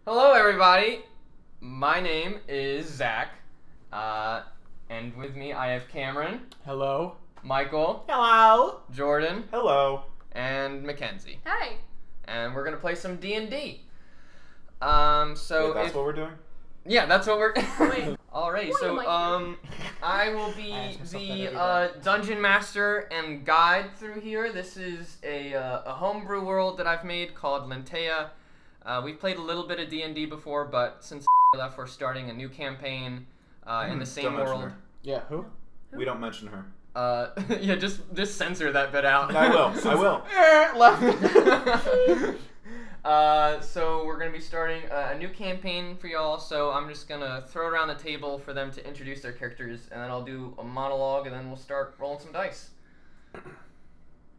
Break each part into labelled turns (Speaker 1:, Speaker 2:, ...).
Speaker 1: Hello, everybody. My name is Zach, and with me I have Cameron.
Speaker 2: Hello.
Speaker 1: Michael.
Speaker 3: Hello.
Speaker 1: Jordan.
Speaker 3: Hello.
Speaker 1: And Mackenzie.
Speaker 4: Hey.
Speaker 1: And we're gonna play some D&D. So
Speaker 3: Wait, that's what we're doing?
Speaker 1: Yeah, that's what we're.
Speaker 4: Wait.
Speaker 1: Alrighty,
Speaker 4: What
Speaker 1: so
Speaker 4: am
Speaker 1: I will be the dungeon master and guide through here. This is a homebrew world that I've made called Lintea. We've played a little bit of D&D before, but since left, we're starting a new campaign in the same world.
Speaker 3: Her.
Speaker 2: Yeah, who?
Speaker 3: We don't mention her.
Speaker 1: Yeah, just censor that bit out.
Speaker 3: I will. I will.
Speaker 1: Left. So we're gonna be starting a new campaign for y'all. So I'm just gonna throw it around the table for them to introduce their characters, and then I'll do a monologue, and then we'll start rolling some dice.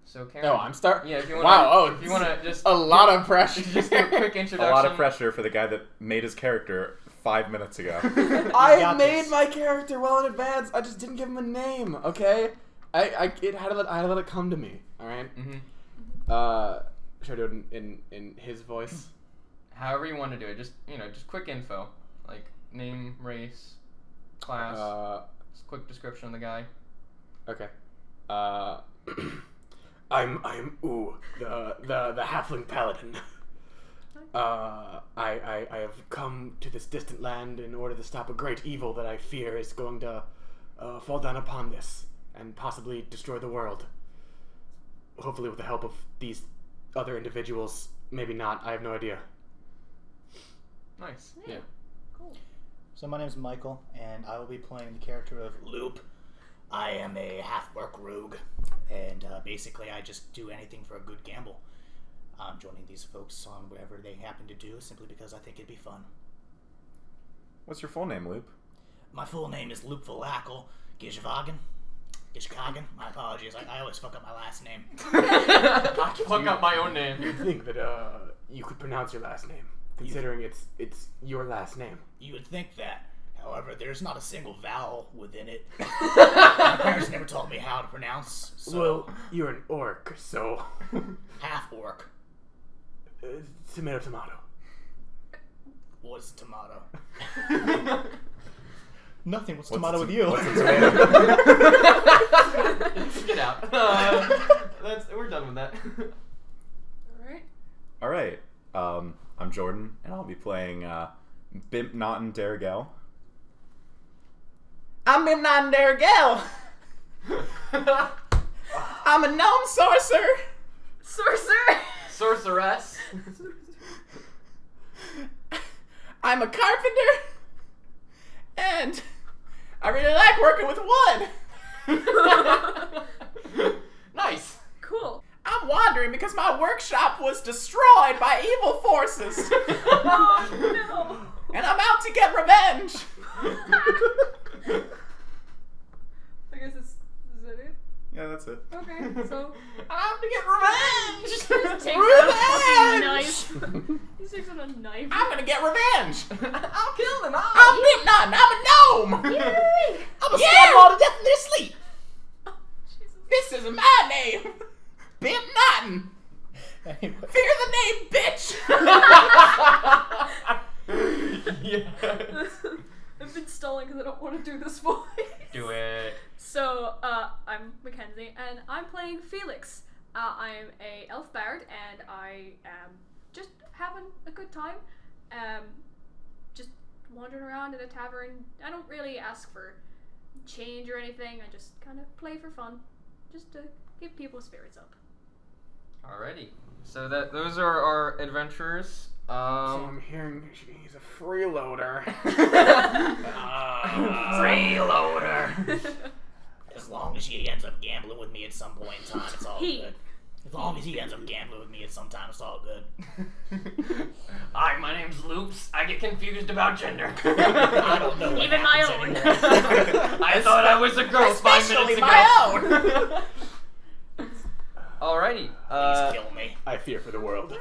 Speaker 1: So Karen.
Speaker 2: Oh, I'm starting.
Speaker 1: Yeah, if you want.
Speaker 2: Wow. Oh,
Speaker 1: if you want to just
Speaker 2: a lot of pressure.
Speaker 1: Just a quick introduction.
Speaker 5: A lot of pressure for the guy that made his character 5 minutes ago.
Speaker 2: I made my character well in advance. I just didn't give him a name. Okay. I had to let it come to me. All right.
Speaker 1: Mm-hmm.
Speaker 2: Should I do it in his voice?
Speaker 1: However you want to do it. Just just quick info, like name, race, class. Just quick description of the guy.
Speaker 2: Okay. I'm the Halfling Paladin. I have come to this distant land in order to stop a great evil that I fear is going to fall down upon this and possibly destroy the world. Hopefully with the help of these other individuals. Maybe not. I have no idea.
Speaker 1: Nice.
Speaker 2: Yeah.
Speaker 4: Cool.
Speaker 6: So my name is Michael, and I will be playing the character of Loop. I am a Half-Orc Rogue, and basically I just do anything for a good gamble. I'm joining these folks on whatever they happen to do, simply because I think it'd be fun.
Speaker 5: What's your full name, Loop?
Speaker 6: My full name is Loupvlakl Gzjkvn. Gzjkvn. My apologies. I always fuck up my last name.
Speaker 1: I fuck up my own name.
Speaker 2: You'd think that you could pronounce your last name, considering it's your last name.
Speaker 6: You would think that. However, there's not a single vowel within it. My parents never taught me how to pronounce, so...
Speaker 2: Well, you're an orc, so...
Speaker 6: Half-orc.
Speaker 2: Tomato, tomato.
Speaker 6: What's tomato? Nothing. What's tomato with you?
Speaker 5: What's a tomato?
Speaker 1: Get out. We're done with that.
Speaker 4: All right.
Speaker 5: Alright. I'm Jordan, and I'll be playing Bimpnottin Daergel.
Speaker 2: I'm Bimpnottin Daergel! I'm a gnome sorcerer!
Speaker 4: Sorcerer.
Speaker 1: Sorceress.
Speaker 2: I'm a carpenter! And I really like working with wood!
Speaker 1: Nice.
Speaker 4: Cool.
Speaker 2: I'm wandering because my workshop was destroyed by evil forces!
Speaker 4: Oh no.
Speaker 2: And I'm out to get revenge!
Speaker 4: I guess is that it?
Speaker 5: Yeah, that's it.
Speaker 4: Okay, so
Speaker 2: I'm out to get revenge!
Speaker 4: he takes out a
Speaker 2: Revenge!
Speaker 4: knife. He takes out a knife.
Speaker 2: I'm gonna get revenge!
Speaker 1: I'll kill them all.
Speaker 2: I'm Bimpnottin! I'm a gnome!
Speaker 4: Yay!
Speaker 2: I'm gonna stab them all to death in their sleep!
Speaker 4: Oh, Jesus.
Speaker 2: This is my name! Bimpnottin!
Speaker 6: Anyway.
Speaker 2: Fear the name, bitch!
Speaker 1: Yes.
Speaker 4: I've been stalling because I don't want to do this voice.
Speaker 1: Do it.
Speaker 4: So, I'm Mackenzie, and I'm playing Felix. I'm a elf bard, and I am just having a good time. Just wandering around in a tavern. I don't really ask for change or anything. I just kind of play for fun, just to keep people's spirits up.
Speaker 1: Alrighty. So those are our adventurers.
Speaker 2: So I'm hearing he's a freeloader.
Speaker 6: Freeloader. As long as he ends up gambling with me at some point in time, it's all good. As long as he ends up gambling with me at some time, it's all good.
Speaker 1: Hi, my name's Loops. I get confused about gender.
Speaker 6: I don't know what
Speaker 4: Even my
Speaker 6: happens
Speaker 4: own.
Speaker 6: anymore.
Speaker 1: I thought I was a girl 5 minutes ago.
Speaker 2: my own!
Speaker 1: Alrighty.
Speaker 6: Please kill me.
Speaker 2: I fear for the world.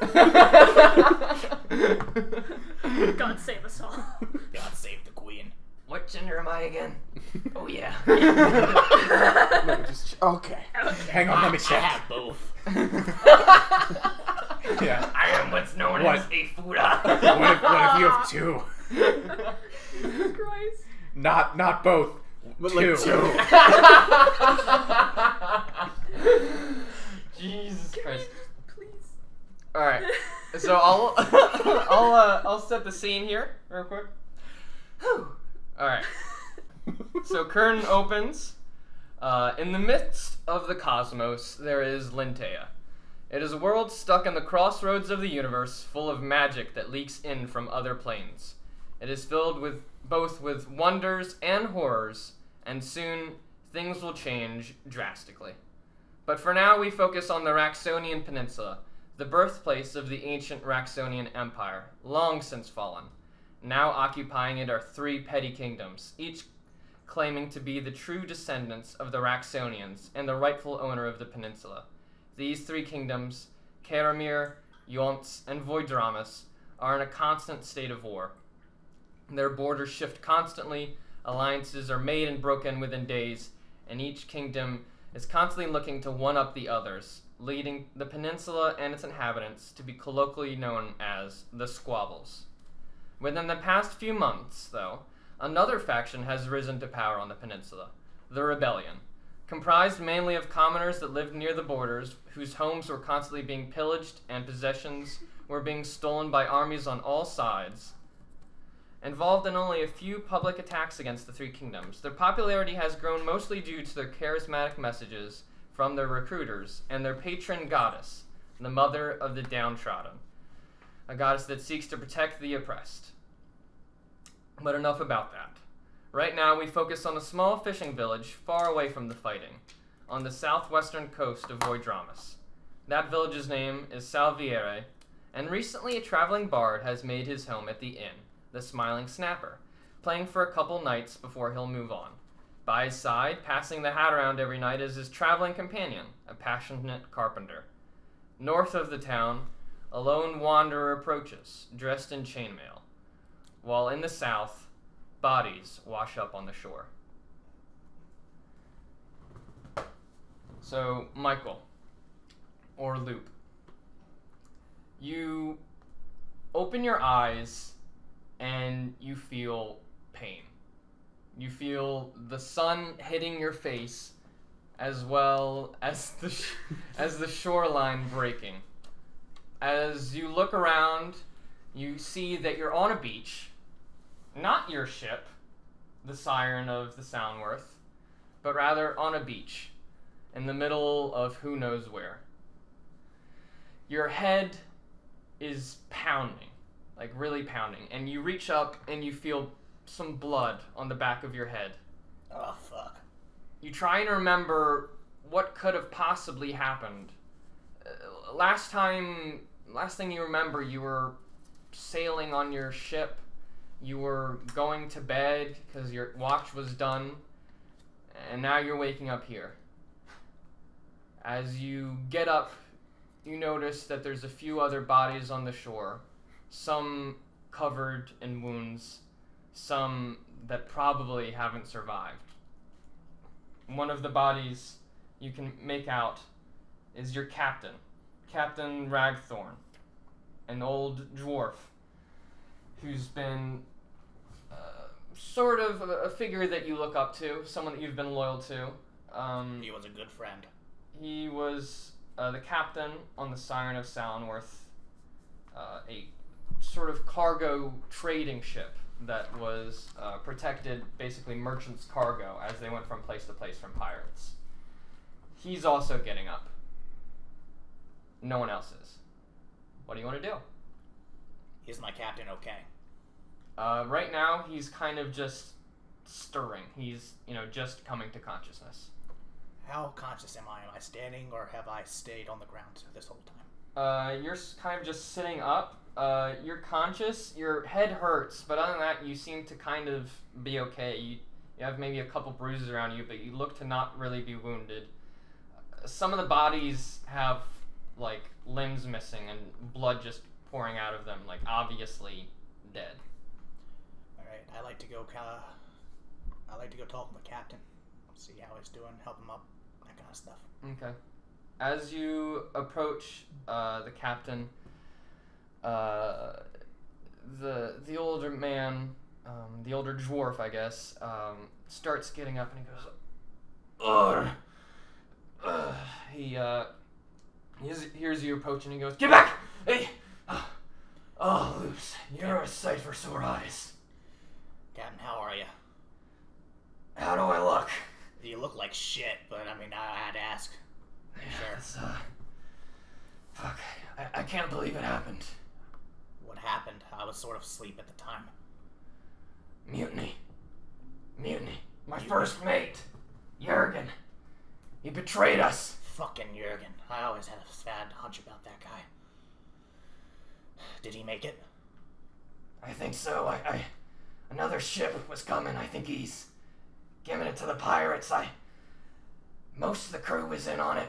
Speaker 4: God save us all.
Speaker 6: God save the queen.
Speaker 1: What gender am I again?
Speaker 6: Oh yeah.
Speaker 2: No, just, okay. Hang on, let me
Speaker 6: I
Speaker 2: check.
Speaker 6: have both.
Speaker 2: Yeah.
Speaker 1: I am what's known
Speaker 2: What?
Speaker 1: as a Fuda.
Speaker 2: What if you have two?
Speaker 4: Jesus Christ.
Speaker 5: Not both.
Speaker 2: But
Speaker 5: Two.
Speaker 2: like two.
Speaker 1: Jesus Christ.
Speaker 4: Please.
Speaker 1: All right. So I'll set the scene here real quick. Whew. All right. So curtain opens. In the midst of the cosmos, there is Lintea. It is a world stuck in the crossroads of the universe, full of magic that leaks in from other planes. It is filled with both with wonders and horrors, and soon things will change drastically. But for now, we focus on the Raxonian Peninsula, the birthplace of the ancient Raxonian Empire, long since fallen. Now occupying it are 3 petty kingdoms, each claiming to be the true descendants of the Raxonians and the rightful owner of the peninsula. These 3 kingdoms, Karamir, Yonts, and Voidramas, are in a constant state of war. Their borders shift constantly, alliances are made and broken within days, and each kingdom is constantly looking to one-up the others, leading the peninsula and its inhabitants to be colloquially known as the Squabbles. Within the past few months, though, another faction has risen to power on the peninsula, the Rebellion, comprised mainly of commoners that lived near the borders, whose homes were constantly being pillaged and possessions were being stolen by armies on all sides. Involved in only a few public attacks against the 3 kingdoms, their popularity has grown mostly due to their charismatic messages from their recruiters and their patron goddess, the mother of the downtrodden, a goddess that seeks to protect the oppressed. But enough about that. Right now, we focus on a small fishing village far away from the fighting, on the southwestern coast of Voidramas. That village's name is Salviere, and recently a traveling bard has made his home at the inn, the Smiling Snapper, playing for a couple nights before he'll move on. By his side, passing the hat around every night, is his traveling companion, a passionate carpenter. North of the town, a lone wanderer approaches, dressed in chainmail, while in the south, bodies wash up on the shore. So, Michael, or Loop, you open your eyes and you feel pain. You feel the sun hitting your face, as well as the shoreline breaking. As you look around, you see that you're on a beach. Not your ship, the Siren of the Soundworth, but rather on a beach, in the middle of who knows where. Your head is pounding, like really pounding, and you reach up and you feel some blood on the back of your head.
Speaker 6: Oh, fuck.
Speaker 1: You try and remember what could have possibly happened. Last thing you remember, you were sailing on your ship. You were going to bed because your watch was done, and now you're waking up here. As you get up, you notice that there's a few other bodies on the shore, some covered in wounds, some that probably haven't survived. One of the bodies you can make out is your captain, Captain Ragthorn, an old dwarf who's been sort of a figure that you look up to, someone that you've been loyal to.
Speaker 6: He was a good friend.
Speaker 1: He was the captain on the Siren of Salenworth, a sort of cargo trading ship that was protected basically merchants' cargo as they went from place to place from pirates. He's also getting up. No one else is. What do you want to do?
Speaker 6: Is my captain okay?
Speaker 1: Right now, he's kind of just stirring. He's, just coming to consciousness.
Speaker 6: How conscious am I? Am I standing, or have I stayed on the ground this whole time?
Speaker 1: You're kind of just sitting up. You're conscious. Your head hurts, but other than that, you seem to kind of be okay. You have maybe a couple bruises around you, but you look to not really be wounded. Some of the bodies have, limbs missing and blood just pouring out of them, obviously dead.
Speaker 6: Alright, I like to go talk to the captain, see how he's doing, help him up, that kind of stuff.
Speaker 1: Okay. As you approach the captain, the older man, the older dwarf, I guess, starts getting up and he goes, ugh. He hears you approaching and he goes, get back! Hey! Oh, Loops, you're a sight for sore eyes.
Speaker 6: Captain, how are you?
Speaker 1: How do I look?
Speaker 6: You look like shit, but I mean, I had to ask.
Speaker 1: Yeah, sure. Fuck. I can't believe it happened.
Speaker 6: What happened? I was sort of asleep at the time.
Speaker 1: Mutiny. My first mate, Jurgen. He betrayed us.
Speaker 6: Fucking Jurgen. I always had a bad hunch about that guy. Did he make it?
Speaker 1: I think so. Another ship was coming. I think he's giving it to the pirates. Most of the crew was in on it.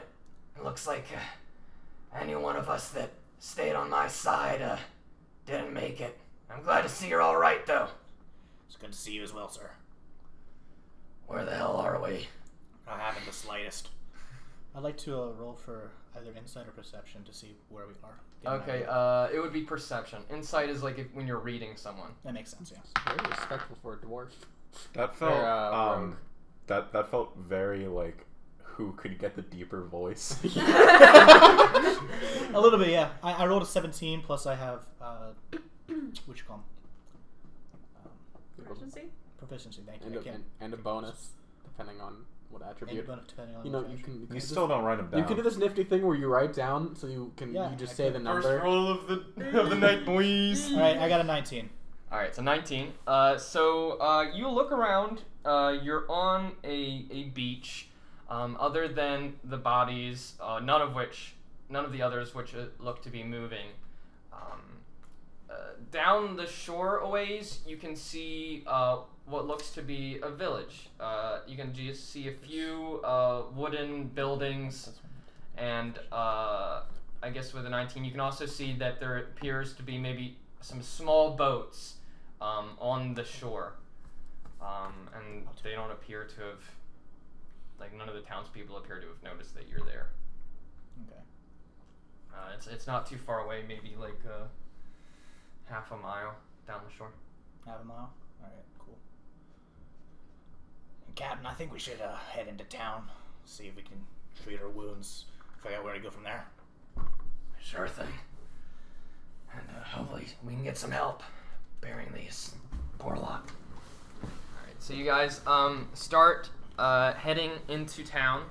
Speaker 1: It looks like any one of us that stayed on my side didn't make it. I'm glad to see you're all right, though.
Speaker 6: It's good to see you as well, sir.
Speaker 1: Where the hell are we?
Speaker 6: I haven't the slightest.
Speaker 7: I'd like to roll for either insight or perception to see where we are.
Speaker 1: Okay, it would be perception. Insight is like when you're reading someone.
Speaker 7: That makes sense, yeah.
Speaker 8: Very respectful for a dwarf.
Speaker 5: That felt that felt very like who could get the deeper voice.
Speaker 7: A little bit, yeah. I rolled a 17 plus I have what you call them? Proficiency, thank you.
Speaker 8: And a bonus depending on what attribute.
Speaker 7: You know,
Speaker 5: you still don't write them down.
Speaker 8: You can do this nifty thing where you write down, so you can you just say the number.
Speaker 1: First roll of the night, boys.
Speaker 7: All right, I got a 19.
Speaker 1: All right, so 19. So you look around. You're on a beach. Other than the bodies, none of the others which look to be moving. Down the shore a ways, you can see what looks to be a village. You can just see a few wooden buildings, and I guess with a 19, you can also see that there appears to be maybe some small boats on the shore, and they don't appear to have, like, none of the townspeople appear to have noticed that you're there.
Speaker 7: Okay.
Speaker 1: It's not too far away, maybe like half a mile down the shore.
Speaker 7: Half a mile? Alright, cool.
Speaker 6: And Captain, I think we should head into town, see if we can treat our wounds, figure out where to go from there.
Speaker 1: Sure thing. And hopefully we can get some help bearing these poor lot. Alright, so you guys start heading into town.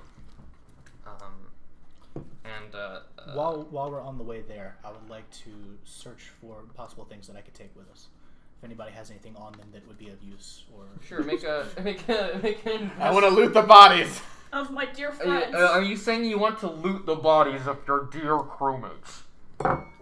Speaker 7: While we're on the way there, I would like to search for possible things that I could take with us. If anybody has anything on them that would be of use, or
Speaker 1: sure, make an
Speaker 8: I want to loot the bodies
Speaker 4: of my dear friends.
Speaker 1: Are you saying you want to loot the bodies of your dear crewmates?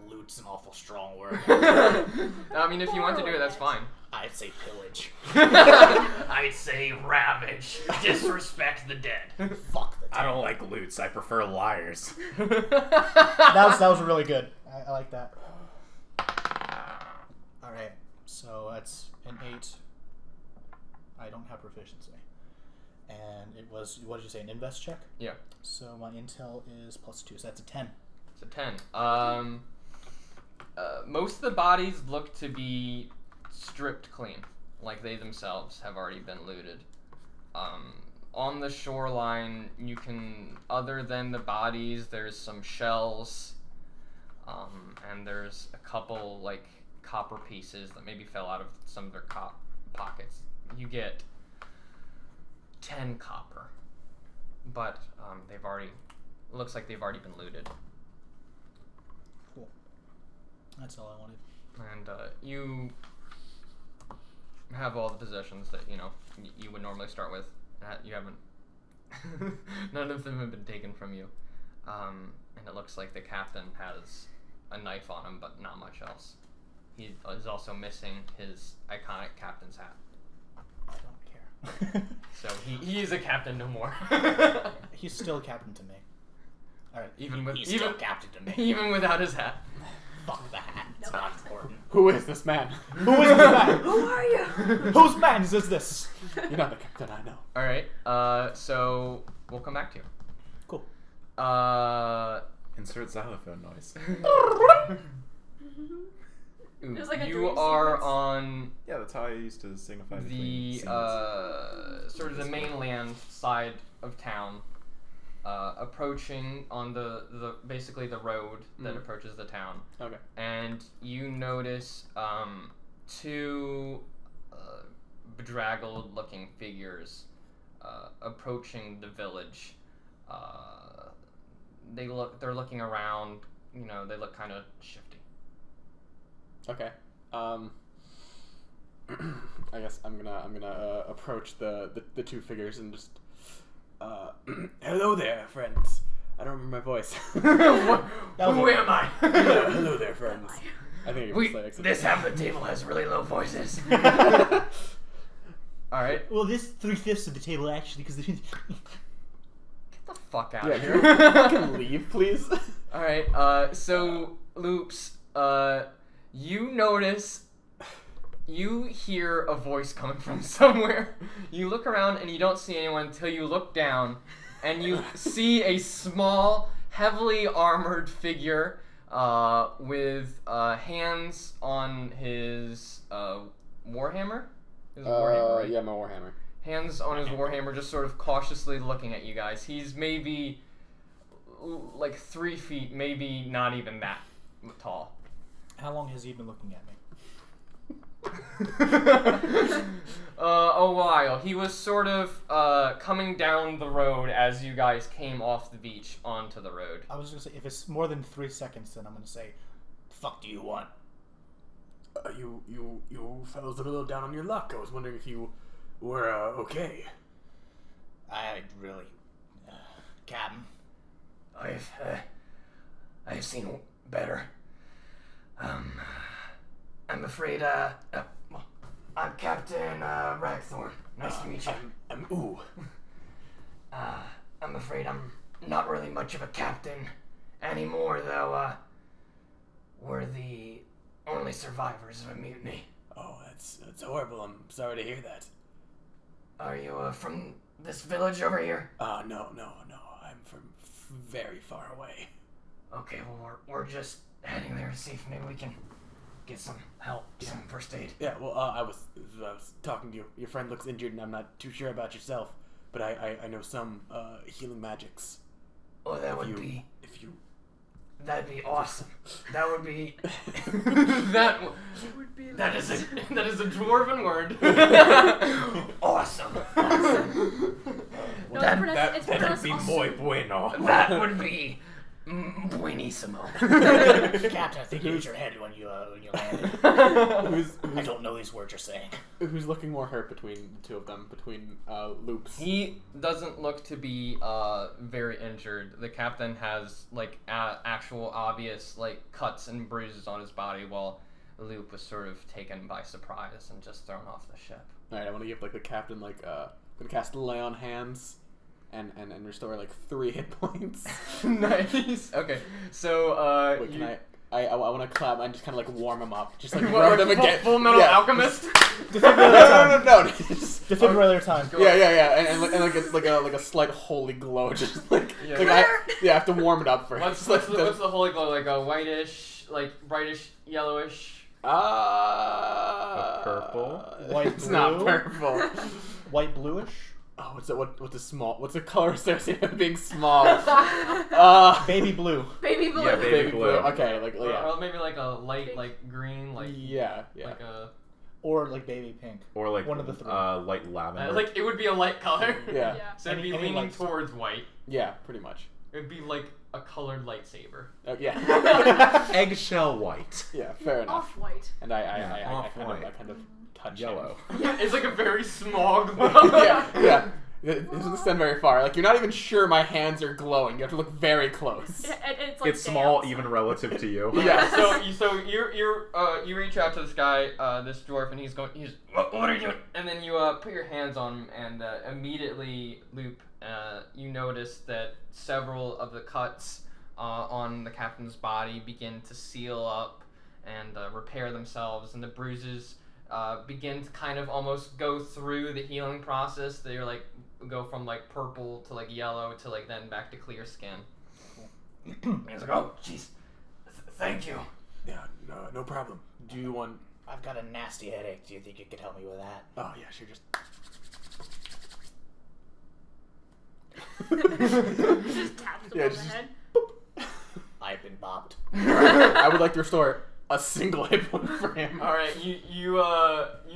Speaker 6: Loot's an awful strong word.
Speaker 1: I mean, if you want to do it, that's fine.
Speaker 6: I'd say pillage.
Speaker 1: I'd say ravage. Disrespect the dead.
Speaker 6: Fuck the dead.
Speaker 5: I don't like loots. I prefer liars.
Speaker 7: that was really good. I like that. All right, so that's an 8. I don't have proficiency, and it was, what did you say, an invest check?
Speaker 1: Yeah.
Speaker 7: So my intel is +2, so that's a 10.
Speaker 1: It's a 10. Most of the bodies look to be stripped clean, like they themselves have already been looted. On the shoreline, you can, other than the bodies, there's some shells, and there's a couple, like, copper pieces that maybe fell out of some of their pockets. You get 10 copper, but looks like they've already been looted.
Speaker 7: Cool. That's all I wanted.
Speaker 1: And you have all the possessions that you would normally start with. You haven't. None of them have been taken from you, and it looks like the captain has a knife on him, but not much else. He is also missing his iconic captain's hat.
Speaker 7: I don't care.
Speaker 1: So he is a captain no more.
Speaker 7: He's still a captain to me. All right.
Speaker 6: He's still captain to me.
Speaker 1: Even without his hat.
Speaker 6: Fuck the hat. It's not important.
Speaker 8: Who is this man?
Speaker 7: Who is this man?
Speaker 4: Who are you?
Speaker 7: Whose man is this?
Speaker 8: You're not the captain I know.
Speaker 1: Alright, so we'll come back to you.
Speaker 7: Cool.
Speaker 5: Insert xylophone noise.
Speaker 1: Ooh,
Speaker 4: It's like a
Speaker 1: you
Speaker 4: dream
Speaker 1: are
Speaker 4: sequence.
Speaker 1: on
Speaker 3: Yeah, that's how I used to signify
Speaker 1: the
Speaker 3: between
Speaker 1: sort of the mainland side of town, approaching on the basically the road that approaches the town.
Speaker 8: Okay.
Speaker 1: And you notice two bedraggled looking figures approaching the village. They're looking around, you know, they look kind of shifty.
Speaker 8: Okay. I guess I'm gonna approach the two figures and just hello there, friends. I don't remember my voice.
Speaker 1: Who am I?
Speaker 8: hello there, friends. I think
Speaker 1: This half of the table has really low voices. Alright.
Speaker 7: Well, this 3/5 of the table actually, because
Speaker 1: Get the fuck out
Speaker 8: Yeah,
Speaker 1: of
Speaker 8: can
Speaker 1: here.
Speaker 8: you fucking leave, please?
Speaker 1: Alright, so Loops, you notice, you hear a voice coming from somewhere. You look around and you don't see anyone until you look down and you see a small, heavily armored figure with hands on his warhammer? His warhammer, right?
Speaker 8: Yeah, my warhammer.
Speaker 1: Hands on his warhammer, just sort of cautiously looking at you guys. He's maybe like 3 feet, maybe not even that tall.
Speaker 7: How long has he been looking at me?
Speaker 1: A while. He was sort of coming down the road as you guys came off the beach onto the road.
Speaker 7: I was gonna say, if it's more than 3 seconds, then I'm gonna say, "The fuck do you want?"
Speaker 2: You fellows look a little down on your luck. I was wondering if you were okay.
Speaker 6: I really, Captain.
Speaker 1: I've seen better. I'm afraid, I'm Captain Ragthorn. Nice to meet you.
Speaker 2: Ooh.
Speaker 1: I'm afraid I'm not really much of a captain anymore, though. We're the only survivors of a mutiny.
Speaker 2: Oh, that's horrible. I'm sorry to hear that.
Speaker 1: Are you from this village over here?
Speaker 2: No. I'm from very far away.
Speaker 1: Okay, well, we're just heading there to see if maybe we can get some help, some first aid.
Speaker 2: Yeah, well, I was talking to you. Your friend looks injured, and I'm not too sure about yourself, but I know some healing magics.
Speaker 1: Oh, that'd be awesome. That would be that is a dwarven word. Awesome.
Speaker 4: No, it's
Speaker 3: That'd
Speaker 4: pronounced
Speaker 3: be
Speaker 4: awesome.
Speaker 3: muy bueno.
Speaker 1: That would be buenissimo.
Speaker 6: Captain, I think you hit your head when you landed. I don't know these words you're saying.
Speaker 8: Who's looking more hurt between the two of them? Between Loops?
Speaker 1: He doesn't look to be very injured. The captain has like actual obvious like cuts and bruises on his body, while Loop was sort of taken by surprise and just thrown off the ship.
Speaker 8: All right, I want to give like the captain like gonna cast Lay on Hands, and restore like 3 hit points.
Speaker 1: Nice. Okay, so
Speaker 8: Wait, can I want to clap and just kind of like warm him up, just like
Speaker 1: What,
Speaker 8: rub them again.
Speaker 1: Full Metal Alchemist.
Speaker 8: No. Just,
Speaker 7: Defibrillator time.
Speaker 8: yeah, and like it's like a slight holy glow, just like
Speaker 1: Yeah.
Speaker 8: I have to warm it up first.
Speaker 1: What's the holy glow, like a whitish, like brightish yellowish?
Speaker 5: Purple?
Speaker 7: White,
Speaker 8: It's not
Speaker 7: blue?
Speaker 8: purple.
Speaker 7: White bluish.
Speaker 8: Oh, what's the color associated with being small?
Speaker 7: Baby blue.
Speaker 4: Baby blue.
Speaker 5: Yeah, baby blue.
Speaker 8: Okay, like yeah.
Speaker 1: Or maybe like a light, like green, like
Speaker 8: Yeah.
Speaker 1: like a
Speaker 7: Or like baby pink.
Speaker 5: Or like
Speaker 7: One of the 3.
Speaker 5: light lavender.
Speaker 1: like it would be a light color.
Speaker 8: Yeah.
Speaker 1: So it'd be
Speaker 7: Any
Speaker 1: leaning
Speaker 7: light-
Speaker 1: towards white.
Speaker 8: Yeah, pretty much.
Speaker 1: It'd be like a colored lightsaber.
Speaker 8: Yeah.
Speaker 5: Eggshell white.
Speaker 8: Yeah, fair enough.
Speaker 4: Off white.
Speaker 8: And I
Speaker 5: off-white.
Speaker 8: kind of touch
Speaker 5: Yellow.
Speaker 1: Yeah, it's like a very small glow.
Speaker 8: him. yeah. It doesn't extend very far. Like you're not even sure my hands are glowing. You have to look very close.
Speaker 4: It's like
Speaker 5: It's small,
Speaker 4: dance.
Speaker 5: even relative to you.
Speaker 8: Yeah.
Speaker 1: So you reach out to this guy, this dwarf, and he's what are you doing? And then you put your hands on him, and immediately, Loop, you notice that several of the cuts on the captain's body begin to seal up and repair themselves, and the bruises begin to kind of almost go through the healing process. They're like go from like purple to like yellow to like then back to clear skin. And he's like, oh jeez, thank you.
Speaker 8: Yeah, no problem. Do you want...
Speaker 6: I've got a nasty headache. Do you think you could help me with that?
Speaker 8: Oh, yeah, sure, just...
Speaker 4: Just taps him
Speaker 8: Yeah,
Speaker 4: on the
Speaker 8: just-
Speaker 4: head.
Speaker 6: I've been bopped.
Speaker 8: I would like to restore a single hit point for him.
Speaker 1: All right, you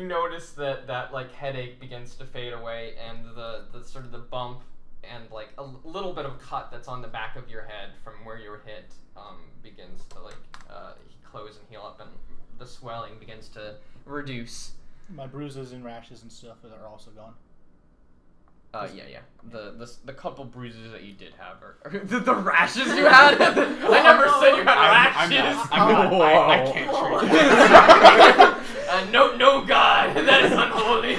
Speaker 1: notice that like headache begins to fade away, and the sort of the bump and like a little bit of cut that's on the back of your head from where you were hit begins to like close and heal up, and the swelling begins to reduce.
Speaker 7: My bruises and rashes and stuff are also gone.
Speaker 1: Yeah. The couple bruises that you did have are the rashes you had. I never said you had rashes.
Speaker 8: I can't treat
Speaker 1: No, God, that is unholy.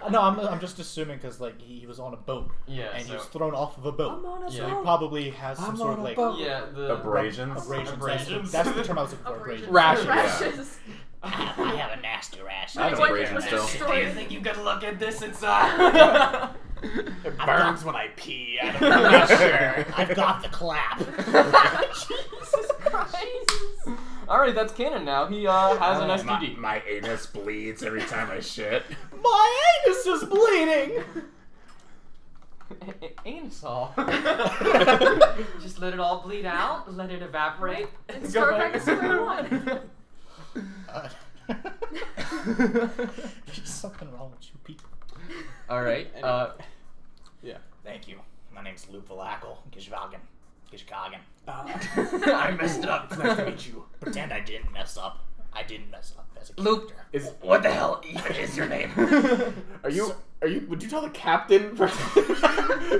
Speaker 7: No, I'm just assuming because like he was on a boat.
Speaker 1: Yeah,
Speaker 7: and he
Speaker 1: so-
Speaker 7: was thrown off of a boat.
Speaker 4: I'm on a
Speaker 7: So
Speaker 1: Yeah.
Speaker 7: he probably has some sort of like
Speaker 1: Yeah, the
Speaker 5: Abrasions.
Speaker 7: abrasions. That's the term I was looking for. Abrasions.
Speaker 8: Rashes.
Speaker 4: Rashes.
Speaker 6: I have a nasty rash.
Speaker 5: I have
Speaker 4: Like,
Speaker 5: abrasions
Speaker 4: was
Speaker 5: still.
Speaker 4: destroyed.
Speaker 1: Do you think you could look at this? It's
Speaker 8: It burns when I pee. I don't
Speaker 6: I'm
Speaker 8: know.
Speaker 6: not sure. I've got the clap.
Speaker 4: Jesus Christ. Jesus.
Speaker 1: All right, that's canon now. He has an STD.
Speaker 5: My anus bleeds every time I shit.
Speaker 7: My anus is bleeding.
Speaker 1: Anusol. Just let it all bleed out. Let it evaporate.
Speaker 4: And
Speaker 1: Go
Speaker 4: start
Speaker 1: back.
Speaker 4: back to square one.
Speaker 7: There's something wrong with you people.
Speaker 1: All right.
Speaker 8: Yeah.
Speaker 6: Thank you. My name's Loupvlakl Gzjkvn.
Speaker 1: I messed it up.
Speaker 6: Nice to meet you. Pretend I didn't mess up. I didn't mess up as a
Speaker 1: Luke,
Speaker 6: character.
Speaker 1: what the hell even is your name?
Speaker 8: Are you? Would you tell the captain?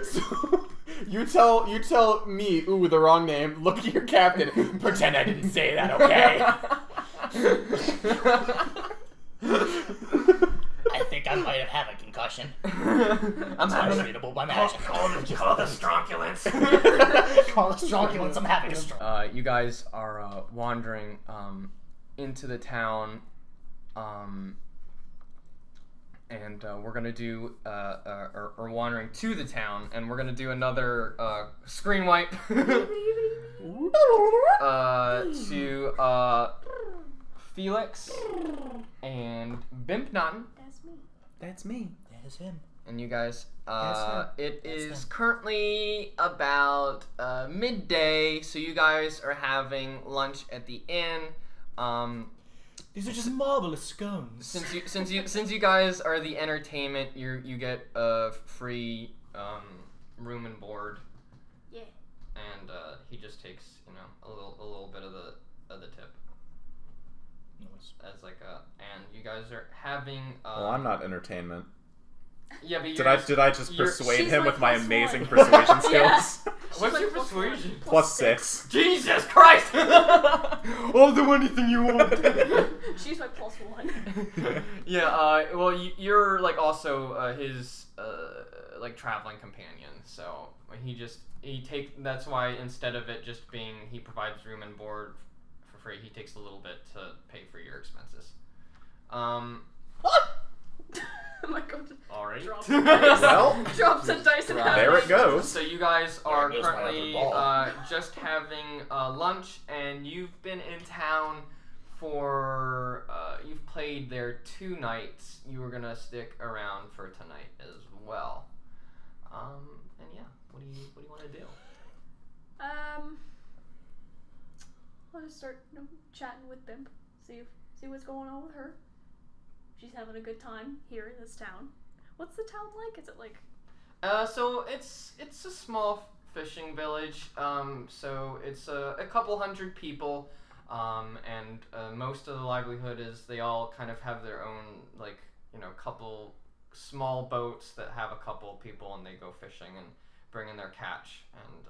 Speaker 8: So, you tell me. Ooh, the wrong name. Look at your captain. Pretend I didn't say that. Okay.
Speaker 6: I think I might have had a concussion.
Speaker 1: I'm
Speaker 6: It's
Speaker 1: having
Speaker 6: treatable by magic.
Speaker 1: call the stronculence.
Speaker 6: Call it stronculence. I'm having a stroke.
Speaker 1: You guys are wandering into the town, and we're gonna do or wandering to the town, and we're gonna do another screen wipe to Felix and Bimpnottin.
Speaker 4: That's me.
Speaker 8: That's me.
Speaker 6: There's him.
Speaker 1: And you guys,
Speaker 6: sir.
Speaker 1: it
Speaker 6: That's
Speaker 1: is
Speaker 6: him.
Speaker 1: currently about midday, so you guys are having lunch at the inn.
Speaker 7: These are just marvelous scones.
Speaker 1: Since you guys are the entertainment, you get a free room and board,
Speaker 4: Yeah.
Speaker 1: and he just takes a little bit of the tip as like and you guys are having.
Speaker 5: Well, I'm not entertainment.
Speaker 1: Yeah, but
Speaker 5: Did I just
Speaker 1: you're-
Speaker 5: persuade
Speaker 4: she's
Speaker 5: him
Speaker 4: my
Speaker 5: with my
Speaker 4: plus
Speaker 5: amazing
Speaker 4: one.
Speaker 5: persuasion skills?
Speaker 4: Yeah.
Speaker 1: What's your
Speaker 4: Plus
Speaker 1: persuasion?
Speaker 4: one.
Speaker 5: Plus 6.
Speaker 1: Jesus Christ! I'll do anything you want.
Speaker 4: She's my +1.
Speaker 1: Yeah, well, you're like also his like traveling companion, so that's why instead of it just being he provides room and board for free, he takes a little bit to pay for your expenses.
Speaker 4: Oh my God.
Speaker 1: All right.
Speaker 4: Drops the dice.
Speaker 5: Well,
Speaker 4: Drops the dice and
Speaker 1: Right.
Speaker 5: there it goes.
Speaker 1: So you guys are
Speaker 6: There goes my
Speaker 1: currently
Speaker 6: other ball.
Speaker 1: just having lunch, and you've been in town for you've played there 2 nights. You were gonna stick around for tonight as well. And yeah, what do you want to do?
Speaker 4: I'll just start chatting with Bimp. See what's going on with her. She's having a good time here in this town. What's the town like? Is it like?
Speaker 1: So it's a small fishing village. So it's a couple hundred people. And most of the livelihood is they all kind of have their own couple small boats that have a couple people, and they go fishing and bring in their catch and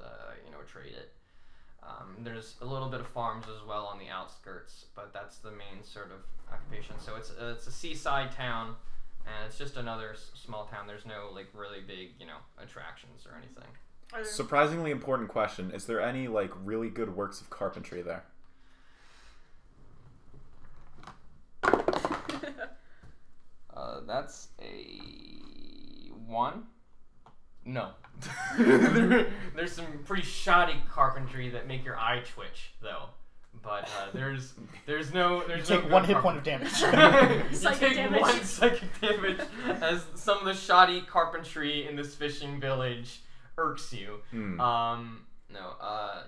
Speaker 1: trade it. There's a little bit of farms as well on the outskirts, but that's the main sort of occupation. So it's a seaside town, and it's just another small town. There's no really big attractions or anything.
Speaker 5: Surprisingly important question. Is there any really good works of carpentry there?
Speaker 1: That's a 1. No. There's some pretty shoddy carpentry that make your eye twitch, though. but there's no
Speaker 7: Take one hit point of damage.
Speaker 1: you
Speaker 4: Psychic
Speaker 1: take
Speaker 4: damage.
Speaker 1: 1 psychic damage as some of the shoddy carpentry in this fishing village irks you.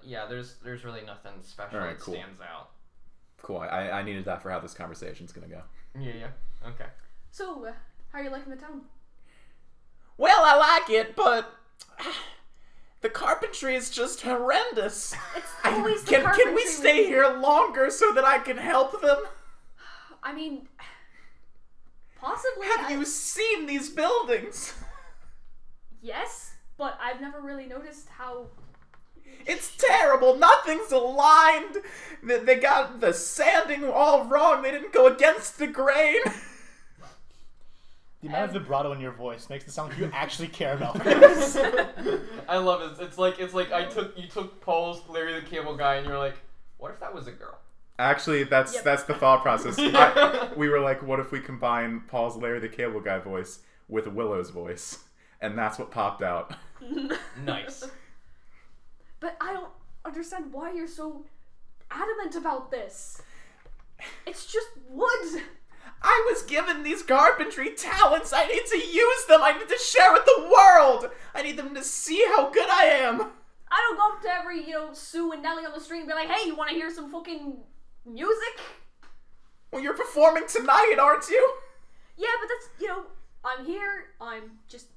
Speaker 1: Yeah, there's really nothing special
Speaker 5: Alright,
Speaker 1: that
Speaker 5: cool.
Speaker 1: stands out.
Speaker 5: Cool. I needed that for how this conversation's gonna go.
Speaker 1: Yeah. Okay.
Speaker 4: So, how are you liking the town?
Speaker 5: Well, I like it, but the carpentry is just horrendous.
Speaker 4: It's always the
Speaker 5: Can we
Speaker 4: carpentry
Speaker 5: stay
Speaker 4: with you.
Speaker 5: here longer so that I can help them?
Speaker 4: I mean, possibly.
Speaker 5: Have you seen these buildings?
Speaker 4: Yes, but I've never really noticed how.
Speaker 5: It's terrible. Nothing's aligned. They got the sanding all wrong. They didn't go against the grain.
Speaker 7: The amount of vibrato in your voice makes it sound like you actually care about this.
Speaker 1: I love it. It's like you took Paul's Larry the Cable Guy and you're like, what if that was a girl?
Speaker 5: Actually, that's
Speaker 4: Yep.
Speaker 5: the thought process. We were like, what if we combine Paul's Larry the Cable Guy voice with Willow's voice? And that's what popped out.
Speaker 1: Nice.
Speaker 4: But I don't understand why you're so adamant about this. It's just wood.
Speaker 5: I was given these carpentry talents. I need to use them. I need to share with the world. I need them to see how good I am.
Speaker 4: I don't go up to every, Sue and Nelly on the street and be like, hey, you want to hear some fucking music?
Speaker 5: Well, you're performing tonight, aren't you?
Speaker 4: Yeah, but that's, I'm here, I'm just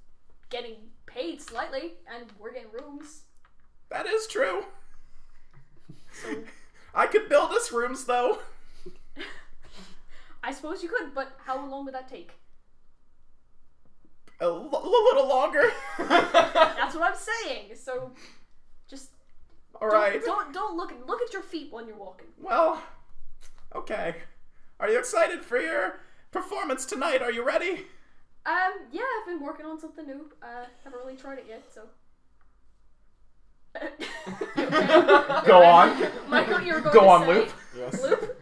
Speaker 4: getting paid slightly, and we're getting rooms.
Speaker 5: That is true.
Speaker 4: So,
Speaker 5: I could build us rooms, though.
Speaker 4: I suppose you could, but how long would that take?
Speaker 5: A little longer.
Speaker 4: That's what I'm saying, so just
Speaker 5: All right.
Speaker 4: don't look at your feet when you're walking.
Speaker 5: Well, okay. Are you excited for your performance tonight? Are you ready?
Speaker 4: Yeah, I've been working on something new. Haven't really tried it yet, so.
Speaker 5: Go on.
Speaker 4: Michael, you were going
Speaker 5: Go
Speaker 4: to
Speaker 5: on,
Speaker 4: say,
Speaker 5: Loop.
Speaker 2: Yes.
Speaker 4: Loop?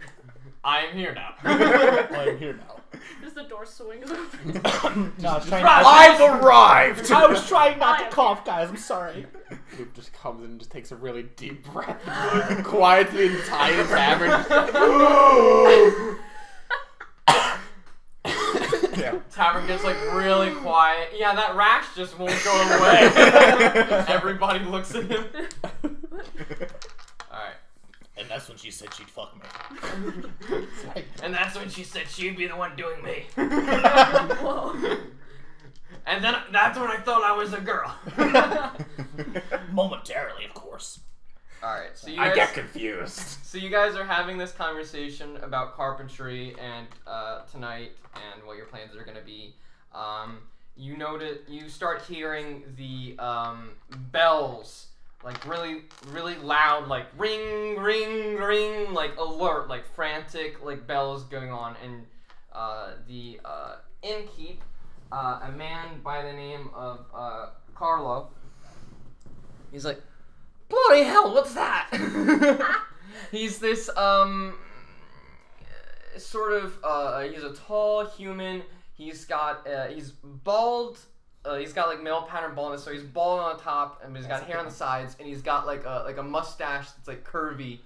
Speaker 1: I am here now.
Speaker 2: I'm here now.
Speaker 4: Just the door swings open.
Speaker 7: No, I was trying.
Speaker 5: I've arrived.
Speaker 7: I was trying not to cough, guys. I'm sorry.
Speaker 2: Luke just comes in and just takes a really deep breath. Quiets the entire tavern.
Speaker 5: Yeah.
Speaker 1: Tavern gets like really quiet. Yeah, that rash just won't go away. Everybody looks at him. Alright.
Speaker 6: And that's when she said she'd fuck me.
Speaker 1: And that's when she said she'd be the one doing me.
Speaker 4: Whoa.
Speaker 1: And then that's when I thought I was a girl.
Speaker 6: Momentarily, of course.
Speaker 1: Alright, so you
Speaker 5: I
Speaker 1: guys,
Speaker 5: get confused.
Speaker 1: so you guys are having this conversation about carpentry and tonight and what your plans are gonna be. You start hearing the bells, like really, really loud, like ring, ring, ring, like alert, like frantic, like bells going on, and the innkeep, a man by the name of Carlo, he's like, bloody hell, what's that? He's this sort of he's a tall human. He's got he's bald. He's got like male pattern baldness, so he's bald on the top, and he's got hair on the sides, and he's got like a mustache that's like curvy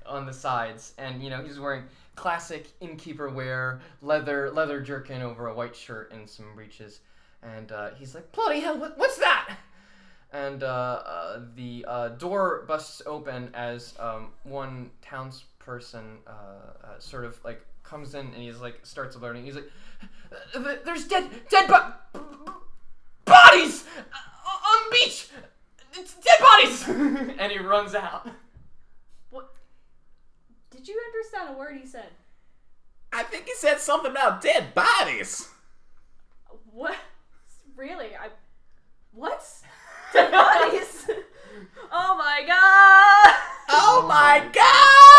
Speaker 1: on the sides, and he's wearing classic innkeeper wear, leather jerkin over a white shirt and some breeches, and he's like, bloody hell, what's that? And the door busts open as one townsperson sort of like comes in, and he's like starts alerting. He's like, "There's dead bodies on the beach. It's dead bodies!" And he runs out.
Speaker 4: What? Did you understand a word he said?
Speaker 5: I think he said something about dead bodies.
Speaker 4: What? Really? What? Dead bodies? Oh my god!
Speaker 5: Oh my god!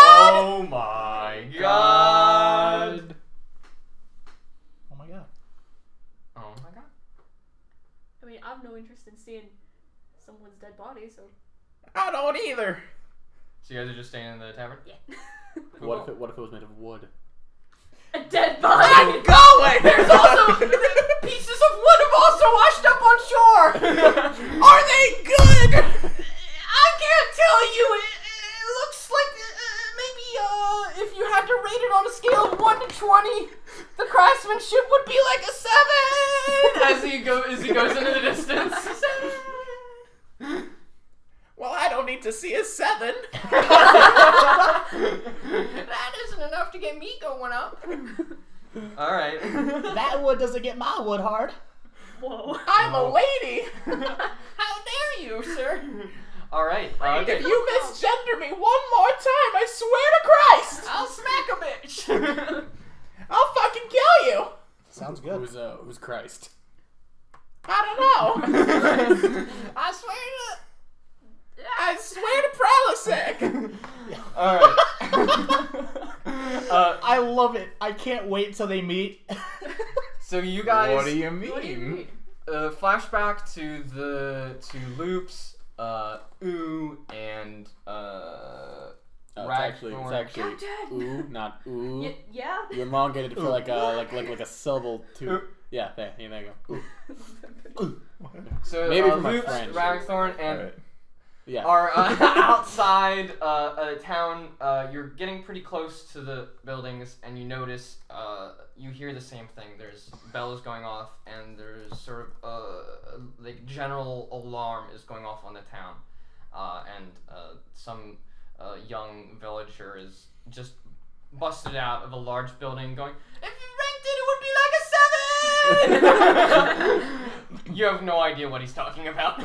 Speaker 1: Oh my god!
Speaker 7: Oh my god.
Speaker 1: Oh my god!
Speaker 4: I mean, I have no interest in seeing someone's dead body, so.
Speaker 5: I don't either.
Speaker 1: So you guys are just staying in the tavern?
Speaker 4: Yeah.
Speaker 2: What if it was made of wood?
Speaker 4: A dead body!
Speaker 5: I'm going!
Speaker 1: There's also pieces of wood have also washed up on shore.
Speaker 5: Are they good?
Speaker 1: I can't tell you. It looks like maybe craftsmanship would be like a 7! As he goes into the distance. 7!
Speaker 5: Well, I don't need to see a 7.
Speaker 1: That isn't enough to get me going up. Alright.
Speaker 6: That wood doesn't get my wood hard.
Speaker 4: Whoa.
Speaker 5: I'm a lady.
Speaker 1: How dare you, sir? Alright. Okay.
Speaker 5: If you misgender me one more time, I swear to Christ,
Speaker 1: I'll smack a bitch.
Speaker 5: I'll fucking kill you.
Speaker 6: Sounds good.
Speaker 8: Who's Christ?
Speaker 5: I don't know. I swear to Pralisek.
Speaker 1: Alright.
Speaker 6: I love it. I can't wait until they meet.
Speaker 1: So you guys...
Speaker 8: What do you mean?
Speaker 4: What do you mean?
Speaker 1: Flashback to Loops, Ooh, and
Speaker 8: It's actually
Speaker 4: Captain!
Speaker 8: ooh, not ooh.
Speaker 4: Yeah.
Speaker 8: You elongated it for like a syllable too. Yeah, there you go. Ooh.
Speaker 1: So
Speaker 8: Maybe for my
Speaker 1: Loops,
Speaker 8: French.
Speaker 1: Ragthorn, and
Speaker 8: Alright. Yeah.
Speaker 1: are outside town. You're getting pretty close to the buildings, and you notice, you hear the same thing. There's bells going off, and there's sort of like general alarm is going off on the town, and some young villager is just busted out of a large building, going, "If you ranked it, it would be like a 7!" You have no idea what he's talking about.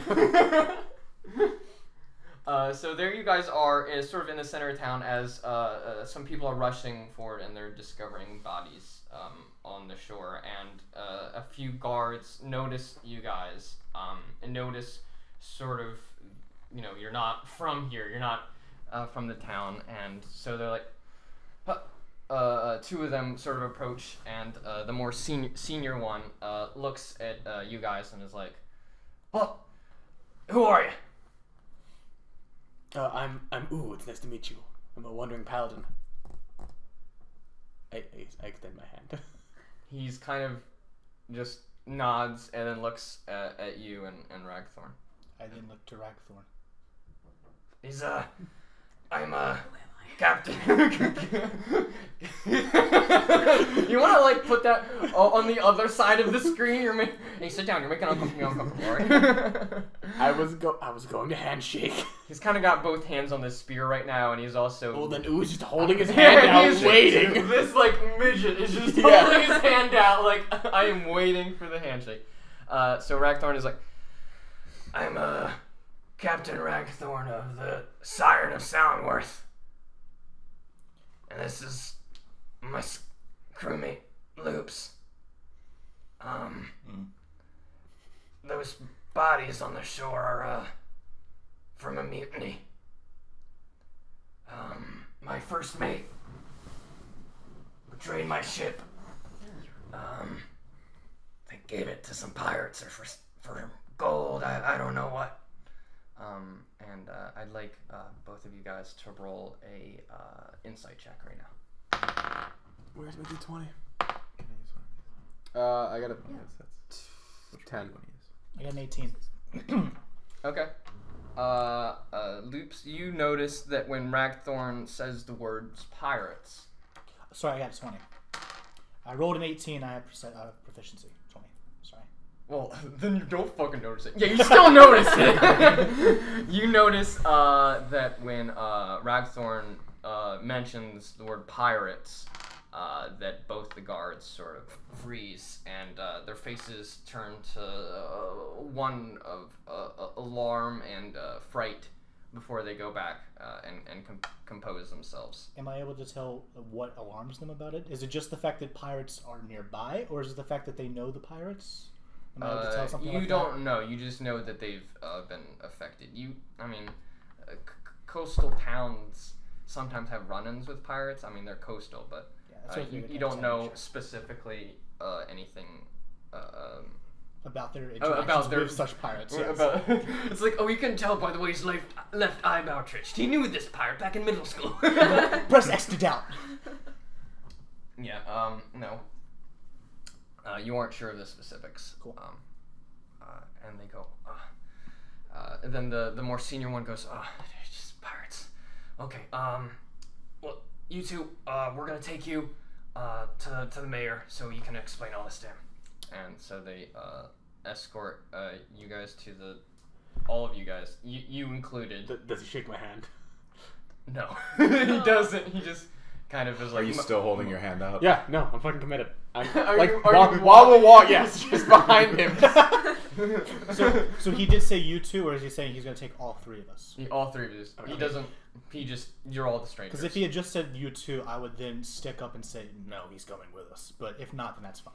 Speaker 1: So there you guys are, is sort of in the center of town as some people are rushing forward and they're discovering bodies on the shore, and a few guards notice you guys and notice sort of, you're not from here, you're not from the town, and so they're like, two of them sort of approach, and the more senior one looks at you guys and is like, "Well, who are you?"
Speaker 8: I'm Ooh. It's nice to meet you. I'm a wandering paladin. I extend my hand.
Speaker 1: He's kind of just nods and then looks at you and Ragthorn.
Speaker 6: I then look to Ragthorn.
Speaker 1: He's I'm Captain. You want to like put that on the other side of the screen? Hey, sit down. You're making me uncomfortable. Right?
Speaker 8: I was going to handshake.
Speaker 1: He's kind of got both hands on this spear right now, and he's also.
Speaker 8: Well, then Ooh's just holding his hand out,
Speaker 1: he's
Speaker 8: waiting.
Speaker 1: This like midget is just holding his hand out, like I am waiting for the handshake. So Ragthorn is like, I'm Captain Ragthorn of the Siren of Soundworth. And this is my crewmate, Loops. Those bodies on the shore are, from a mutiny. My first mate betrayed my ship. They gave it to some pirates or for gold, I don't know what. And I'd like both of you guys to roll a insight check right now.
Speaker 3: Where's my d20?
Speaker 8: I got a 10.
Speaker 6: I got an 18.
Speaker 1: Okay. Loops, you notice that when Ragthorn says the words pirates.
Speaker 6: Sorry, I got a 20. I rolled an 18. I have proficiency. 20. Sorry.
Speaker 1: Well, then you don't fucking notice it. Yeah, you still notice it. You notice that when Ragthorn mentions the word pirates, that both the guards sort of freeze and their faces turn to one of alarm and fright before they go back and compose themselves.
Speaker 6: Am I able to tell what alarms them about it? Is it just the fact that pirates are nearby, or is it the fact that they know the pirates? Am I able to tell something
Speaker 1: you
Speaker 6: like
Speaker 1: don't know. You just know that they've been affected. Coastal towns sometimes have run-ins with pirates. I mean, they're coastal, but you don't know specifically anything
Speaker 6: about their interactions with such pirates. Yes.
Speaker 1: It's like, you can tell by the way his left eyebrow twitched. He knew this pirate back in middle school.
Speaker 6: Press X to doubt.
Speaker 1: Yeah, no. You aren't sure of the specifics.
Speaker 6: Cool.
Speaker 1: And they go, and then the more senior one goes, they're just pirates. Okay, well, you two, we're gonna take you to the mayor so you can explain all this to him. And so they escort you guys to all of you guys, you included.
Speaker 2: Does he shake my hand?
Speaker 1: No, he doesn't. He just kind of is like.
Speaker 9: Are you still holding your hand out?
Speaker 2: Yeah, no, I'm fucking committed.
Speaker 8: While we're walking, yes, just behind him.
Speaker 7: So he did say you two, or is he saying he's going to take all three of us?
Speaker 1: All three of you.
Speaker 2: Okay.
Speaker 1: He doesn't. He just. You're all the strangers.
Speaker 7: Because if he had just said you two, I would then stick up and say no, he's coming with us. But if not, then that's fine.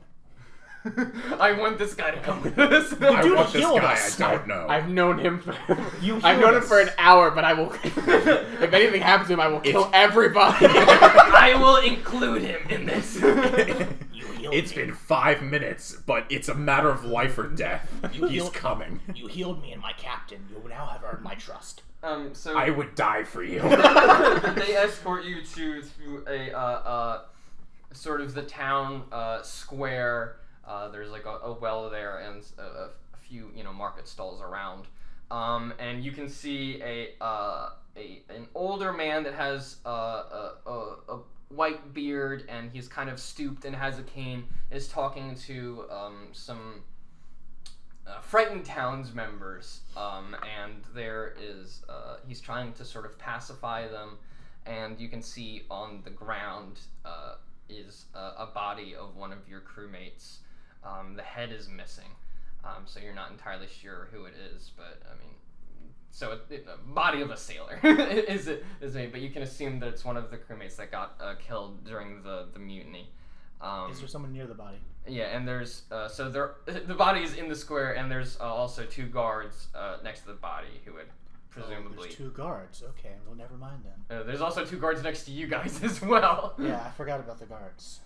Speaker 1: I want this guy to come with us.
Speaker 9: I
Speaker 7: Dude,
Speaker 9: want this
Speaker 7: killed
Speaker 9: guy.
Speaker 7: us.
Speaker 9: I don't know.
Speaker 2: I've known him for
Speaker 7: I've
Speaker 2: known him for an hour, but I will. If anything happens to him, I will kill everybody.
Speaker 1: I will include him in this.
Speaker 9: It's been 5 minutes, but it's a matter of life or death. He's coming.
Speaker 6: You healed me and my captain. You now have earned my trust.
Speaker 1: So
Speaker 9: I would die for you.
Speaker 1: they escort you to a sort of the town square. There's like a well there and a few market stalls around, and you can see an older man that has a white beard, and he's kind of stooped and has a cane, is talking to some frightened towns members, and there is he's trying to sort of pacify them, and you can see on the ground is a body of one of your crewmates. The head is missing, so you're not entirely sure who it is, but I mean, so the body of a sailor is made, but you can assume that it's one of the crewmates that got killed during the mutiny.
Speaker 7: Is there someone near the body?
Speaker 1: Yeah, and there's the body is in the square, and there's also 2 guards next to the body who would presumably.
Speaker 7: There's 2 guards. Okay, well, never mind then.
Speaker 1: There's also 2 guards next to you guys as well.
Speaker 7: Yeah, I forgot about the guards.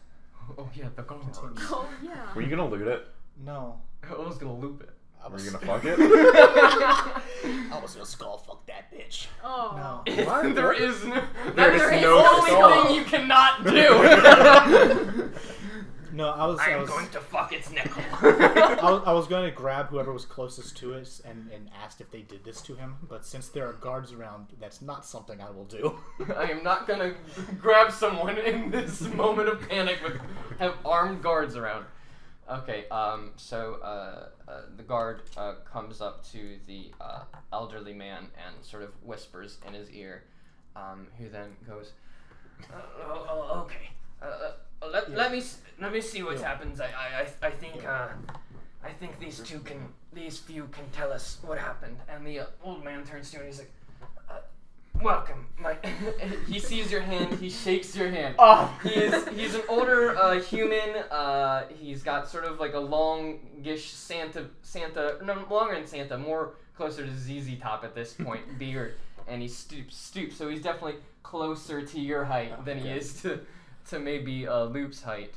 Speaker 1: Oh yeah, the guards.
Speaker 4: Oh yeah.
Speaker 9: Were you gonna loot it?
Speaker 7: No.
Speaker 1: I was gonna loop it.
Speaker 9: Were you gonna fuck it?
Speaker 6: I was gonna skull fuck that bitch.
Speaker 4: Oh.
Speaker 7: No.
Speaker 1: There is no.
Speaker 8: There
Speaker 1: That
Speaker 8: is
Speaker 1: is
Speaker 8: no
Speaker 1: the only
Speaker 8: skull.
Speaker 1: thing you cannot do.
Speaker 7: No, I was
Speaker 1: going to fuck its nickel.
Speaker 7: I was going to grab whoever was closest to us and asked if they did this to him, but since there are guards around, that's not something I will do.
Speaker 1: I am not gonna grab someone in this moment of panic with have armed guards around. Okay, so the guard comes up to the elderly man and sort of whispers in his ear, who then goes, okay, let me see what happens. I think these few can tell us what happened. And the old man turns to you and he's like, welcome, he sees your hand, he shakes your hand. He's an older human. He's got sort of like a longish Santa, no, longer than Santa, more closer to ZZ Top at this point, beard, and he stoops, so he's definitely closer to your height than he is to maybe Loop's height.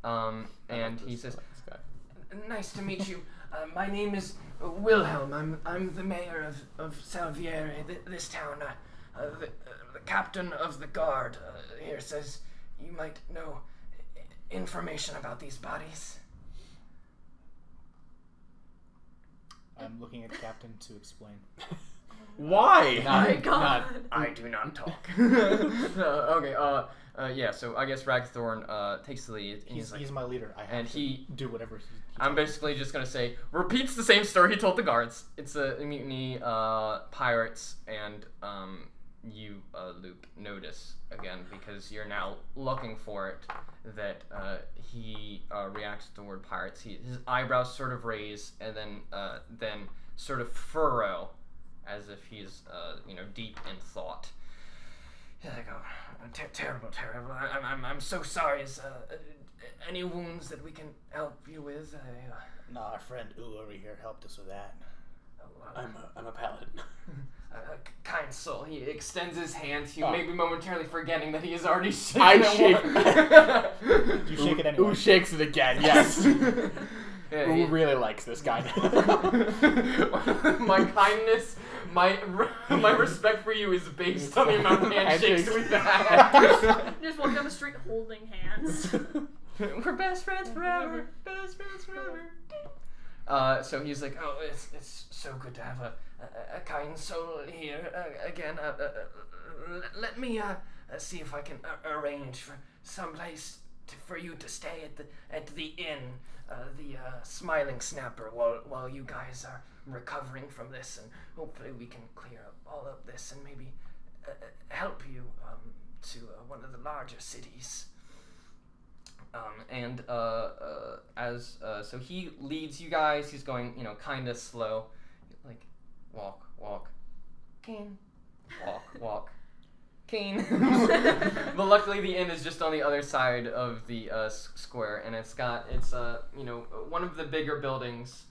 Speaker 1: And he says, nice to meet you. My name is Wilhelm. I'm the mayor of Salviere, this town. The captain of the guard here says you might know information about these bodies.
Speaker 7: I'm looking at the captain to explain.
Speaker 8: Why?
Speaker 4: my God.
Speaker 1: I do not talk. Okay. Yeah. So I guess Ragthorn takes the lead. And
Speaker 7: He's my leader. I have
Speaker 1: and
Speaker 7: to
Speaker 1: he
Speaker 7: do whatever he
Speaker 1: I'm basically just gonna say repeats the same story he told the guards. It's a mutiny, pirates, and you Loop notice again because you're now looking for it that he reacts to the word pirates. His eyebrows sort of raise and then sort of furrow as if he's deep in thought. He's like, oh, terrible. I'm so sorry. Is any wounds that we can help you with?
Speaker 6: No, our friend over here helped us with that.
Speaker 2: I'm a paladin.
Speaker 1: Kind soul. He extends his hand to you, maybe momentarily forgetting that he has already shaken
Speaker 2: I
Speaker 1: it
Speaker 2: shake.
Speaker 1: once.
Speaker 7: You shake it anyway.
Speaker 2: Ooh shakes it again. Yes.
Speaker 1: Yeah,
Speaker 2: Ooh really likes this guy.
Speaker 1: My kindness, my respect for you is based on the amount of handshakes we've had.
Speaker 4: Just walk down the street holding hands.
Speaker 1: We're best friends forever. Best friends forever. So he's like, oh, it's so good to have a kind soul here again. Let me see if I can arrange for some place for you to stay at the inn, the Smiling Snapper, while you guys are recovering from this, and hopefully we can clear up all of this and maybe help you to one of the larger cities. So he leads you guys. He's going, kind of slow, like walk, cane, walk, cane. But luckily the inn is just on the other side of the square, and it's one of the bigger buildings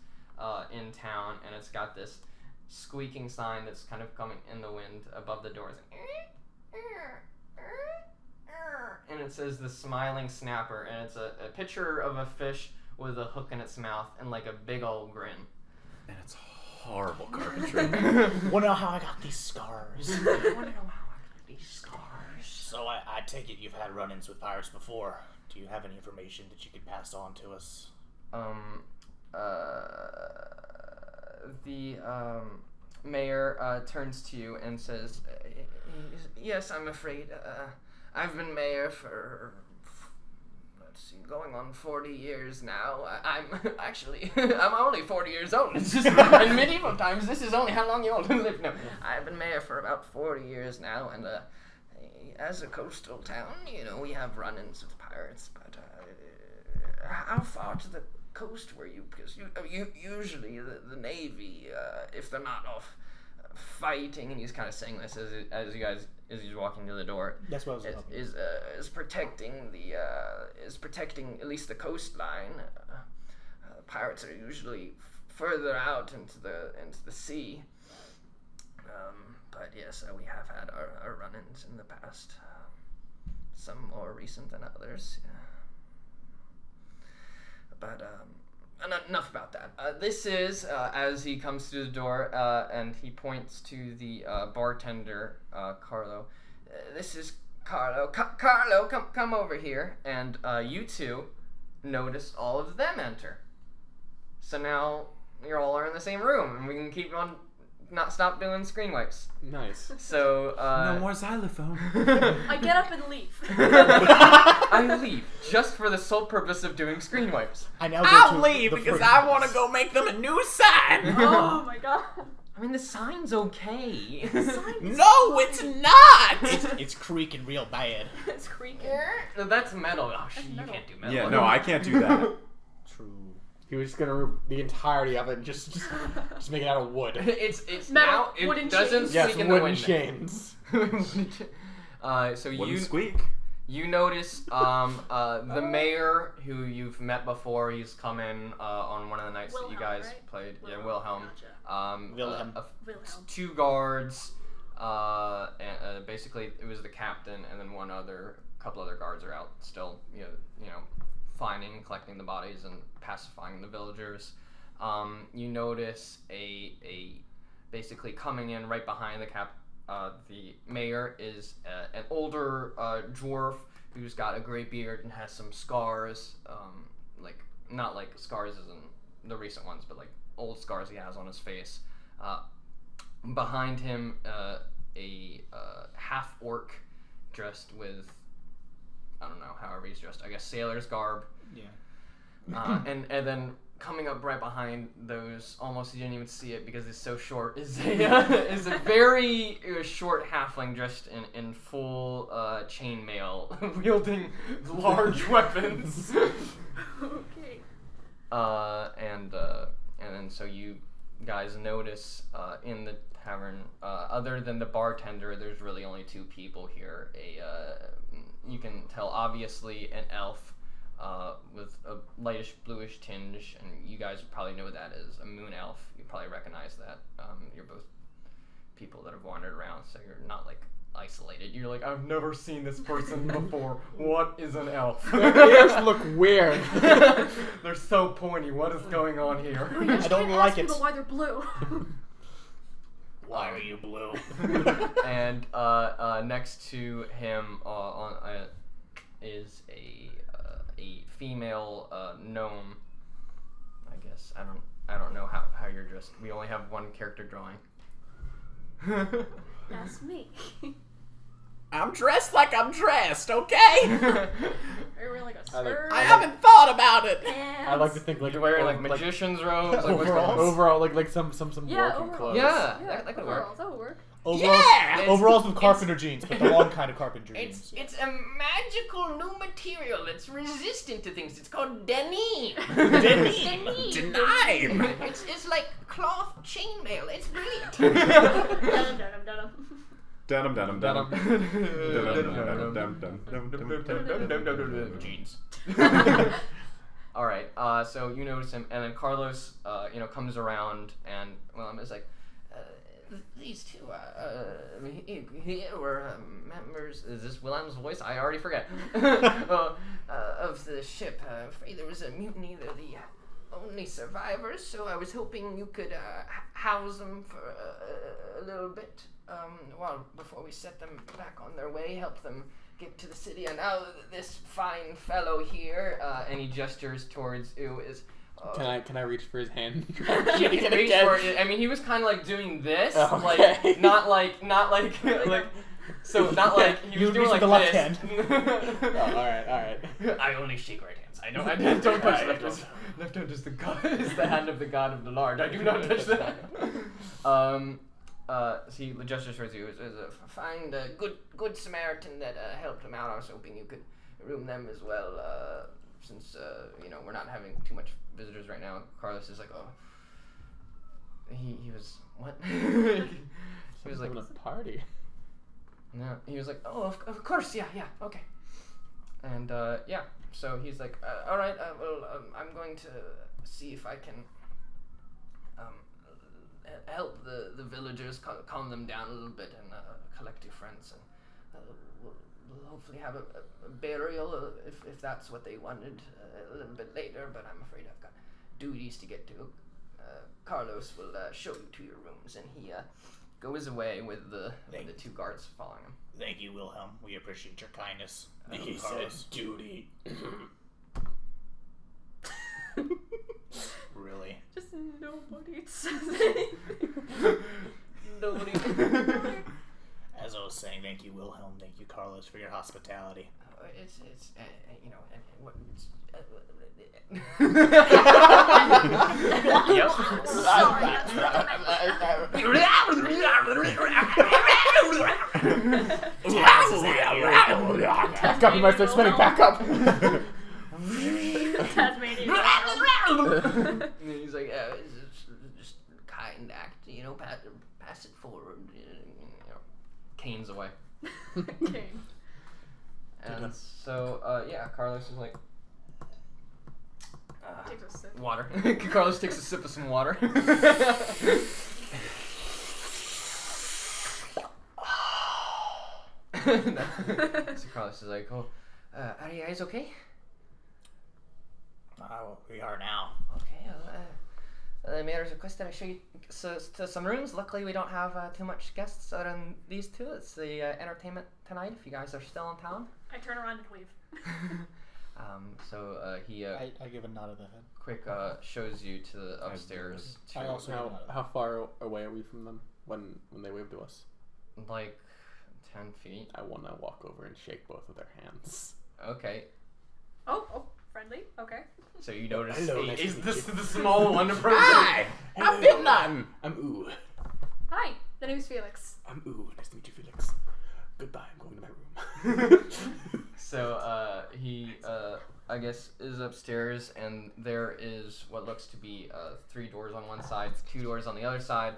Speaker 1: in town, and it's got this squeaking sign that's kind of coming in the wind above the doors. And it says the Smiling Snapper, and it's a picture of a fish with a hook in its mouth and like a big old grin.
Speaker 9: And it's horrible carpentry.
Speaker 6: Wanna know how I got these scars? So I take it you've had run-ins with pirates before. Do you have any information that you could pass on to us?
Speaker 1: The mayor turns to you and says, yes, I'm afraid. I've been mayor for, going on 40 years now. I'm only 40 years old. It's just, in medieval times, this is only how long you all live. No, I've been mayor for about 40 years now, and as a coastal town, we have run-ins with pirates, but how far to the coast were you? Because usually the Navy, if they're not off fighting, and he's kind of saying this as he's walking to the door.
Speaker 6: That's what I was
Speaker 1: is protecting at least the coastline. Pirates are usually further out into the sea. But yes, we have had our run-ins in the past. Some more recent than others. Yeah. But enough about that. This is, as he comes through the door, and he points to the bartender, Carlo. This is Carlo. Carlo, come over here. And you two notice all of them enter. So now you all are in the same room, and we can keep on, not stop doing screen wipes.
Speaker 8: Nice.
Speaker 1: So,
Speaker 3: no more xylophone.
Speaker 4: I get up and leave.
Speaker 1: I leave just for the sole purpose of doing screen wipes.
Speaker 5: I'll leave because I want to go make them a new sign.
Speaker 4: Oh my god.
Speaker 1: I mean, the sign's okay.
Speaker 5: No, it's not.
Speaker 6: It's creaking real bad.
Speaker 4: It's creaking.
Speaker 1: No, that's metal. Oh, shit, you
Speaker 4: metal.
Speaker 1: can't do metal.
Speaker 9: Yeah, no, I can't do that.
Speaker 6: True.
Speaker 8: He was just gonna remove the entirety of it and just make it out of wood.
Speaker 1: It's
Speaker 4: Metal,
Speaker 1: now,
Speaker 4: wooden
Speaker 1: it doesn't
Speaker 4: chains.
Speaker 1: squeak
Speaker 8: Yes,
Speaker 1: in the
Speaker 8: wooden
Speaker 1: wind.
Speaker 8: chains.
Speaker 1: So
Speaker 9: Wouldn't squeak.
Speaker 1: you notice the mayor, who you've met before. He's come in on one of the nights that you
Speaker 4: Wilhelm,
Speaker 1: guys
Speaker 4: right?
Speaker 1: played. Yeah, Wilhelm.
Speaker 4: Gotcha.
Speaker 6: Wilhelm.
Speaker 4: Wilhelm.
Speaker 1: 2 guards. And, basically, it was the captain, and then couple other guards are out still. Finding and collecting the bodies and pacifying the villagers. You notice a basically coming in right behind the mayor is an older dwarf who's got a gray beard and has some scars, not like scars as in the recent ones, but like old scars he has on his face. Behind him, a half-orc dressed with, I don't know, however he's dressed, I guess sailor's garb.
Speaker 6: Yeah.
Speaker 1: And then coming up right behind those, almost you didn't even see it because it's so short, is a very short halfling dressed in full chainmail, wielding large weapons.
Speaker 4: Okay.
Speaker 1: And then so you guys notice in the tavern, other than the bartender, there's really only 2 people here. You can tell obviously an elf with a lightish bluish tinge, and you guys probably know what that is, a moon elf. You probably recognize that. You're both people that have wandered around, so you're not like isolated. You're like, I've never seen this person before. What is an elf?
Speaker 8: They just look weird.
Speaker 1: They're so pointy. What is going on here?
Speaker 6: I don't like it.
Speaker 4: People why they're blue.
Speaker 6: Why are you blue?
Speaker 1: And next to him is a female gnome. I guess I don't know how you're dressed. We only have one character drawing.
Speaker 4: That's me.
Speaker 5: I'm dressed like I'm dressed, okay?
Speaker 4: Are you wearing like a skirt?
Speaker 5: I haven't thought about it.
Speaker 2: I like to think like
Speaker 1: You're wearing like magician's robes, like what's going on?
Speaker 2: overall, like some
Speaker 4: Yeah,
Speaker 2: working
Speaker 4: overalls.
Speaker 2: clothes.
Speaker 1: Yeah,
Speaker 4: Yeah,
Speaker 1: that could work.
Speaker 4: overalls, that would work.
Speaker 7: Overalls,
Speaker 5: Yeah!
Speaker 7: overalls with carpenter jeans, but the wrong kind of carpenter jeans.
Speaker 1: It's a magical new material. It's resistant to things. It's called denim.
Speaker 5: Denim.
Speaker 1: It's like cloth chainmail. It's brilliant.
Speaker 4: Denim.
Speaker 1: Jeans. All right. So you notice him, and then Carlos, comes around, and is like, these two here were members. Is this Wilhelm's voice? I already forget. Of the ship. Afraid there was a mutiny. They're the only survivors, so I was hoping you could house them for a little bit. Before we set them back on their way, help them get to the city. And now this fine fellow here, and he gestures towards you, is.
Speaker 2: Can I reach for his hand?
Speaker 1: He reached for it. I mean, he was kind of like doing this,
Speaker 2: Okay.
Speaker 1: like not like so not like he was
Speaker 7: You
Speaker 1: doing
Speaker 7: reach
Speaker 1: like
Speaker 7: with the left
Speaker 1: this.
Speaker 2: Oh, all right.
Speaker 1: I only shake right hands. I don't touch left hand. Left hand is the god, is the hand of the god of the Lord. I do not touch that. So he gestures towards you. Find a good Samaritan that helped him out. I was hoping you could room them as well. Since we're not having too much visitors right now. Carlos is like, oh, he was what? He was like
Speaker 2: a party.
Speaker 1: No, he was like, oh, of course, yeah, okay. And so he's like, all right, I'm going to see if I can help the villagers, calm them down a little bit, and collect your friends, and we'll hopefully have a burial if that's what they wanted a little bit later. But I'm afraid I've got duties to get to. Carlos will show you to your rooms, and he goes away with the two guards following him.
Speaker 6: Thank you, Wilhelm. We appreciate your kindness.
Speaker 5: He said duty.
Speaker 6: Really?
Speaker 4: Just nobody says anything.
Speaker 1: Nobody.
Speaker 6: As I was saying, thank you, Wilhelm. Thank you, Carlos, for your hospitality.
Speaker 1: It's Yep.
Speaker 2: Copy my start spinning back up.
Speaker 4: Tasmanian.
Speaker 1: And he's like, it's just kind act, pass it forward. Canes away.
Speaker 4: Okay.
Speaker 1: And so, Carlos is like,
Speaker 4: Takes a sip.
Speaker 1: water. Carlos takes a sip of some water. So Carlos is like, oh, are you guys okay?
Speaker 6: We are now.
Speaker 1: Okay, the mayor's requested I show you to some rooms. Luckily, we don't have too much guests other than these two. It's the entertainment tonight, if you guys are still in town.
Speaker 4: I turn around and leave.
Speaker 1: He
Speaker 7: I give a nod of the head.
Speaker 1: quick shows you to the upstairs.
Speaker 7: I also
Speaker 2: How far away are we from them when they wave to us?
Speaker 1: Like 10 feet.
Speaker 2: I want to walk over and shake both of their hands.
Speaker 1: Okay.
Speaker 4: Oh, friendly. Okay.
Speaker 1: So you notice
Speaker 2: Hello, nice
Speaker 1: is
Speaker 2: to meet
Speaker 1: this
Speaker 2: you.
Speaker 1: the small one approaching?
Speaker 5: Hi! I'm Bimpnottin.
Speaker 2: I'm Ooh.
Speaker 4: Hi, the name's Felix.
Speaker 2: I'm Ooh. Nice to meet you, Felix. Goodbye. I'm going to my room.
Speaker 1: So he I guess is upstairs, and there is what looks to be 3 doors on one side, 2 doors on the other side.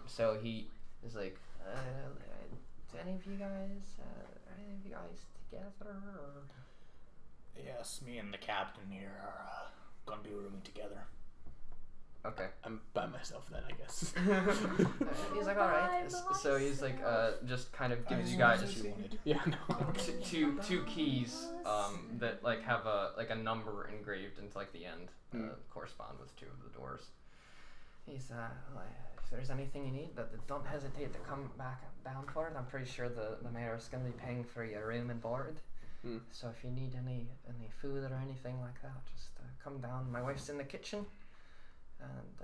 Speaker 1: So he is like, do any of you guys together? Or?
Speaker 6: Yes, me and the captain here are going to be rooming together.
Speaker 1: Okay.
Speaker 2: I'm by myself then, I guess.
Speaker 1: He's like, all right. So he's like, just kind of gives you guys
Speaker 2: Yeah, no.
Speaker 1: two keys that like have a number engraved into like the end, correspond with 2 of the doors. He's if there's anything you need, don't hesitate to come back down for it. I'm pretty sure the mayor's gonna be paying for your room and board. So if you need any food or anything like that, just come down. My wife's in the kitchen, and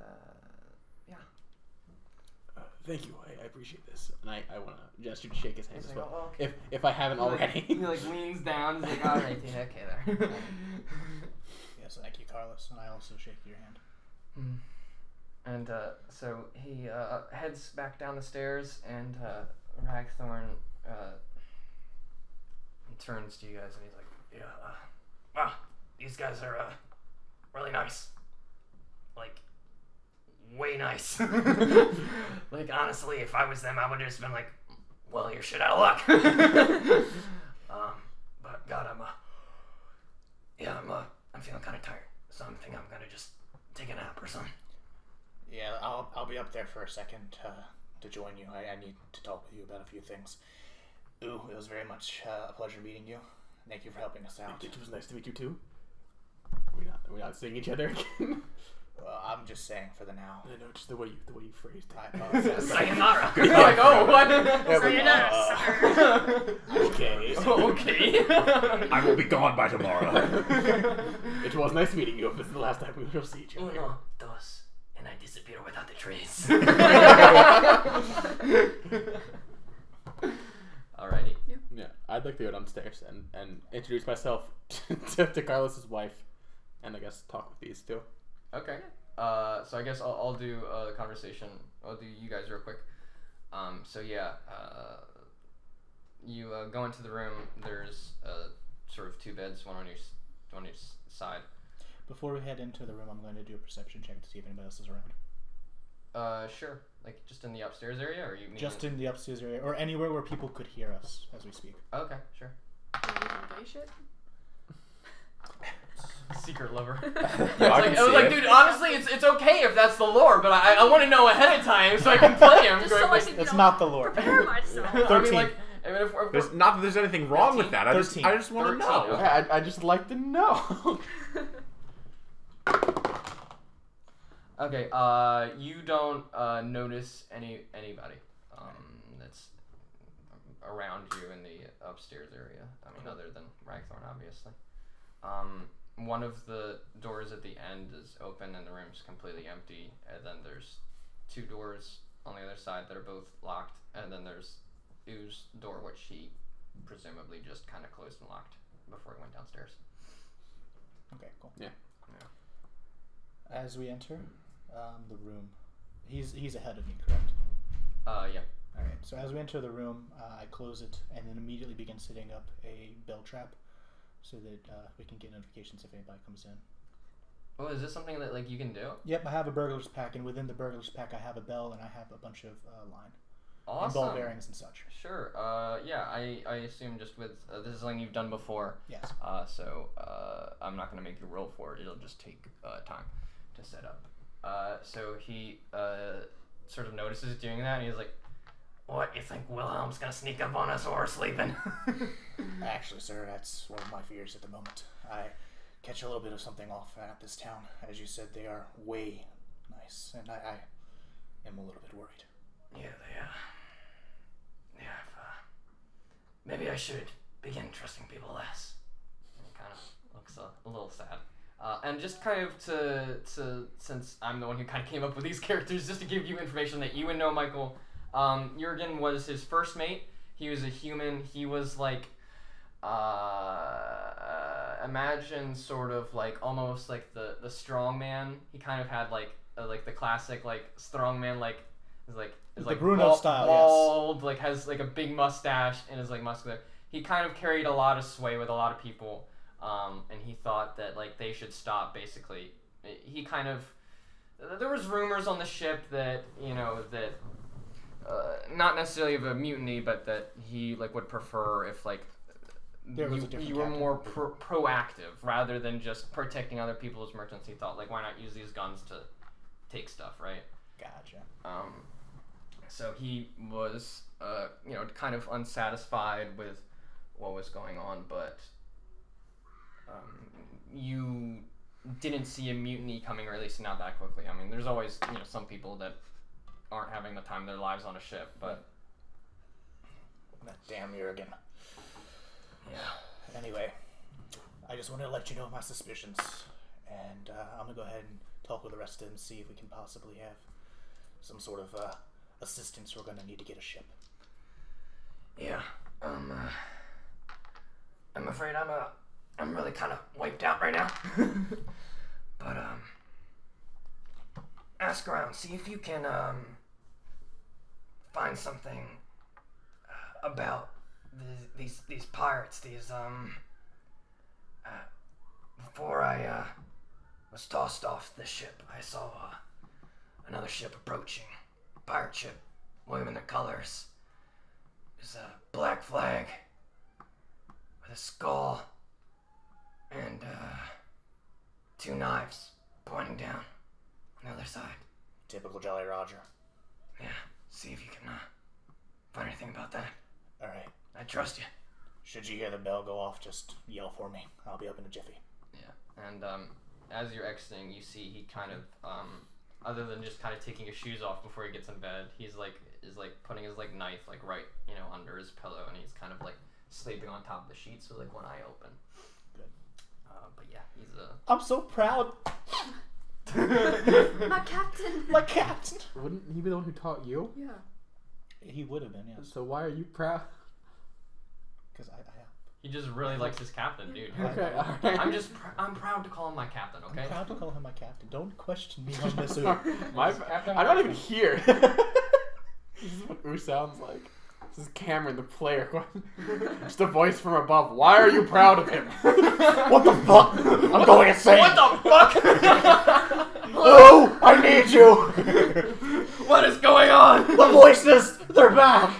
Speaker 2: Thank you. I appreciate this. And I want to gesture to shake his hand
Speaker 1: He's
Speaker 2: as
Speaker 1: like,
Speaker 2: well.
Speaker 1: "Oh, okay."
Speaker 2: If I haven't already.
Speaker 1: He like leans down. He's like, all right, yeah, okay there.
Speaker 7: Yes, thank you, Carlos, and I also shake your hand.
Speaker 1: And so he heads back down the stairs, and Ragthorn turns to you guys, and he's like, "Yeah, wow, these guys are really nice. Like, way nice. Like, honestly, if I was them, I would have just been like, well, you're shit out of luck." But God, I'm feeling kind of tired, so I'm thinking I'm gonna just take a nap or something.
Speaker 6: Yeah, I'll be up there for a second to join you. I need to talk with you about a few things. Ooh, it was very much a pleasure meeting you. Thank you for helping us out.
Speaker 2: It was nice to meet you too. We're not seeing each other again.
Speaker 6: I'm just saying for the now.
Speaker 2: I know, just the way you phrased it.
Speaker 6: I apologize.
Speaker 1: Sayonara. You're like, oh, what?
Speaker 4: Sayonara, sucker.
Speaker 6: Okay.
Speaker 1: Okay.
Speaker 9: I will be gone by tomorrow.
Speaker 2: It was nice meeting you. This is the last time we will see each other.
Speaker 1: Uno, dos, and I disappear without a trace. Alrighty.
Speaker 2: Yeah, I'd like to go downstairs and introduce myself to Carlos's wife, and I guess talk with these two.
Speaker 1: Okay. So I guess I'll do the conversation. I'll do you guys real quick. So yeah, you go into the room. There's sort of two beds, one on each side.
Speaker 7: Before we head into the room, I'm going to do a perception check to see if anybody else is around.
Speaker 1: Sure. Like just in the upstairs area, or you mean
Speaker 7: Just in the upstairs area, or anywhere where people could hear us as we speak.
Speaker 1: Okay, sure.
Speaker 4: Gay shit?
Speaker 1: Secret lover.
Speaker 9: Yeah, I can
Speaker 1: I was
Speaker 9: see
Speaker 1: like,
Speaker 9: it.
Speaker 1: dude, honestly, it's okay if that's the lore, but I want to know ahead of time so I can play him.
Speaker 4: Just so I can,
Speaker 7: It's not the Lord.
Speaker 4: prepare myself.
Speaker 1: I mean,
Speaker 7: 13.
Speaker 1: like, I mean, if
Speaker 9: There's not that there's anything wrong with that. I just
Speaker 7: 13.
Speaker 9: want to
Speaker 1: 13,
Speaker 9: know.
Speaker 1: okay.
Speaker 2: Yeah, I just like to know.
Speaker 1: Okay, you don't notice anybody that's around you in the upstairs area. I mean, other than Ragthorn, obviously. One of the doors at the end is open and the room's completely empty, and then there's two doors on the other side that are both locked, and then there's Oo's door, which he presumably just kind of closed and locked before he went downstairs.
Speaker 7: Okay, cool.
Speaker 2: Yeah.
Speaker 7: As we enter the room, he's ahead of me, correct?
Speaker 1: Yeah.
Speaker 7: All right. So as we enter the room, I close it and then immediately begin setting up a bell trap, so that we can get notifications if anybody comes in.
Speaker 1: Oh, is this something that like you can do?
Speaker 7: Yep, I have a burglar's pack, and within the burglar's pack, I have a bell and I have a bunch of line
Speaker 1: Awesome.
Speaker 7: and ball bearings and such.
Speaker 1: Sure. Yeah, I assume just with this is something you've done before.
Speaker 7: Yes.
Speaker 1: So I'm not gonna make you roll for it. It'll just take time to set up. So he sort of notices doing that, and he's like, "What, you think Wilhelm's gonna sneak up on us while we're sleeping?"
Speaker 6: Actually, sir, that's one of my fears at the moment. I catch a little bit of something off at this town. As you said, they are way nice, and I am a little bit worried.
Speaker 1: Yeah, maybe I should begin trusting people less. And he kind of looks a little sad. And just kind of to since I'm the one who kind of came up with these characters, just to give you information that you would know, Michael. Jurgen was his first mate. He was a human. He was like, imagine sort of like almost like the strong man. He kind of had like the classic like strong man, like is like
Speaker 7: Bruno style,
Speaker 1: bald, like has like a big mustache and is like muscular. He kind of carried a lot of sway with a lot of people, and he thought that like they should stop. Basically, he kind of there was rumors on the ship that that not necessarily of a mutiny, but that he like would prefer if like
Speaker 7: There was a different
Speaker 1: you were
Speaker 7: captain.
Speaker 1: more proactive rather than just protecting other people's merchants. He thought like why not use these guns to take stuff, right?
Speaker 7: Gotcha.
Speaker 1: So he was, kind of unsatisfied with what was going on, but you didn't see a mutiny coming, or at least not that quickly. I mean, there's always, some people that aren't having the time of their lives on a ship, but...
Speaker 6: That damn Jurgen.
Speaker 1: Yeah.
Speaker 6: Anyway, I just wanted to let you know my suspicions, and I'm gonna go ahead and talk with the rest of them, see if we can possibly have some sort of assistance, we're gonna need to get a ship.
Speaker 1: Yeah. I'm afraid I'm really kind of wiped out right now. But ask around, see if you can find something about these pirates. Before I was tossed off the ship, I saw another ship approaching. A pirate ship, waving their colors. There's a black flag with a skull and 2 knives pointing down on the other side.
Speaker 6: Typical Jolly Roger.
Speaker 1: Yeah, see if you can find anything about that.
Speaker 6: Alright.
Speaker 1: I trust you.
Speaker 6: Should you hear the bell go off, just yell for me. I'll be up in a jiffy.
Speaker 1: Yeah, and as you're exiting, you see he kind of, other than just kind of taking his shoes off before he gets in bed, is putting his knife right, under his pillow, and he's kind of sleeping on top of the sheets with one eye open.
Speaker 6: Good.
Speaker 1: But yeah, he's
Speaker 7: I'm so proud.
Speaker 4: My captain.
Speaker 7: My captain.
Speaker 8: Wouldn't he be the one who taught you?
Speaker 4: Yeah.
Speaker 7: He would have been, yes.
Speaker 8: So why are you proud?
Speaker 7: Because I
Speaker 1: He just really likes his captain, dude.
Speaker 8: Okay, alright.
Speaker 1: I'm proud to call him my captain, okay?
Speaker 7: I'm proud to call him my captain. Don't question me on this.
Speaker 8: I'm not even here. This is what Ooh sounds like. This is Cameron, the player. Just a voice from above. Why are you proud of him? What the fuck? I'm going insane.
Speaker 1: What the fuck?
Speaker 8: Oh, I need you.
Speaker 1: What is going on?
Speaker 8: The voices, they're back.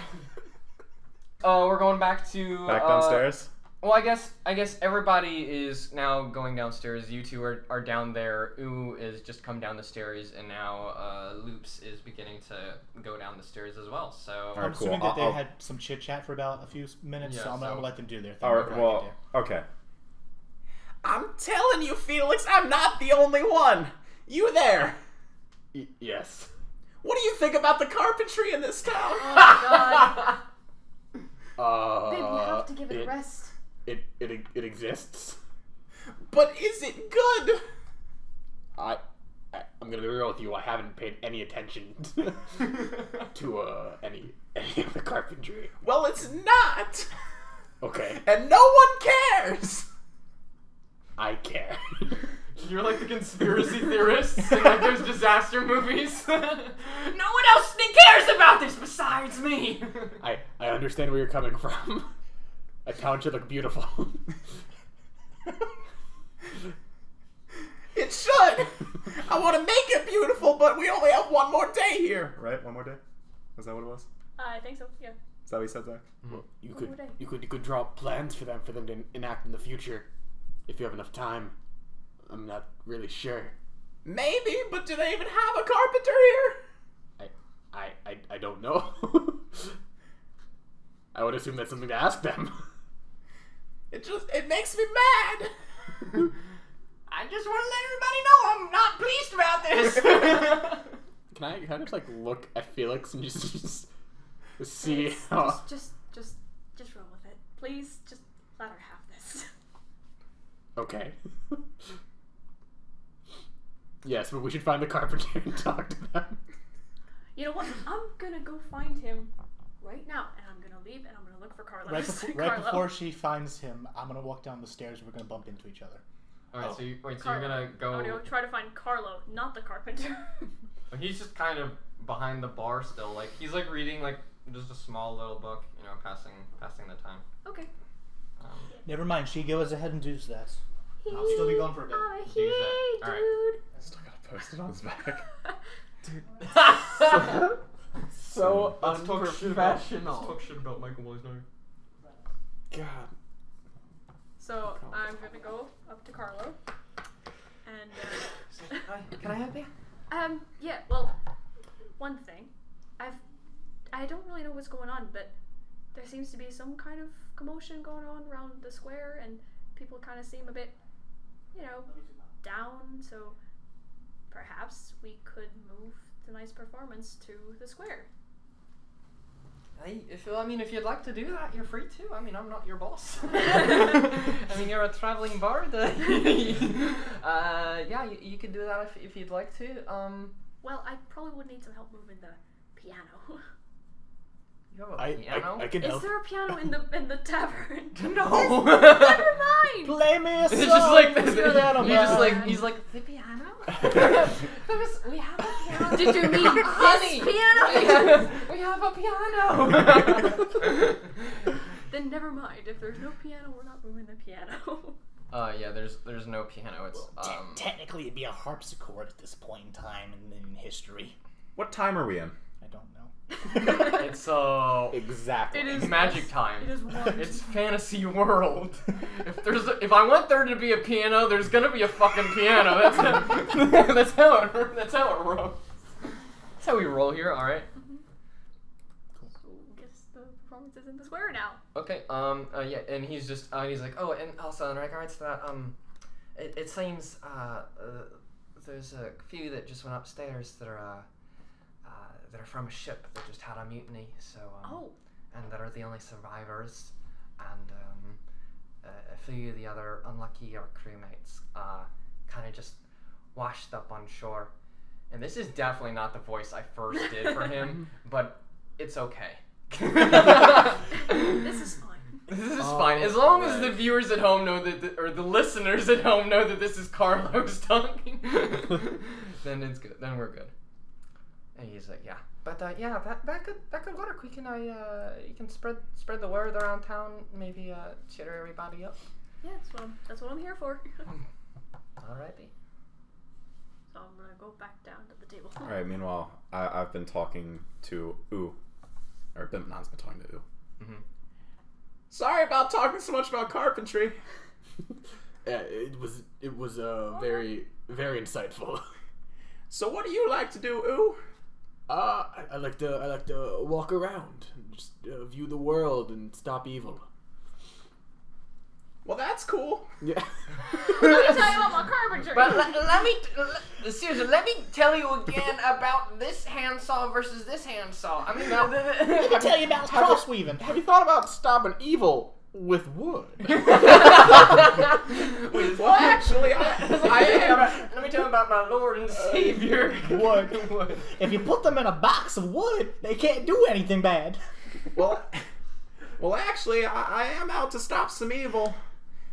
Speaker 1: We're going back to
Speaker 9: Back downstairs?
Speaker 1: Well, I guess everybody is now going downstairs. You two are down there. Ooh is just come down the stairs, and now Loops is beginning to go down the stairs as well. So
Speaker 7: I'm assuming that they had some chit chat for about a few minutes,
Speaker 1: Yeah,
Speaker 7: so I'm
Speaker 1: so-
Speaker 7: gonna let them do their thing.
Speaker 9: Alright,
Speaker 7: before I get
Speaker 9: well,
Speaker 7: there.
Speaker 9: okay.
Speaker 5: I'm telling you, Felix, I'm not the only one. You there.
Speaker 8: Yes.
Speaker 5: What do you think about the carpentry in this town?
Speaker 4: Oh god. Babe, we have to give it a rest.
Speaker 8: It exists.
Speaker 5: But is it good?
Speaker 8: I'm gonna be real with you. I haven't paid any attention to any of the carpentry.
Speaker 5: Well, it's not.
Speaker 8: Okay,
Speaker 5: And no one cares.
Speaker 8: I care.
Speaker 1: you're like the conspiracy theorists in those disaster movies. No one else cares about this besides me.
Speaker 8: I understand where you're coming from. A town should look beautiful.
Speaker 5: It should. I want to make it beautiful, but we only have one more day here.
Speaker 9: Right? One more day? Was that what it was?
Speaker 4: I think so, yeah.
Speaker 9: Is that what you said, Zach?
Speaker 8: Well, you
Speaker 4: One more day.
Speaker 8: could draw up plans for them to enact in the future, if you have enough time. I'm not really sure.
Speaker 5: Maybe, but do they even have a carpenter here?
Speaker 8: I don't know. I would assume that's something to ask them.
Speaker 5: It makes me mad.
Speaker 1: I just want to let everybody know I'm not pleased about this.
Speaker 8: Can I just look at Felix and just see how?
Speaker 4: Just roll with it. Please, just let her have this.
Speaker 8: Okay. Yes, but we should find the carpenter and talk to them.
Speaker 4: You know what? I'm gonna go find him right now, and I'm gonna leave, and I'm gonna look for Carlo.
Speaker 7: Right before she finds him, I'm gonna walk down the stairs and we're gonna bump into each other.
Speaker 1: Alright, so you're
Speaker 4: Carlo.
Speaker 1: gonna go.
Speaker 4: I'm gonna go try to find Carlo, not the carpenter.
Speaker 1: He's just kind of behind the bar still. He's reading just a small little book, passing the time.
Speaker 4: Okay.
Speaker 7: Never mind, she goes ahead and does that. I'll still be gone for a bit.
Speaker 1: Do that. All right.
Speaker 9: I still gotta post it on his back.
Speaker 8: So
Speaker 1: Let's talk
Speaker 8: unprofessional.
Speaker 1: shit about Michael while he's not here.
Speaker 8: God.
Speaker 4: So I'm gonna go up to Carlo, and
Speaker 1: Can I help you?
Speaker 4: yeah. Well, one thing, I don't really know what's going on, but there seems to be some kind of commotion going on around the square, and people kind of seem a bit, down. So perhaps we could move tonight's performance to the square.
Speaker 1: If you'd like to do that, you're free to. I'm not your boss. You're a traveling bard. Yeah, you could do that if you'd like to.
Speaker 4: Well, I probably would need some help moving the piano.
Speaker 1: You have a piano?
Speaker 2: I can
Speaker 4: Is
Speaker 2: help.
Speaker 4: there a piano in the tavern?
Speaker 1: No.
Speaker 4: Never mind.
Speaker 7: Play me a song.
Speaker 1: It's just like
Speaker 7: Mr. Gentleman.
Speaker 1: he's like the piano. We have a piano.
Speaker 4: Did you mean
Speaker 1: Honey,
Speaker 4: this piano?
Speaker 1: we have a piano.
Speaker 4: Then never mind. If there's no piano, we're not moving the piano.
Speaker 1: Yeah, there's no piano. It's
Speaker 6: Technically, it'd be a harpsichord at this point in time in history.
Speaker 9: What time are we in?
Speaker 6: I don't know.
Speaker 1: it's
Speaker 2: Exactly.
Speaker 4: It is
Speaker 1: magic time.
Speaker 4: It is one.
Speaker 1: It's fantasy world. If I want there to be a piano, there's gonna be a fucking piano. That's how it rolls. That's how we roll here. All right.
Speaker 4: So I guess the performance is in the square now.
Speaker 1: Okay. Yeah. And he's just. He's like. Oh, and also in regards to that. It seems. There's a few that just went upstairs that are from a ship that just had a mutiny. So. And that are the only survivors, and a few of the other unlucky crewmates kind of just washed up on shore. And this is definitely not the voice I first did for him, but it's okay.
Speaker 4: This is fine.
Speaker 1: This is fine. As long as the viewers at home know that, or the listeners at home know that this is Carlos talking, then it's good. Then we're good. And he's like, yeah. But yeah, that could work. We can you can spread the word around town. Maybe cheer everybody up.
Speaker 4: Yeah, that's what I'm here for.
Speaker 1: Alrighty.
Speaker 4: So I'm gonna go back down to the table.
Speaker 9: All right. Meanwhile, I've been talking to or Bimpnottin's been talking to
Speaker 1: Mm-hmm.
Speaker 8: Sorry about talking so much about carpentry.
Speaker 2: Yeah, it was very, very insightful.
Speaker 8: So what do you like to do, Ooh?
Speaker 2: I like to walk around and just view the world and stop evil.
Speaker 8: Well, that's cool.
Speaker 2: Yeah.
Speaker 4: Let me tell you about my carpentry.
Speaker 1: But seriously, let me tell you again about this handsaw versus this handsaw. I mean,
Speaker 6: Let me tell you about cross-weaving.
Speaker 8: Have you thought about stopping evil with wood? Well, actually, I am.
Speaker 1: Let me tell you about my Lord and Savior.
Speaker 7: Wood. If you put them in a box of wood, they can't do anything bad.
Speaker 8: Well, actually, I am out to stop some evil.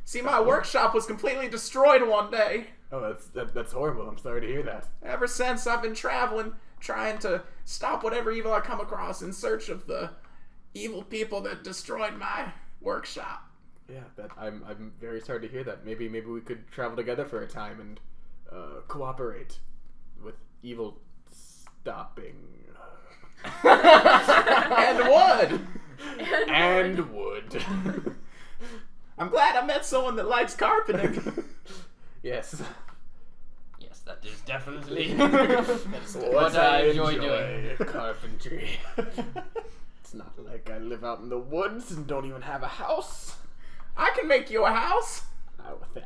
Speaker 8: See, my workshop was completely destroyed one day.
Speaker 2: Oh, that's horrible. I'm sorry to hear that.
Speaker 8: Ever since, I've been traveling, trying to stop whatever evil I come across in search of the evil people that destroyed my workshop.
Speaker 2: Yeah, I'm very sorry to hear that. Maybe we could travel together for a time and cooperate with evil stopping.
Speaker 8: And wood!
Speaker 2: And wood.
Speaker 8: I'm glad I met someone that likes carpeting.
Speaker 2: Yes.
Speaker 1: Yes, that is definitely
Speaker 2: That's
Speaker 1: what I enjoy doing.
Speaker 2: Carpentry. It's not like I live out in the woods and don't even have a house.
Speaker 8: I can make you a house.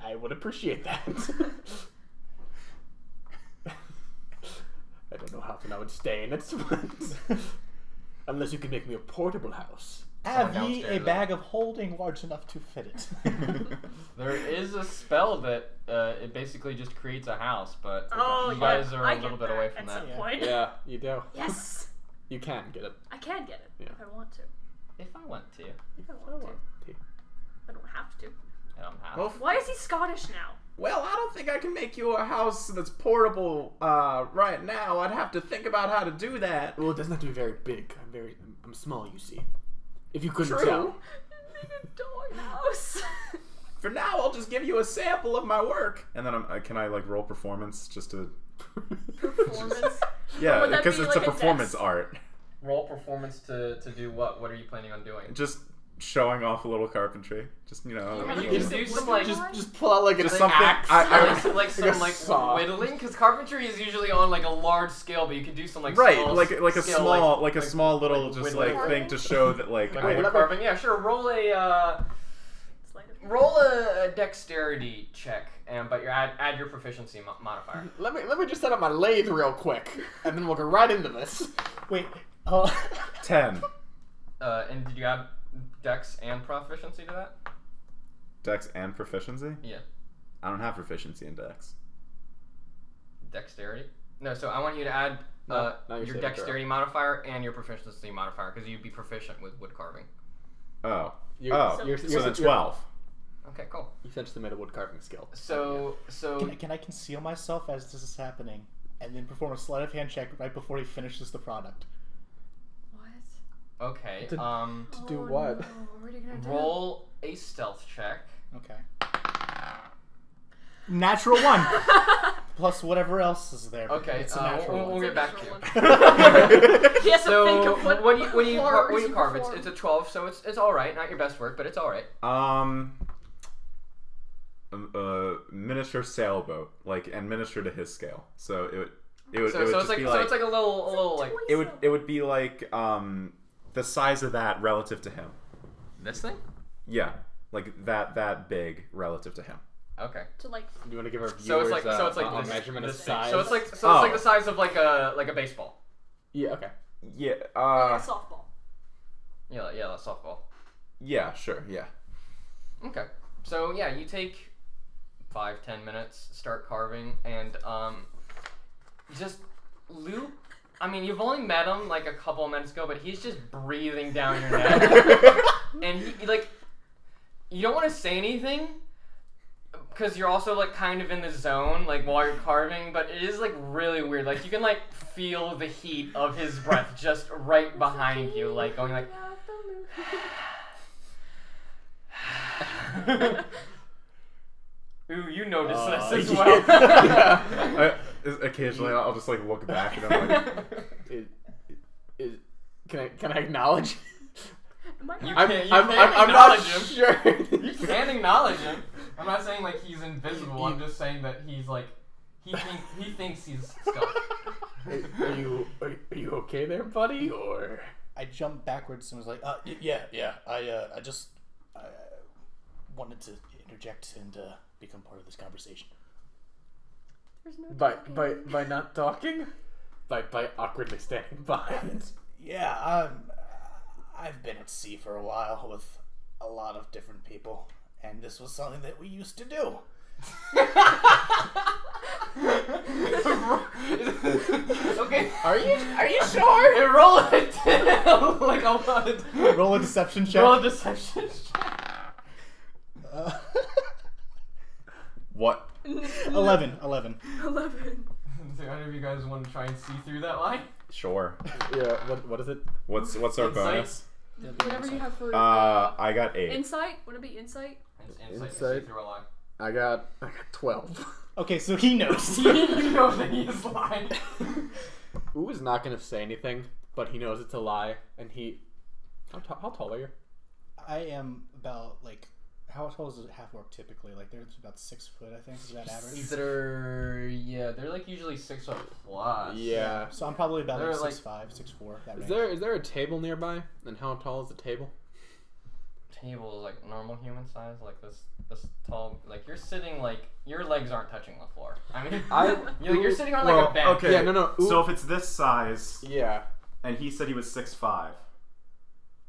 Speaker 2: I would appreciate that. I don't know how often I would stay in it, but unless you could make me a portable house.
Speaker 7: Have ye a bag of holding large enough to fit it?
Speaker 1: There is a spell that it basically just creates a house, but
Speaker 4: Oh,
Speaker 1: you guys
Speaker 4: yeah,
Speaker 1: are
Speaker 4: I
Speaker 1: a little
Speaker 4: get
Speaker 1: bit away
Speaker 4: that
Speaker 1: from
Speaker 4: at
Speaker 1: that.
Speaker 4: some point.
Speaker 2: Yeah, you do.
Speaker 4: Yes,
Speaker 2: You can get it.
Speaker 4: I can get it
Speaker 2: Yeah.
Speaker 4: if I want to.
Speaker 1: If I want to,
Speaker 4: If I want to. I don't have to.
Speaker 1: I don't have.
Speaker 8: Well,
Speaker 4: Why is he Scottish now?
Speaker 8: well, I don't think I can make you a house that's portable right now. I'd have to think about how to do that.
Speaker 2: Well, it doesn't have to be very big. I'm small, you see. If you couldn't
Speaker 8: True.
Speaker 2: tell.
Speaker 4: Make a doghouse.
Speaker 8: For now, I'll just give you a sample of my work.
Speaker 9: And then can I like roll performance just to?
Speaker 4: Performance.
Speaker 9: Yeah,
Speaker 4: would that
Speaker 9: because
Speaker 4: be
Speaker 9: it's
Speaker 4: like
Speaker 9: a
Speaker 4: a
Speaker 9: performance
Speaker 4: dex?
Speaker 9: art.
Speaker 1: Roll performance to do what? What are you planning on doing?
Speaker 9: Just showing off a little carpentry. Just
Speaker 1: You can do some like
Speaker 2: Just pull out like
Speaker 9: Just
Speaker 2: an
Speaker 9: something-
Speaker 2: axe.
Speaker 1: like some
Speaker 2: saw.
Speaker 1: whittling, because carpentry is usually on like a large scale, but you can do some like
Speaker 9: right,
Speaker 1: small
Speaker 9: like a
Speaker 1: scale,
Speaker 9: small like a small little
Speaker 1: like
Speaker 9: just
Speaker 1: whittling.
Speaker 9: like thing to show that like
Speaker 1: Like
Speaker 9: I
Speaker 1: wood carving. Yeah, sure. Roll a dexterity check, but you add your proficiency modifier.
Speaker 2: Let me just set up my lathe real quick, and then we'll go right into this.
Speaker 7: Wait.
Speaker 9: 10
Speaker 1: And did you add dex and proficiency to that?
Speaker 9: dex and proficiency.
Speaker 1: Yeah.
Speaker 9: I don't have proficiency in dex.
Speaker 1: Dexterity? No, so I want you to add
Speaker 8: Not your
Speaker 1: your
Speaker 8: saving
Speaker 1: dexterity modifier and your proficiency modifier, because you'd be proficient with wood carving.
Speaker 9: Oh.
Speaker 8: You're
Speaker 9: So then 12.
Speaker 1: Okay, cool.
Speaker 8: You essentially made a wood carving skill.
Speaker 1: So
Speaker 7: Can I conceal myself as this is happening, and then perform a sleight of hand check right before he finishes the product?
Speaker 4: What?
Speaker 1: okay.
Speaker 8: To do
Speaker 4: Oh,
Speaker 8: what?
Speaker 4: No. What are you gonna do?
Speaker 1: Roll a stealth check.
Speaker 7: Okay. Natural 1. Plus whatever else is there.
Speaker 1: Okay,
Speaker 7: It's a natural
Speaker 1: we'll
Speaker 7: one.
Speaker 1: get back to you.
Speaker 4: He has to think
Speaker 1: So
Speaker 4: of what
Speaker 1: when you
Speaker 4: horrors you
Speaker 1: carve,
Speaker 4: perform.
Speaker 1: it's a 12, so it's all right. Not your best work, but it's all right.
Speaker 9: Miniature sailboat, and miniature to his scale. So it would
Speaker 1: So
Speaker 9: just
Speaker 1: it's like
Speaker 9: be
Speaker 1: so it's like a little like
Speaker 9: it would be like the size of that relative to him.
Speaker 1: this thing.
Speaker 9: Yeah, like that big relative to him.
Speaker 1: Okay.
Speaker 4: to like.
Speaker 8: You want to give our viewers
Speaker 1: So it's like
Speaker 8: a
Speaker 1: this,
Speaker 8: measurement
Speaker 1: this
Speaker 8: of
Speaker 1: thing.
Speaker 8: size?
Speaker 1: So it's like the size of like a baseball.
Speaker 8: Yeah, okay.
Speaker 9: Yeah.
Speaker 4: Like a softball.
Speaker 1: Yeah, that's softball.
Speaker 9: Yeah. Sure. Yeah.
Speaker 1: Okay. So yeah, you take 5-10 minutes, start carving, and just Loop. I mean, you've only met him like a couple of minutes ago, but he's just breathing down your neck, and he like, you don't want to say anything because you're also like kind of in the zone like while you're carving, but it is like really weird. Like you can like feel the heat of his breath just right behind you, like going like. Ooh, you notice this as well.
Speaker 9: Occasionally, I'll just like look back and I'm like,
Speaker 8: Can I acknowledge?
Speaker 1: You
Speaker 8: I'm
Speaker 1: can't
Speaker 8: not
Speaker 1: acknowledge him.
Speaker 8: sure.
Speaker 1: You can acknowledge him. I'm not saying like he's invisible. I'm just saying that he's like he thinks he's stealth.
Speaker 8: Are you okay there, buddy? Or
Speaker 7: I jumped backwards and was like, yeah. I just wanted to interject and become part of this conversation.
Speaker 4: There's no
Speaker 8: by not talking, by awkwardly standing behind.
Speaker 7: Yeah, I've been at sea for a while with a lot of different people, and this was something that we used to do.
Speaker 1: Okay.
Speaker 8: Are you sure?
Speaker 1: Roll it like a what?
Speaker 7: Roll a deception check.
Speaker 1: Roll a deception check.
Speaker 9: what?
Speaker 7: 11.
Speaker 4: 11.
Speaker 1: So any of you guys want to try and see through that line?
Speaker 9: Sure.
Speaker 8: Yeah. What is it?
Speaker 9: What's our
Speaker 1: Insight?
Speaker 9: bonus?
Speaker 4: Whatever you have for
Speaker 9: I got 8.
Speaker 4: insight. Would it be insight?
Speaker 1: Insight to see
Speaker 8: Insight.
Speaker 1: through a line.
Speaker 8: I got 12.
Speaker 7: Okay, so he knows.
Speaker 1: You know that he is lying.
Speaker 8: Ooh is not gonna say anything, but he knows it's a lie, and he. How tall are you?
Speaker 7: I am about like. How tall is a half-orc typically? Like, they're about 6 foot, I think. Is that average?
Speaker 1: They're like usually 6 foot plus.
Speaker 8: Yeah.
Speaker 7: So I'm probably about
Speaker 1: They're
Speaker 7: like
Speaker 1: like-
Speaker 7: 6'5", 6'4". That range.
Speaker 8: Is there a table nearby? And how tall is the table?
Speaker 1: Table is like normal human size, like this tall. Like you're sitting like your legs aren't touching the floor. I mean, you're sitting on like a bench.
Speaker 9: Okay.
Speaker 8: Yeah, no. Ooh.
Speaker 9: So if it's this size,
Speaker 8: Yeah.
Speaker 9: and he said he was 6'5",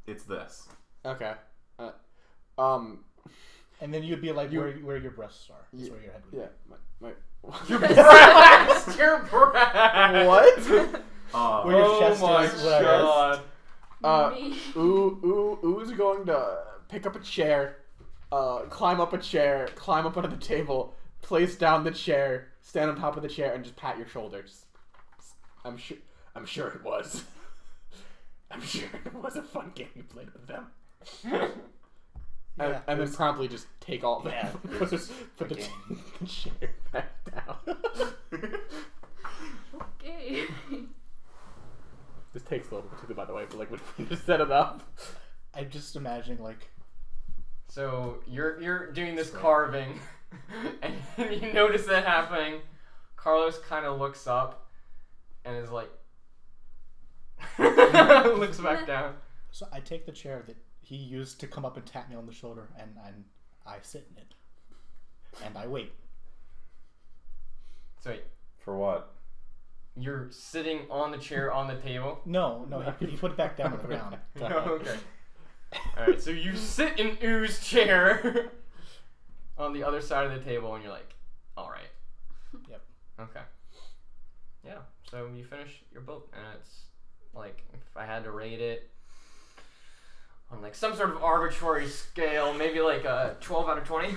Speaker 9: it's this.
Speaker 8: Okay.
Speaker 7: And then you'd be like where your breasts are. That's where your head would be.
Speaker 8: Yeah. My.
Speaker 1: Your breast. Your breast.
Speaker 8: What?
Speaker 7: Where your chest
Speaker 1: my
Speaker 7: is. Whatever.
Speaker 1: God.
Speaker 4: Me.
Speaker 8: Oo's going to pick up a chair, climb up a chair, climb up onto the table, place down the chair, stand on top of the chair, and just pat your shoulders. I'm sure it was. I'm sure it was a fun game you played with them.
Speaker 7: Yeah,
Speaker 8: and then promptly just take all
Speaker 7: Yeah,
Speaker 8: that. Put the chair back down.
Speaker 4: Okay.
Speaker 8: This takes a little bit too, by the way, but like when we just set it up.
Speaker 7: I'm just imagining like.
Speaker 1: So you're doing this carving, and you notice that happening. Carlos kind of looks up, and is like, looks back down.
Speaker 7: So I take the chair that he used to come up and tap me on the shoulder, and I sit in it, and I wait.
Speaker 1: So wait,
Speaker 9: For what?
Speaker 1: you're sitting on the chair on the table.
Speaker 7: No, he put it back down on the ground.
Speaker 1: Okay. All right, so you sit in Oo's chair on the other side of the table, and you're like, all right.
Speaker 7: Yep.
Speaker 1: Okay. Yeah, so you finish your boat, and it's like, if I had to rate it on like some sort of arbitrary scale, maybe like a 12 out of 20.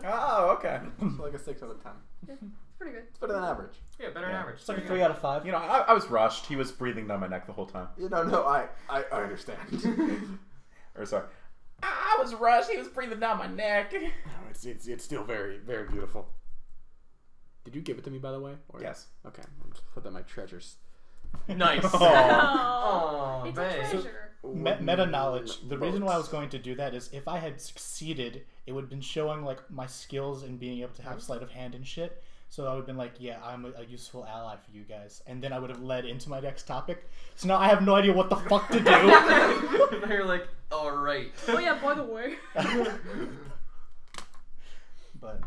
Speaker 8: Oh, okay. So like a 6 out of 10.
Speaker 4: Yeah, it's pretty good.
Speaker 8: It's better than average.
Speaker 1: Yeah, better than average.
Speaker 7: It's like a 3 out of 5.
Speaker 9: You know, I was rushed. He was breathing down my neck the whole time.
Speaker 8: No, I understand.
Speaker 9: Or sorry.
Speaker 5: I was rushed. He was breathing down my neck.
Speaker 2: No, it's still very, very beautiful. Did you give it to me, by the way? Or...
Speaker 9: Yes.
Speaker 2: Okay, I'll just put that in my treasures.
Speaker 1: Nice.
Speaker 4: Oh, it's a
Speaker 1: babe.
Speaker 4: treasure.
Speaker 7: Meta knowledge. The reason why I was going to do that is if I had succeeded, it would have been showing like my skills and being able to have sleight of hand and shit. So I would have been like, yeah, I'm a useful ally for you guys. And then I would have led into my next topic. So now I have no idea what the fuck to do.
Speaker 1: Now you're like, alright.
Speaker 4: Oh yeah, by the way.
Speaker 7: But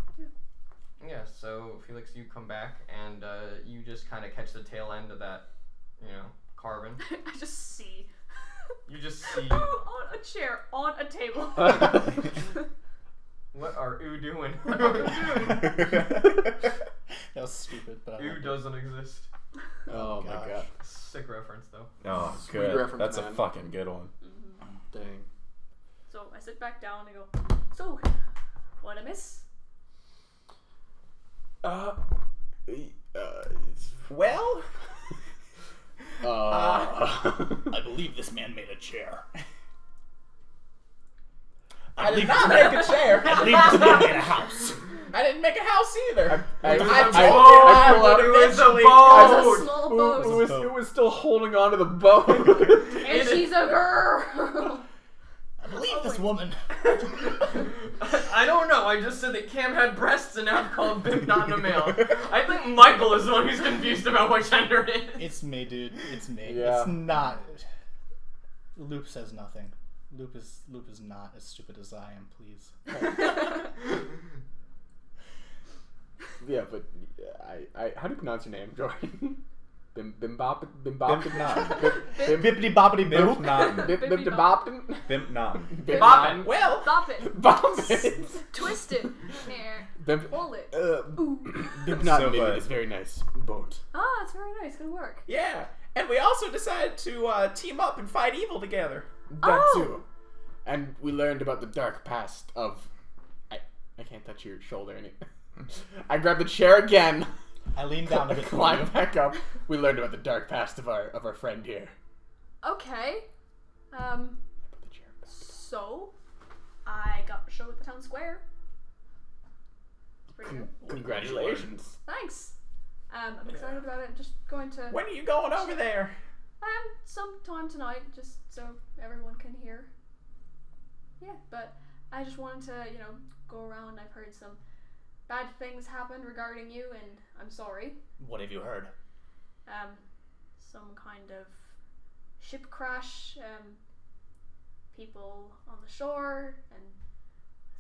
Speaker 1: Yeah, so Felix, you come back, and you just kind of catch the tail end of that, carbon.
Speaker 4: I just see.
Speaker 1: You just see.
Speaker 4: On a chair, on a table.
Speaker 1: What are you doing?
Speaker 7: that was stupid. But
Speaker 1: You doesn't exist.
Speaker 2: Oh my god.
Speaker 1: Sick reference, though.
Speaker 9: Oh,
Speaker 2: Sweet
Speaker 9: good.
Speaker 2: reference,
Speaker 9: That's
Speaker 2: man.
Speaker 9: a fucking good one.
Speaker 2: Dang.
Speaker 4: So I sit back down and go, so, what I miss?
Speaker 5: Well,
Speaker 6: I believe this man made a chair.
Speaker 5: I did not make a chair.
Speaker 6: I believe this man made a house.
Speaker 5: I didn't make a house either.
Speaker 8: I
Speaker 5: told
Speaker 8: pull
Speaker 5: you
Speaker 8: out-
Speaker 5: I would eventually.
Speaker 4: It's a small boat.
Speaker 8: Who was still holding on to the boat?
Speaker 4: And she's a girl.
Speaker 6: I believe this woman.
Speaker 1: I don't know. I just said that Cam had breasts and now I'm called Bimpnottin a male. I think Michael is the one who's confused about what gender it is.
Speaker 7: it's me, dude. It's me.
Speaker 8: Yeah.
Speaker 7: It's not. Loop says nothing. Loop is not as stupid as I am. Please.
Speaker 2: Yeah, but I how do you pronounce your name, Jordan? Bimpnottin.
Speaker 7: Bippity boppity boo.
Speaker 2: Bimpnottin.
Speaker 9: Bimpnottin.
Speaker 1: Boppin'.
Speaker 5: Well,
Speaker 4: Stop it.
Speaker 2: Bimpnottin.
Speaker 4: Twist it. Pull it.
Speaker 2: Bimpnottin made this very nice boat.
Speaker 4: Ah, it's very nice. Good work.
Speaker 5: yeah, and we also decided to team up and fight evil together.
Speaker 2: That
Speaker 4: Oh.
Speaker 2: too. And we learned about the dark past of... I can't touch your shoulder any... I grabbed the chair again.
Speaker 7: I leaned down a bit.
Speaker 2: Climbed back up. We learned about the dark past of our friend here.
Speaker 4: Okay.
Speaker 2: I put the chair back.
Speaker 4: So, I got a show at the town square. Pretty good.
Speaker 2: Congratulations.
Speaker 4: Thanks. I'm excited about it. Just going to
Speaker 5: When are you going over there?
Speaker 4: sometime tonight, just so everyone can hear. Yeah, but I just wanted to, go around. I've heard some bad things happened regarding you, and I'm sorry.
Speaker 6: What have you heard?
Speaker 4: Some kind of ship crash, people on the shore, and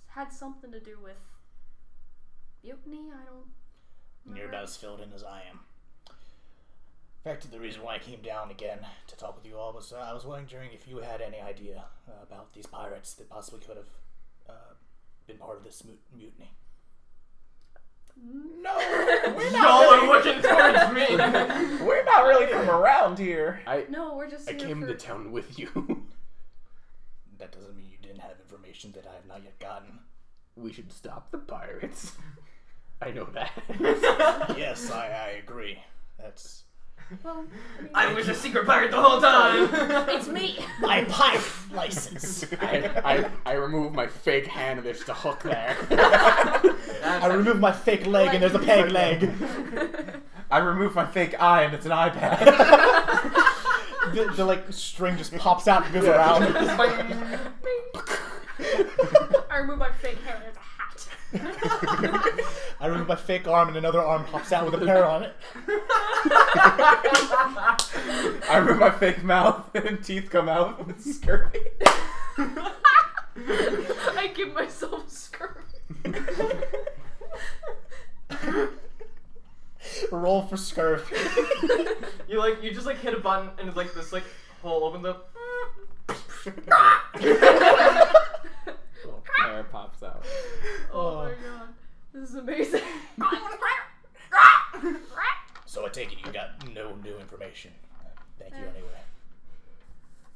Speaker 4: it's had something to do with mutiny. I don't.
Speaker 6: You're about as filled in as I am. In fact, the reason why I came down again to talk with you all was I was wondering if you had any idea about these pirates that possibly could have been part of this mutiny.
Speaker 5: No, we're
Speaker 1: Y'all
Speaker 5: not
Speaker 1: are
Speaker 5: really.
Speaker 1: looking towards me.
Speaker 5: We're not really from around here.
Speaker 4: No, we're just
Speaker 2: I
Speaker 4: here
Speaker 2: came
Speaker 4: for...
Speaker 2: to town with you.
Speaker 6: That doesn't mean you didn't have information that I have not yet gotten.
Speaker 2: We should stop the pirates. I know that.
Speaker 6: Yes, I agree. That's
Speaker 4: Well,
Speaker 1: I was a secret pirate the whole time.
Speaker 4: it's me.
Speaker 6: my pirate license.
Speaker 2: I remove my fake hand and there's just a hook there.
Speaker 7: I remove my fake leg and there's a peg leg.
Speaker 9: I remove my fake eye and it's an eye patch.
Speaker 7: the like string just pops out and goes around.
Speaker 4: I remove my fake hair and there's a hat.
Speaker 7: I remove my fake arm and another arm pops out with a pear on it.
Speaker 9: I remove my fake mouth and teeth come out. It's scurvy.
Speaker 4: I give myself scurvy.
Speaker 7: Roll for scurvy.
Speaker 1: You just hit a button and it's like this hole opens up.
Speaker 2: Little hair pops out.
Speaker 4: Oh my god. This is amazing.
Speaker 6: So I take it you got no new information. Thank you anyway.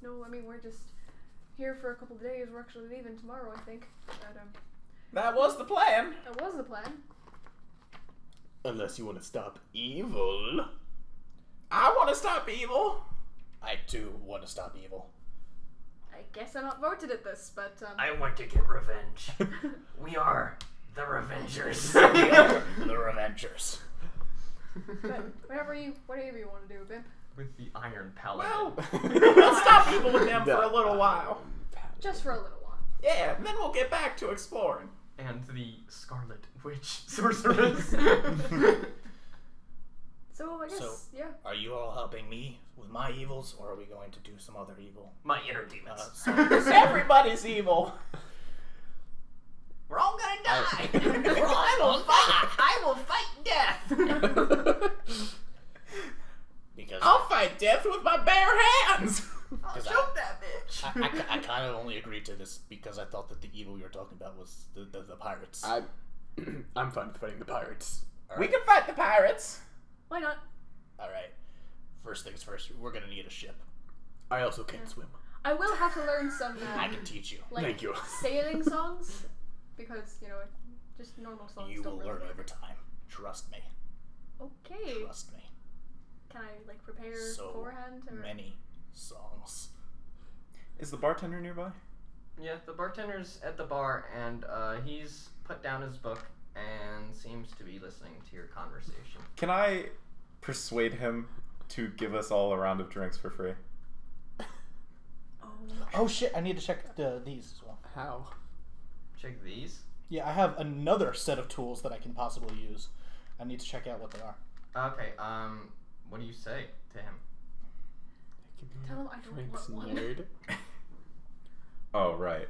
Speaker 4: No, I mean, we're just here for a couple of days. We're actually leaving tomorrow, I think. But,
Speaker 5: That was the plan.
Speaker 4: that was the plan.
Speaker 2: Unless you want to stop evil.
Speaker 5: I want to stop evil.
Speaker 6: I too want to stop evil.
Speaker 4: I guess I'm outvoted at this, but
Speaker 1: I want to get revenge. We are the Revengers.
Speaker 6: The Revengers.
Speaker 4: but whatever you want to do, Bimp.
Speaker 1: With the Iron Paladin.
Speaker 5: Well, let's stop evil with them for a little while.
Speaker 4: Just for a little while.
Speaker 5: Yeah, and then we'll get back to exploring.
Speaker 1: And the Scarlet Witch Sorceress.
Speaker 4: So I guess,
Speaker 6: So-
Speaker 4: yeah.
Speaker 6: Are you all helping me with my evils, or are we going to do some other evil?
Speaker 1: My inner demons.
Speaker 5: Everybody's evil.
Speaker 1: We're all gonna die.
Speaker 5: I will fight death.
Speaker 6: Because
Speaker 5: I'll fight death with my bare hands.
Speaker 1: I'll
Speaker 6: Because
Speaker 1: choke that bitch.
Speaker 6: I kind of only agreed to this because I thought that the evil we were talking about was the pirates.
Speaker 2: I'm fine with fighting the pirates.
Speaker 5: We can fight the pirates.
Speaker 4: Why not?
Speaker 6: All right. First things first, we're gonna need a ship.
Speaker 2: I also can't swim.
Speaker 4: I will have to learn some
Speaker 6: I can teach you.
Speaker 4: like
Speaker 2: Thank you.
Speaker 4: sailing songs because just normal songs
Speaker 6: You
Speaker 4: don't
Speaker 6: will
Speaker 4: really
Speaker 6: learn
Speaker 4: work.
Speaker 6: over time. Trust me.
Speaker 4: Okay.
Speaker 6: Trust me.
Speaker 4: Can I like prepare
Speaker 6: So
Speaker 4: beforehand? Or?
Speaker 6: many songs.
Speaker 9: Is the bartender nearby?
Speaker 1: Yeah, the bartender's at the bar, and he's put down his book and seems to be listening to your conversation.
Speaker 9: Can I persuade him to give us all a round of drinks for free?
Speaker 7: Oh shit! I need to check these as well.
Speaker 2: How?
Speaker 1: Check these.
Speaker 7: Yeah, I have another set of tools that I can possibly use. I need to check out what they are.
Speaker 1: Okay, what do you say to him?
Speaker 4: Tell him I don't
Speaker 2: Drinks,
Speaker 4: want one.
Speaker 2: nerd.
Speaker 9: Oh, right.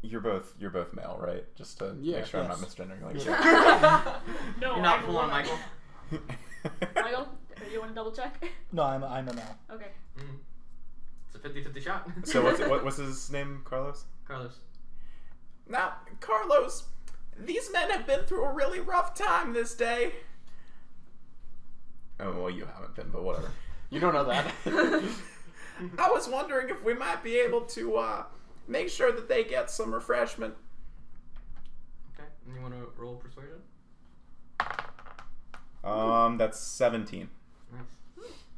Speaker 9: You're both male, right? Just to
Speaker 2: Yeah,
Speaker 9: make sure I'm not
Speaker 2: yes.
Speaker 9: misgendering. Like,
Speaker 4: No,
Speaker 1: You're not
Speaker 4: I'm a
Speaker 1: fooling
Speaker 4: woman.
Speaker 1: Michael.
Speaker 4: Michael, you want to double check?
Speaker 7: No, I'm a male.
Speaker 4: Okay.
Speaker 1: It's a 50-50 shot.
Speaker 9: So what's his name, Carlos?
Speaker 1: Carlos.
Speaker 5: Now, Carlos, these men have been through a really rough time this day.
Speaker 9: Oh, well, you haven't been, but whatever.
Speaker 2: You don't know that.
Speaker 5: I was wondering if we might be able to make sure that they get some refreshment.
Speaker 1: Okay, and you want to roll persuasion?
Speaker 9: That's 17.
Speaker 1: Nice.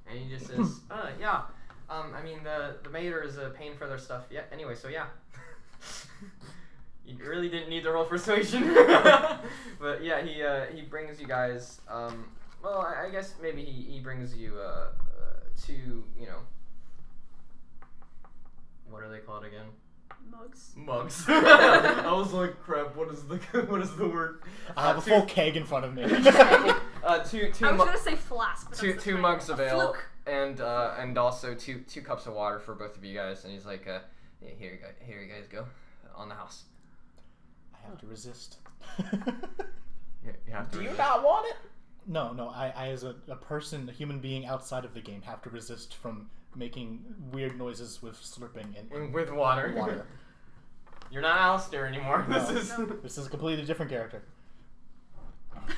Speaker 1: And he just says, yeah. I mean, the mater is a pain for their stuff. Yeah. Anyway, so yeah. You really didn't need to roll persuasion. But yeah, he brings you guys. Well, I guess maybe he brings you to what are they called again?
Speaker 4: Mugs.
Speaker 1: Mugs. I was like, crap. What is the word?
Speaker 7: I have a full keg in front of me.
Speaker 1: Two
Speaker 4: I was gonna say flask. But that's
Speaker 1: two
Speaker 4: fine.
Speaker 1: mugs of
Speaker 4: A
Speaker 1: ale
Speaker 4: fluke.
Speaker 1: and also two cups of water for both of you guys. And he's like, yeah, here you guys go on the house.
Speaker 7: I have to resist.
Speaker 1: You have to.
Speaker 5: Do you
Speaker 1: resist.
Speaker 5: not want it?
Speaker 7: No. I as a person, a human being outside of the game, have to resist from making weird noises with slurping and
Speaker 1: with water?
Speaker 7: water.
Speaker 1: You're not Alistair anymore.
Speaker 7: No.
Speaker 1: This is
Speaker 7: This is a completely different character.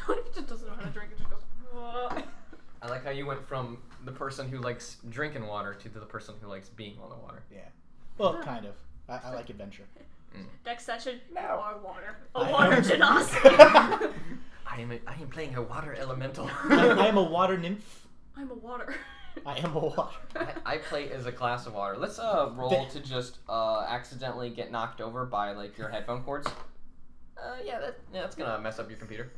Speaker 4: What if he just doesn't know how to drink and just goes? "Whoa."
Speaker 1: I like how you went from the person who likes drinking water to the person who likes being on the water.
Speaker 7: Yeah. Well, kind of. I like adventure.
Speaker 4: Next session,
Speaker 5: No.
Speaker 4: more water.
Speaker 7: I
Speaker 4: A water
Speaker 7: am-
Speaker 4: genasi.
Speaker 1: I am playing a water elemental.
Speaker 7: I am a water nymph.
Speaker 4: I'm a water.
Speaker 7: I am a water.
Speaker 1: I play as a class of water. Let's roll to just accidentally get knocked over by like your headphone cords. That's gonna mess up your computer.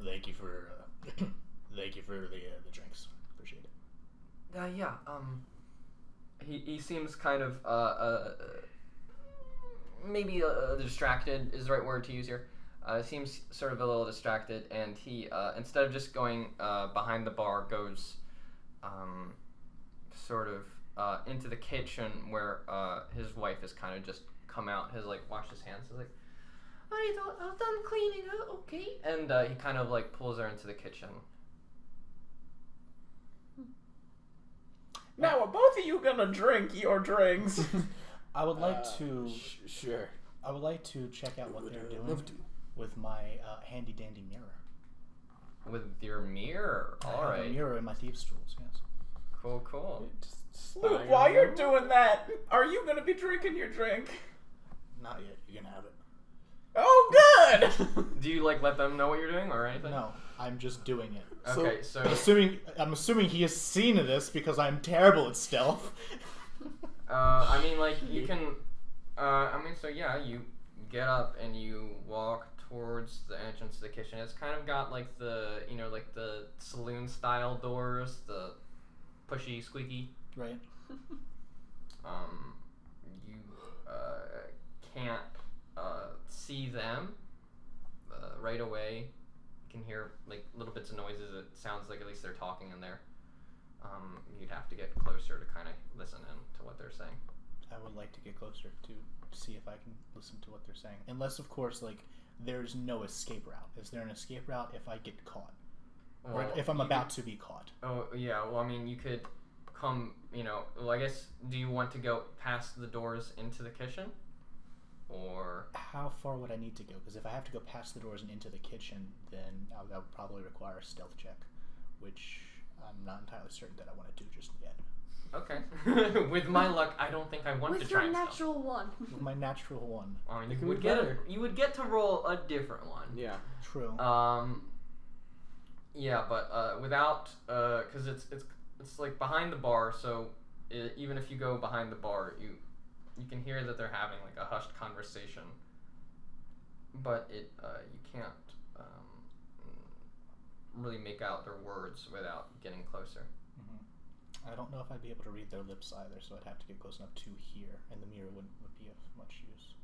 Speaker 6: Thank you for the drinks. Appreciate it.
Speaker 1: He seems kind of maybe distracted is the right word to use here. Seems sort of a little distracted, and he instead of just going behind the bar, goes sort of into the kitchen where his wife has kind of just come out, has like washed his hands. He's like, I thought I was done cleaning up, okay. And he kind of like pulls her into the kitchen.
Speaker 5: Now, are both of you gonna drink your drinks?
Speaker 7: I would like to.
Speaker 2: Sure.
Speaker 7: I would like to check out what they're doing
Speaker 3: love to.
Speaker 7: with my handy dandy mirror.
Speaker 1: With your mirror.
Speaker 7: I
Speaker 1: All
Speaker 7: have
Speaker 1: right.
Speaker 7: a mirror in my thieves' tools. Yes.
Speaker 1: Cool.
Speaker 5: Luke, while you're doing that, are you gonna be drinking your drink?
Speaker 7: Not yet. You can have it.
Speaker 5: Oh, good!
Speaker 1: Do you like let them know what you're doing or anything?
Speaker 7: No, I'm just doing it.
Speaker 1: Okay, so
Speaker 7: I'm assuming he has seen this because I'm terrible at stealth.
Speaker 1: I mean, like you can. So yeah, you get up and you walk towards the entrance to the kitchen. It's kind of got like the like the saloon style doors, the pushy, squeaky.
Speaker 7: Right.
Speaker 1: You can't see them right away. You can hear like little bits of noises. It sounds like at least they're talking in there. You'd have to get closer to kind of listen in to what they're saying.
Speaker 7: I would like to get closer to see if I can listen to what they're saying. Unless, of course, like there's no escape route. Is there an escape route if I get caught, or if I'm about to be caught?
Speaker 1: Oh yeah. Well, I mean, you could come. Well, I guess. Do you want to go past the doors into the kitchen, or
Speaker 7: how far would I need to go? Because if I have to go past the doors and into the kitchen, then that would probably require a stealth check, which I'm not entirely certain that I want to do just yet.
Speaker 1: Okay. With my luck, I don't think I want to try
Speaker 4: With your
Speaker 1: and
Speaker 4: natural one.
Speaker 7: With my natural one.
Speaker 1: I mean, you would get to roll a different one.
Speaker 8: Yeah.
Speaker 7: True.
Speaker 1: Yeah, but without because it's like behind the bar, so even if you go behind the bar, you can hear that they're having like a hushed conversation, but you can't really make out their words without getting closer.
Speaker 7: I don't know if I'd be able to read their lips either, so I'd have to get close enough to hear, and the mirror would be of much use.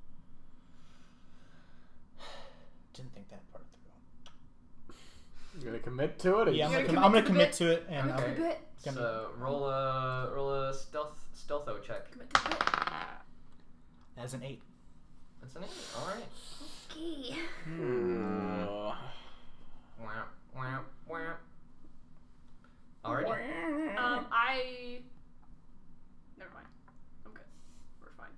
Speaker 7: Didn't think that part through.
Speaker 8: You gonna commit to it? Or
Speaker 7: Yeah,
Speaker 8: you
Speaker 7: I'm gonna commit to it, and
Speaker 1: Okay.
Speaker 7: I'm
Speaker 1: So roll a stealtho check.
Speaker 4: Commit to it.
Speaker 7: as an 8.
Speaker 1: That's an 8. All right.
Speaker 4: Okay.
Speaker 1: Wow. Wow. Wow. Alrighty.
Speaker 4: Never mind. I'm good. We're fine.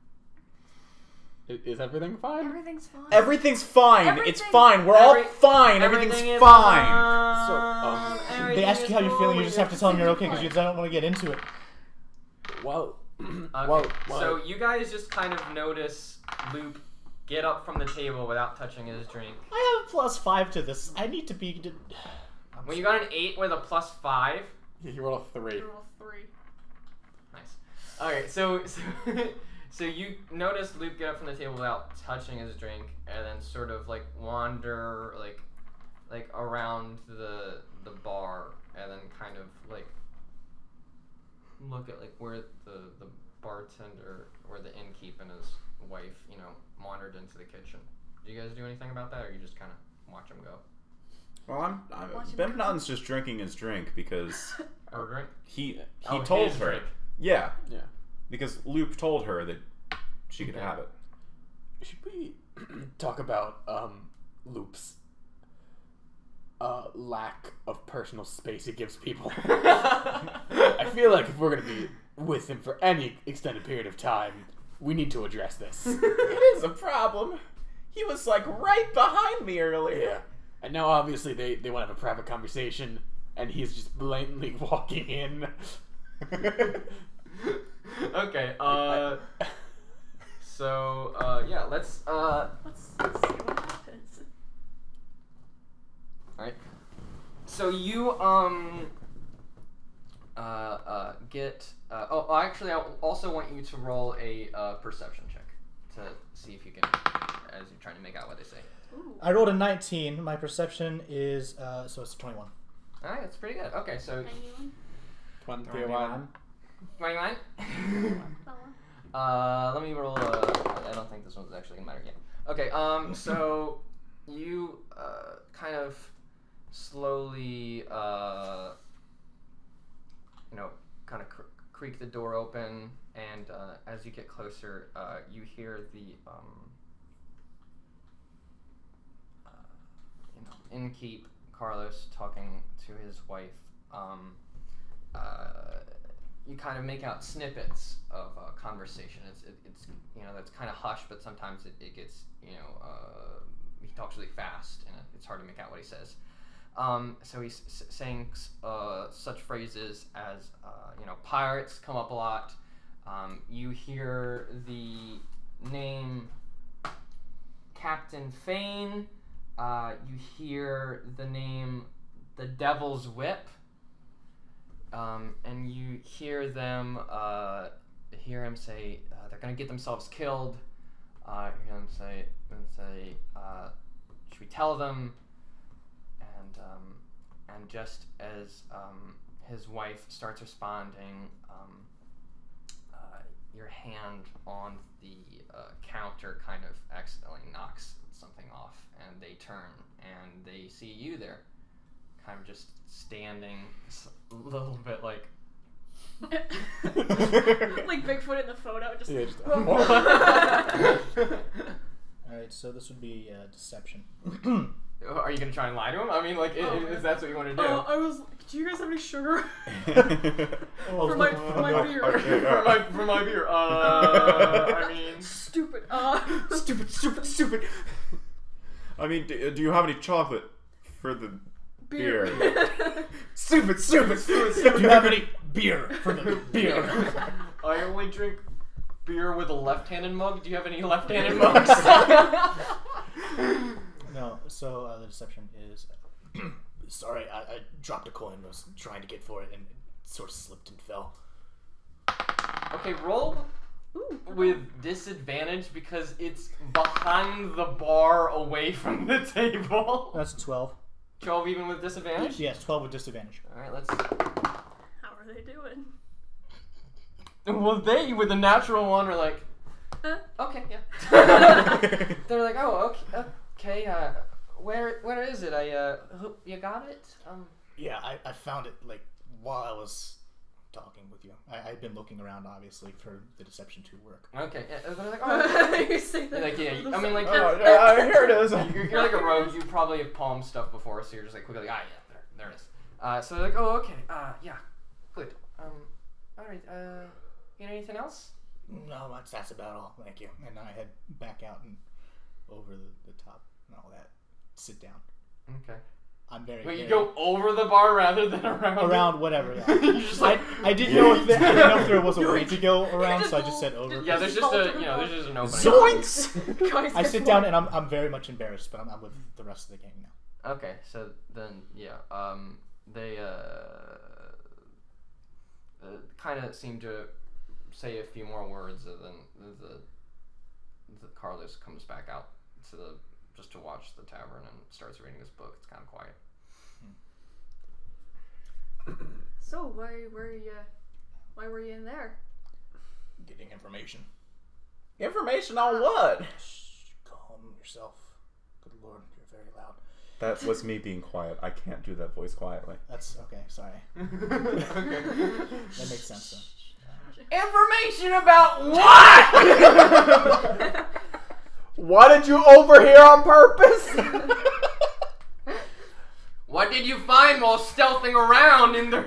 Speaker 8: Is everything fine?
Speaker 4: Everything's fine.
Speaker 5: Everything's fine. It's
Speaker 4: Everything-
Speaker 5: fine. We're all fine. Everything's
Speaker 1: Everything is
Speaker 5: fine.
Speaker 8: So,
Speaker 7: They ask you how you're feeling, you just have to tell them you're okay because you don't want to get into it.
Speaker 8: Well,
Speaker 1: Okay. So you guys just kind of notice Luke get up from the table without touching his drink.
Speaker 7: I have a +5 to this. I need to be...
Speaker 1: When you got an 8 with a +5.
Speaker 8: you roll a 3.
Speaker 4: Roll 3.
Speaker 1: Nice. Okay, so you notice Luke get up from the table without touching his drink, and then sort of like wander like around the bar, and then kind of like look at like where the bartender or the innkeep and his wife, wandered into the kitchen. Do you guys do anything about that, or you just kind of watch him go?
Speaker 9: Well, Bimpnottin's just drinking his drink because
Speaker 1: Or drink?
Speaker 9: he
Speaker 1: Oh,
Speaker 9: told
Speaker 1: his
Speaker 9: her.
Speaker 1: drink.
Speaker 9: Yeah,
Speaker 8: Yeah.
Speaker 9: because Luke told her that she could have it.
Speaker 8: Should we talk about Loop's lack of personal space he gives people? I feel like if we're gonna be with him for any extended period of time, we need to address this.
Speaker 5: It is a problem. He was like right behind me earlier.
Speaker 8: Yeah. And now obviously they want to have a private conversation, and he's just blatantly walking in.
Speaker 1: Okay. So yeah, let's
Speaker 4: Let's see what happens.
Speaker 1: Alright. So you get actually I also want you to roll a perception check to see if you can, as you're trying to make out what they say.
Speaker 4: Ooh.
Speaker 7: I rolled a 19. My perception is, so it's 21.
Speaker 1: Alright, that's pretty good. Okay, so
Speaker 8: 21.
Speaker 1: 29. Let me roll I don't think this one's actually gonna matter yet. Okay, so you kind of slowly kind of creak the door open, and as you get closer, you hear the innkeep Carlos talking to his wife, you kind of make out snippets of conversation. It's that's kind of hushed, but sometimes it gets he talks really fast and it's hard to make out what he says. So he's saying such phrases as pirates come up a lot. You hear the name Captain Fane. You hear the name the Devil's Whip. And you hear him say they're gonna get themselves killed. You hear him say, should we tell them? And just as his wife starts responding, your hand on the counter kind of accidentally knocks something off, and they turn and they see you there, kind of just standing a little bit like
Speaker 4: like Bigfoot in the photo. Just.
Speaker 7: Alright, so this would be deception.
Speaker 1: Are you gonna try and lie to him? I mean, like, if that's what you want to do.
Speaker 4: I was. Do you guys have any sugar
Speaker 7: For
Speaker 4: my beer?
Speaker 1: For my beer. I mean,
Speaker 4: Stupid.
Speaker 9: Stupid. I mean, do you have any chocolate for the beer? Stupid.
Speaker 7: Do you have any beer for the beer?
Speaker 1: I only drink beer with a left-handed mug. Do you have any left-handed mugs?
Speaker 7: No, so the deception is...
Speaker 6: Sorry, I dropped a coin, was trying to get for it, and it sort of slipped and fell.
Speaker 1: Okay, roll with disadvantage because it's behind the bar away from the table.
Speaker 7: That's 12.
Speaker 1: 12 even with disadvantage?
Speaker 7: Yes, 12 with disadvantage.
Speaker 1: Alright, let's...
Speaker 4: How are they doing?
Speaker 1: Well, they, with a natural one, are like... Okay, yeah. They're like, oh, okay, where is it? You got it?
Speaker 6: Yeah, I found it, like, while I was talking with you. I've been looking around, obviously, for the deception to work.
Speaker 1: Okay, yeah, they're like, oh...
Speaker 4: You say that.
Speaker 1: Like, yeah, I mean, like...
Speaker 8: Here it is.
Speaker 1: You're like a rogue, you probably have palmed stuff before, so you're just like, quickly like, there it is. So they're like, oh, okay, yeah, good. Alright, you know anything else?
Speaker 6: No, that's about all, thank you. And I head back out and over the top and all that. Sit down.
Speaker 1: Okay.
Speaker 6: I'm very.
Speaker 1: Wait, you go over the bar rather than around?
Speaker 7: Around whatever. Yeah.
Speaker 1: You're just like,
Speaker 7: I didn't know if there was a way to go around, so I just said over.
Speaker 1: yeah, there's just an opening.
Speaker 8: Zoinks!
Speaker 4: Guys,
Speaker 7: I sit down and I'm very much embarrassed, but I'm with the rest of the gang now.
Speaker 1: Okay, so then yeah, they kind of seem to say a few more words, and then the Carlos comes back out to just to watch the tavern and starts reading his book. It's kind of quiet.
Speaker 4: So why were you in there?
Speaker 6: Getting information.
Speaker 5: Information on what?
Speaker 6: Shh, calm yourself. Good lord, you're very loud.
Speaker 9: That was me being quiet. I can't do that voice quietly.
Speaker 7: That's okay. Sorry. That makes sense then.
Speaker 1: Information about what?
Speaker 5: What did you overhear on purpose?
Speaker 1: What did you find while stealthing around in the...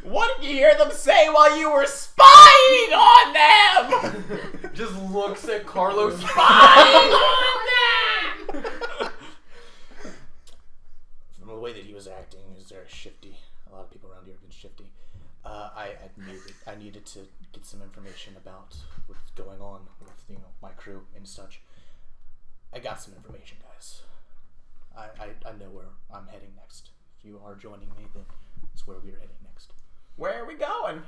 Speaker 5: What did you hear them say while you were spying on them?
Speaker 1: Just looks at Carlos spying on them!
Speaker 6: From the way that he was acting, he was very shifty. A lot of people around here have been shifty. I needed to get some information about what's going on with my crew and such. I got some information, guys. I know where I'm heading next. If you are joining me, then it's where we're heading next.
Speaker 5: Where are we going?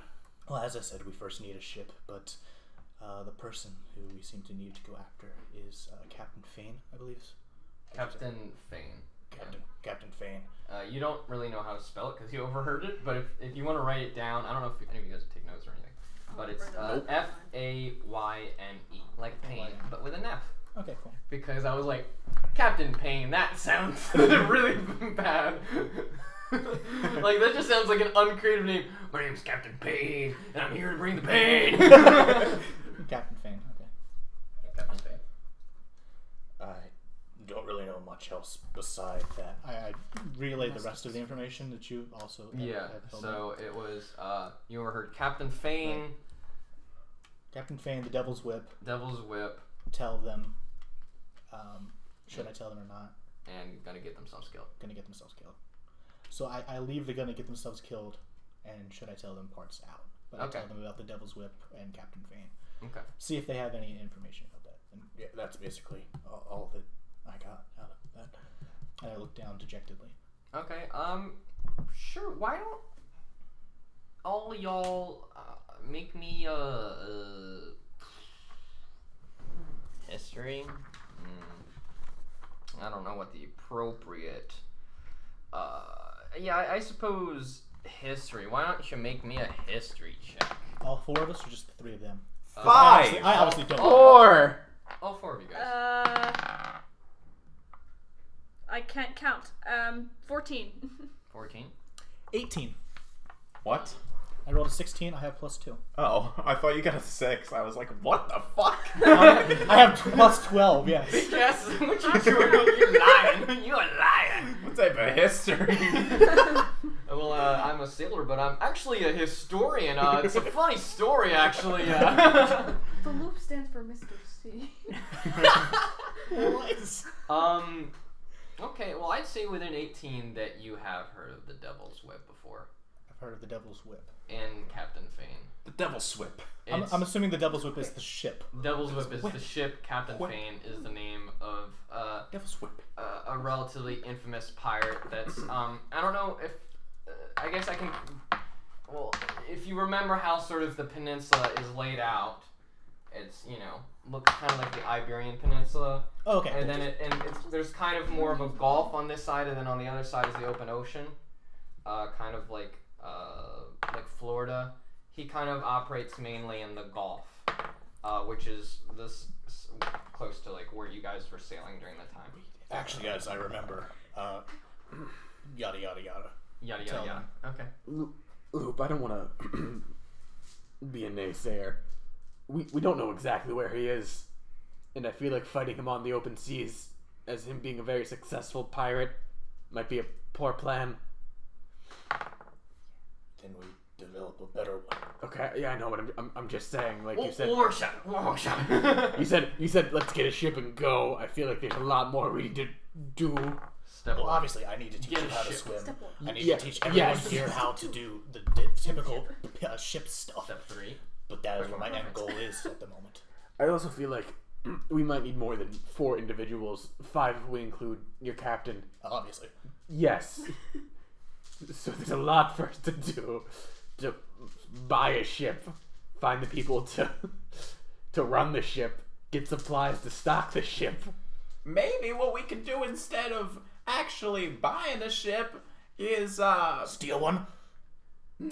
Speaker 6: Well, as I said, we first need a ship, but the person who we seem to need to go after is Captain Fane, I believe.
Speaker 1: Captain Fane.
Speaker 6: Captain Fane.
Speaker 1: You don't really know how to spell it because you overheard it, but if you want to write it down, I don't know if any of you guys take notes or anything, but it's F-A-Y-N-E, like Payne, but with an F.
Speaker 7: Okay, cool.
Speaker 1: Because I was like, Captain Payne, that sounds really bad. Like, that just sounds like an uncreative name. My name's Captain Payne, and I'm here to bring the pain.
Speaker 7: Captain Fane, okay.
Speaker 1: Captain Payne.
Speaker 6: don't really know much else beside that.
Speaker 7: I relayed the rest of the information that you also.
Speaker 1: Yeah.
Speaker 7: had told me.
Speaker 1: So it was you heard Captain Fane.
Speaker 7: Right. Captain Fane, the Devil's Whip.
Speaker 1: Devil's Whip.
Speaker 7: Tell them. Should I tell them or not?
Speaker 1: And gonna get themselves killed.
Speaker 7: Gonna get themselves killed. So I leave the gonna get themselves killed, and should I tell them parts out? But I tell them about the Devil's Whip and Captain Fane.
Speaker 1: Okay.
Speaker 7: See if they have any information about that. And
Speaker 6: Yeah, that's basically all that I got out of that.
Speaker 7: and I look down dejectedly.
Speaker 1: Okay. Sure. Why don't all y'all make me history? I don't know what the appropriate. Yeah, I suppose history. Why don't you make me a history check?
Speaker 7: All 4 of us, or just the 3 of them?
Speaker 9: 5.
Speaker 7: I obviously don't.
Speaker 8: 4.
Speaker 1: All 4 of you guys.
Speaker 4: I can't count. 14.
Speaker 1: 14.
Speaker 7: 18.
Speaker 9: What?
Speaker 7: I rolled a 16. I have +2.
Speaker 9: Oh, I thought you got a 6. I was like, what the fuck?
Speaker 7: I have +12. Yes.
Speaker 1: Yes. You're lying. You're lying.
Speaker 9: What type of history?
Speaker 1: Well, I'm a sailor, but I'm actually a historian. It's a funny story, actually.
Speaker 4: The loop stands for Mr. C.
Speaker 1: Okay, well, I'd say within 18 that you have heard of the Devil's Whip before.
Speaker 7: I've heard of the Devil's Whip.
Speaker 1: And Captain Fane.
Speaker 9: The Devil's Whip.
Speaker 7: I'm assuming the Devil's Whip is the ship.
Speaker 1: Devil's Whip is the ship. Captain Fane is the name of
Speaker 9: Devil's Whip.
Speaker 1: a relatively infamous pirate that's I don't know if I guess I can. Well, if you remember how sort of the peninsula is laid out, it's looks kind of like the Iberian Peninsula.
Speaker 7: Oh, okay.
Speaker 1: And then there's kind of more of a gulf on this side, and then on the other side is the open ocean, kind of like Florida. He kind of operates mainly in the Gulf, which is this close to like where you guys were sailing during that time.
Speaker 6: Actually, guys, I remember. Yada yada yada.
Speaker 1: Yada yada yada. Okay.
Speaker 8: Loop, I don't want to be a naysayer. We don't know exactly where he is, and I feel like fighting him on the open seas, as him being a very successful pirate, might be a poor plan.
Speaker 6: Then we develop a better one.
Speaker 8: Okay, yeah, I know, but I'm just saying, like you said.
Speaker 1: Workshop.
Speaker 8: You said let's get a ship and go. I feel like there's a lot more we need to do.
Speaker 1: Step
Speaker 6: Well,
Speaker 1: one.
Speaker 6: obviously, I need to teach
Speaker 1: Get
Speaker 6: you
Speaker 1: a
Speaker 6: how to
Speaker 1: ship.
Speaker 6: swim.
Speaker 4: Step 1.
Speaker 6: I need
Speaker 8: Yeah,
Speaker 6: to teach everyone
Speaker 8: yes.
Speaker 6: here how to do the typical ship stuff.
Speaker 1: Step 3.
Speaker 6: But that is what my end goal is at the moment.
Speaker 8: I also feel like we might need more than 4 individuals. 5 if we include your captain.
Speaker 6: Obviously.
Speaker 8: Yes. So there's a lot for us to do. To buy a ship, find the people to run the ship, get supplies to stock the ship.
Speaker 9: Maybe what we could do instead of actually buying a ship is,
Speaker 6: Steal one?
Speaker 9: no.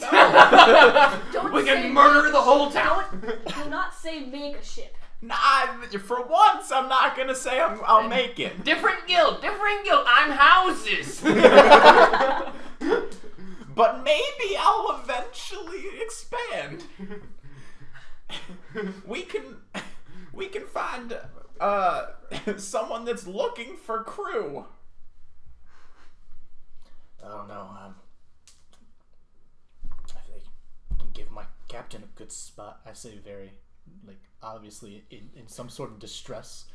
Speaker 4: Don't
Speaker 1: We
Speaker 4: say
Speaker 1: can murder the whole town.
Speaker 4: Do not say make a ship.
Speaker 9: For once, I'm not gonna say I'll make it.
Speaker 1: Different guild. I'm houses.
Speaker 9: But maybe I'll eventually expand. We can find someone that's looking for crew.
Speaker 6: I don't know. I think I can give my captain a good spot.
Speaker 7: I say very, obviously in some sort of distress.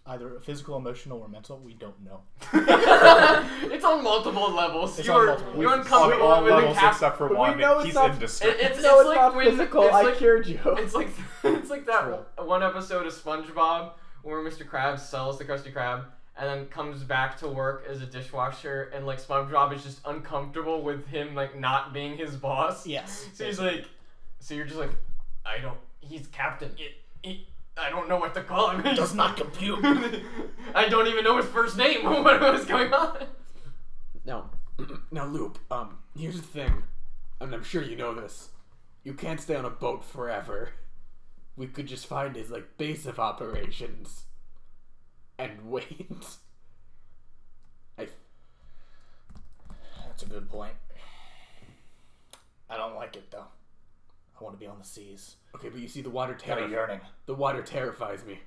Speaker 7: Either physical, emotional, or mental, we don't know.
Speaker 1: It's on multiple levels.
Speaker 7: It's
Speaker 1: You're
Speaker 7: on multiple
Speaker 1: you're
Speaker 7: levels.
Speaker 1: uncomfortable
Speaker 9: all
Speaker 1: with the
Speaker 9: levels
Speaker 1: cap.
Speaker 9: except for
Speaker 8: We
Speaker 9: one.
Speaker 8: know it's
Speaker 9: He's
Speaker 8: not-
Speaker 9: in distress.
Speaker 1: It's
Speaker 8: No, it's
Speaker 1: like
Speaker 8: not
Speaker 1: when
Speaker 8: physical.
Speaker 1: it's
Speaker 8: I
Speaker 1: like,
Speaker 8: cured you.
Speaker 1: It's like that one episode of SpongeBob where Mr. Krabs sells the Krusty Krab and then comes back to work as a dishwasher, and like SpongeBob is just uncomfortable with him not being his boss.
Speaker 7: Yes.
Speaker 1: So he's like, so you're just like, he's captain. I don't know what to call him.
Speaker 6: It does not compute.
Speaker 1: I don't even know his first name. What is going on?
Speaker 8: Now, Loop, here's the thing, and I'm sure you know this. You can't stay on a boat forever. We could just find his, base of operations and wait.
Speaker 6: That's a good point. I don't like it, though. I want to be on the seas.
Speaker 8: Okay, but you see, the water
Speaker 6: Got a yearning.
Speaker 8: The water terrifies me.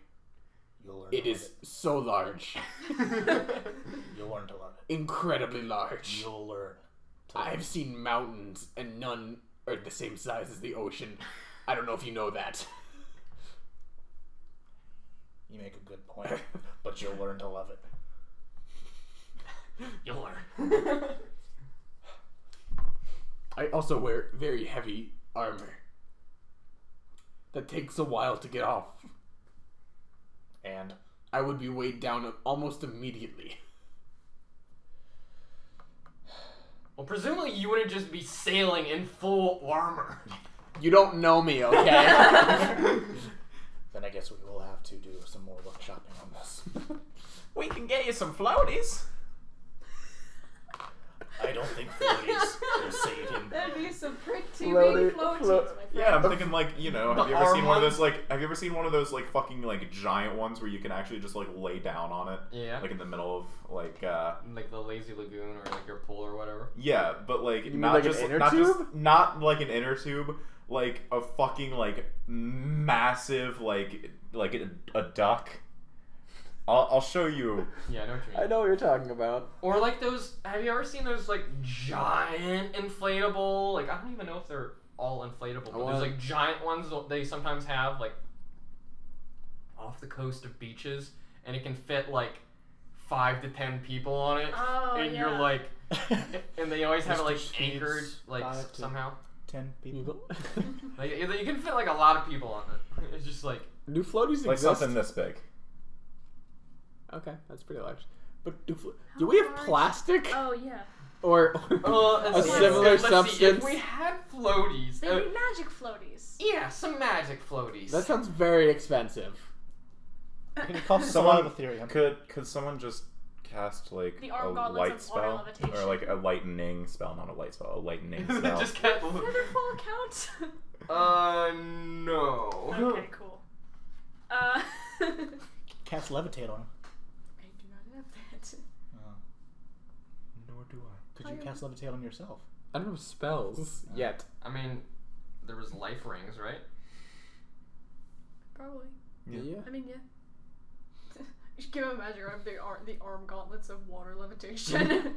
Speaker 6: You'll learn.
Speaker 8: It is so large.
Speaker 6: You'll learn to love it.
Speaker 8: Incredibly large.
Speaker 6: You'll learn.
Speaker 8: I've seen mountains, and none are the same size as the ocean. I don't know if you know that.
Speaker 6: You make a good point, but you'll learn to love it.
Speaker 8: You'll learn. I also wear very heavy armor. That takes a while to get off.
Speaker 6: And
Speaker 8: I would be weighed down almost immediately.
Speaker 1: Well, presumably you wouldn't just be sailing in full armor.
Speaker 8: You don't know me, okay?
Speaker 6: then I guess we will have to do some more workshopping on this.
Speaker 5: We can get you some floaties.
Speaker 6: I don't think floaties will save him.
Speaker 4: That'd be some pretty
Speaker 8: Floaty-
Speaker 4: big floaties,
Speaker 8: flo-
Speaker 4: my friend.
Speaker 9: Yeah, I'm thinking like, you know, have
Speaker 1: The
Speaker 9: you ever seen
Speaker 1: arm
Speaker 9: one of
Speaker 1: ones?
Speaker 9: those like fucking like giant ones where you can actually just like lay down on it?
Speaker 1: Yeah.
Speaker 9: Like in the middle of like
Speaker 1: Like the lazy lagoon or like your pool or whatever.
Speaker 9: yeah, but like
Speaker 8: mean
Speaker 9: not
Speaker 8: like an
Speaker 9: just
Speaker 8: inner
Speaker 9: not
Speaker 8: tube?
Speaker 9: just not like an inner tube, like a fucking like massive like a duck. I'll show you.
Speaker 1: Yeah, I know what you mean.
Speaker 8: I know what you're talking about.
Speaker 1: Or like those, have you ever seen those like giant inflatable, like I don't even know if they're all inflatable, but there's like giant ones that they sometimes have like off the coast of beaches, and it can fit like 5 to 10 people on it.
Speaker 4: Oh,
Speaker 1: and
Speaker 4: yeah.
Speaker 1: you're like, and they always have it like
Speaker 7: Mr. Speeds,
Speaker 1: anchored like
Speaker 7: 5 to
Speaker 1: somehow.
Speaker 7: 10 people.
Speaker 1: Like you can fit like a lot of people on it. It's just like,
Speaker 8: Do floaties
Speaker 9: Like
Speaker 8: exist?
Speaker 9: something this big.
Speaker 8: Okay, that's pretty large. But do we have
Speaker 4: large?
Speaker 8: plastic?
Speaker 4: Oh, yeah.
Speaker 8: Or
Speaker 1: a
Speaker 8: similar substance?
Speaker 1: if we had floaties,
Speaker 4: They'd be magic floaties.
Speaker 1: yeah, some magic floaties.
Speaker 8: That sounds very expensive.
Speaker 7: It costs a
Speaker 9: Someone
Speaker 7: lot of Ethereum.
Speaker 9: could someone just cast like
Speaker 4: The
Speaker 9: a
Speaker 4: arm gauntlets
Speaker 9: light
Speaker 4: of water
Speaker 9: spell
Speaker 4: levitation.
Speaker 9: or like a lightning spell, not a light spell, a lightning spell.
Speaker 1: Just can't.
Speaker 4: Featherfall count?
Speaker 1: No.
Speaker 4: Okay, cool. I
Speaker 7: Cast levitate on him.
Speaker 4: do not have that.
Speaker 9: Nor do I.
Speaker 7: Could you cast levitate on yourself?
Speaker 8: I don't have spells yet.
Speaker 1: I mean, there was life rings, right?
Speaker 4: Probably.
Speaker 8: Yeah.
Speaker 4: I mean, yeah. You should give him a magic arm, the arm gauntlets of water levitation.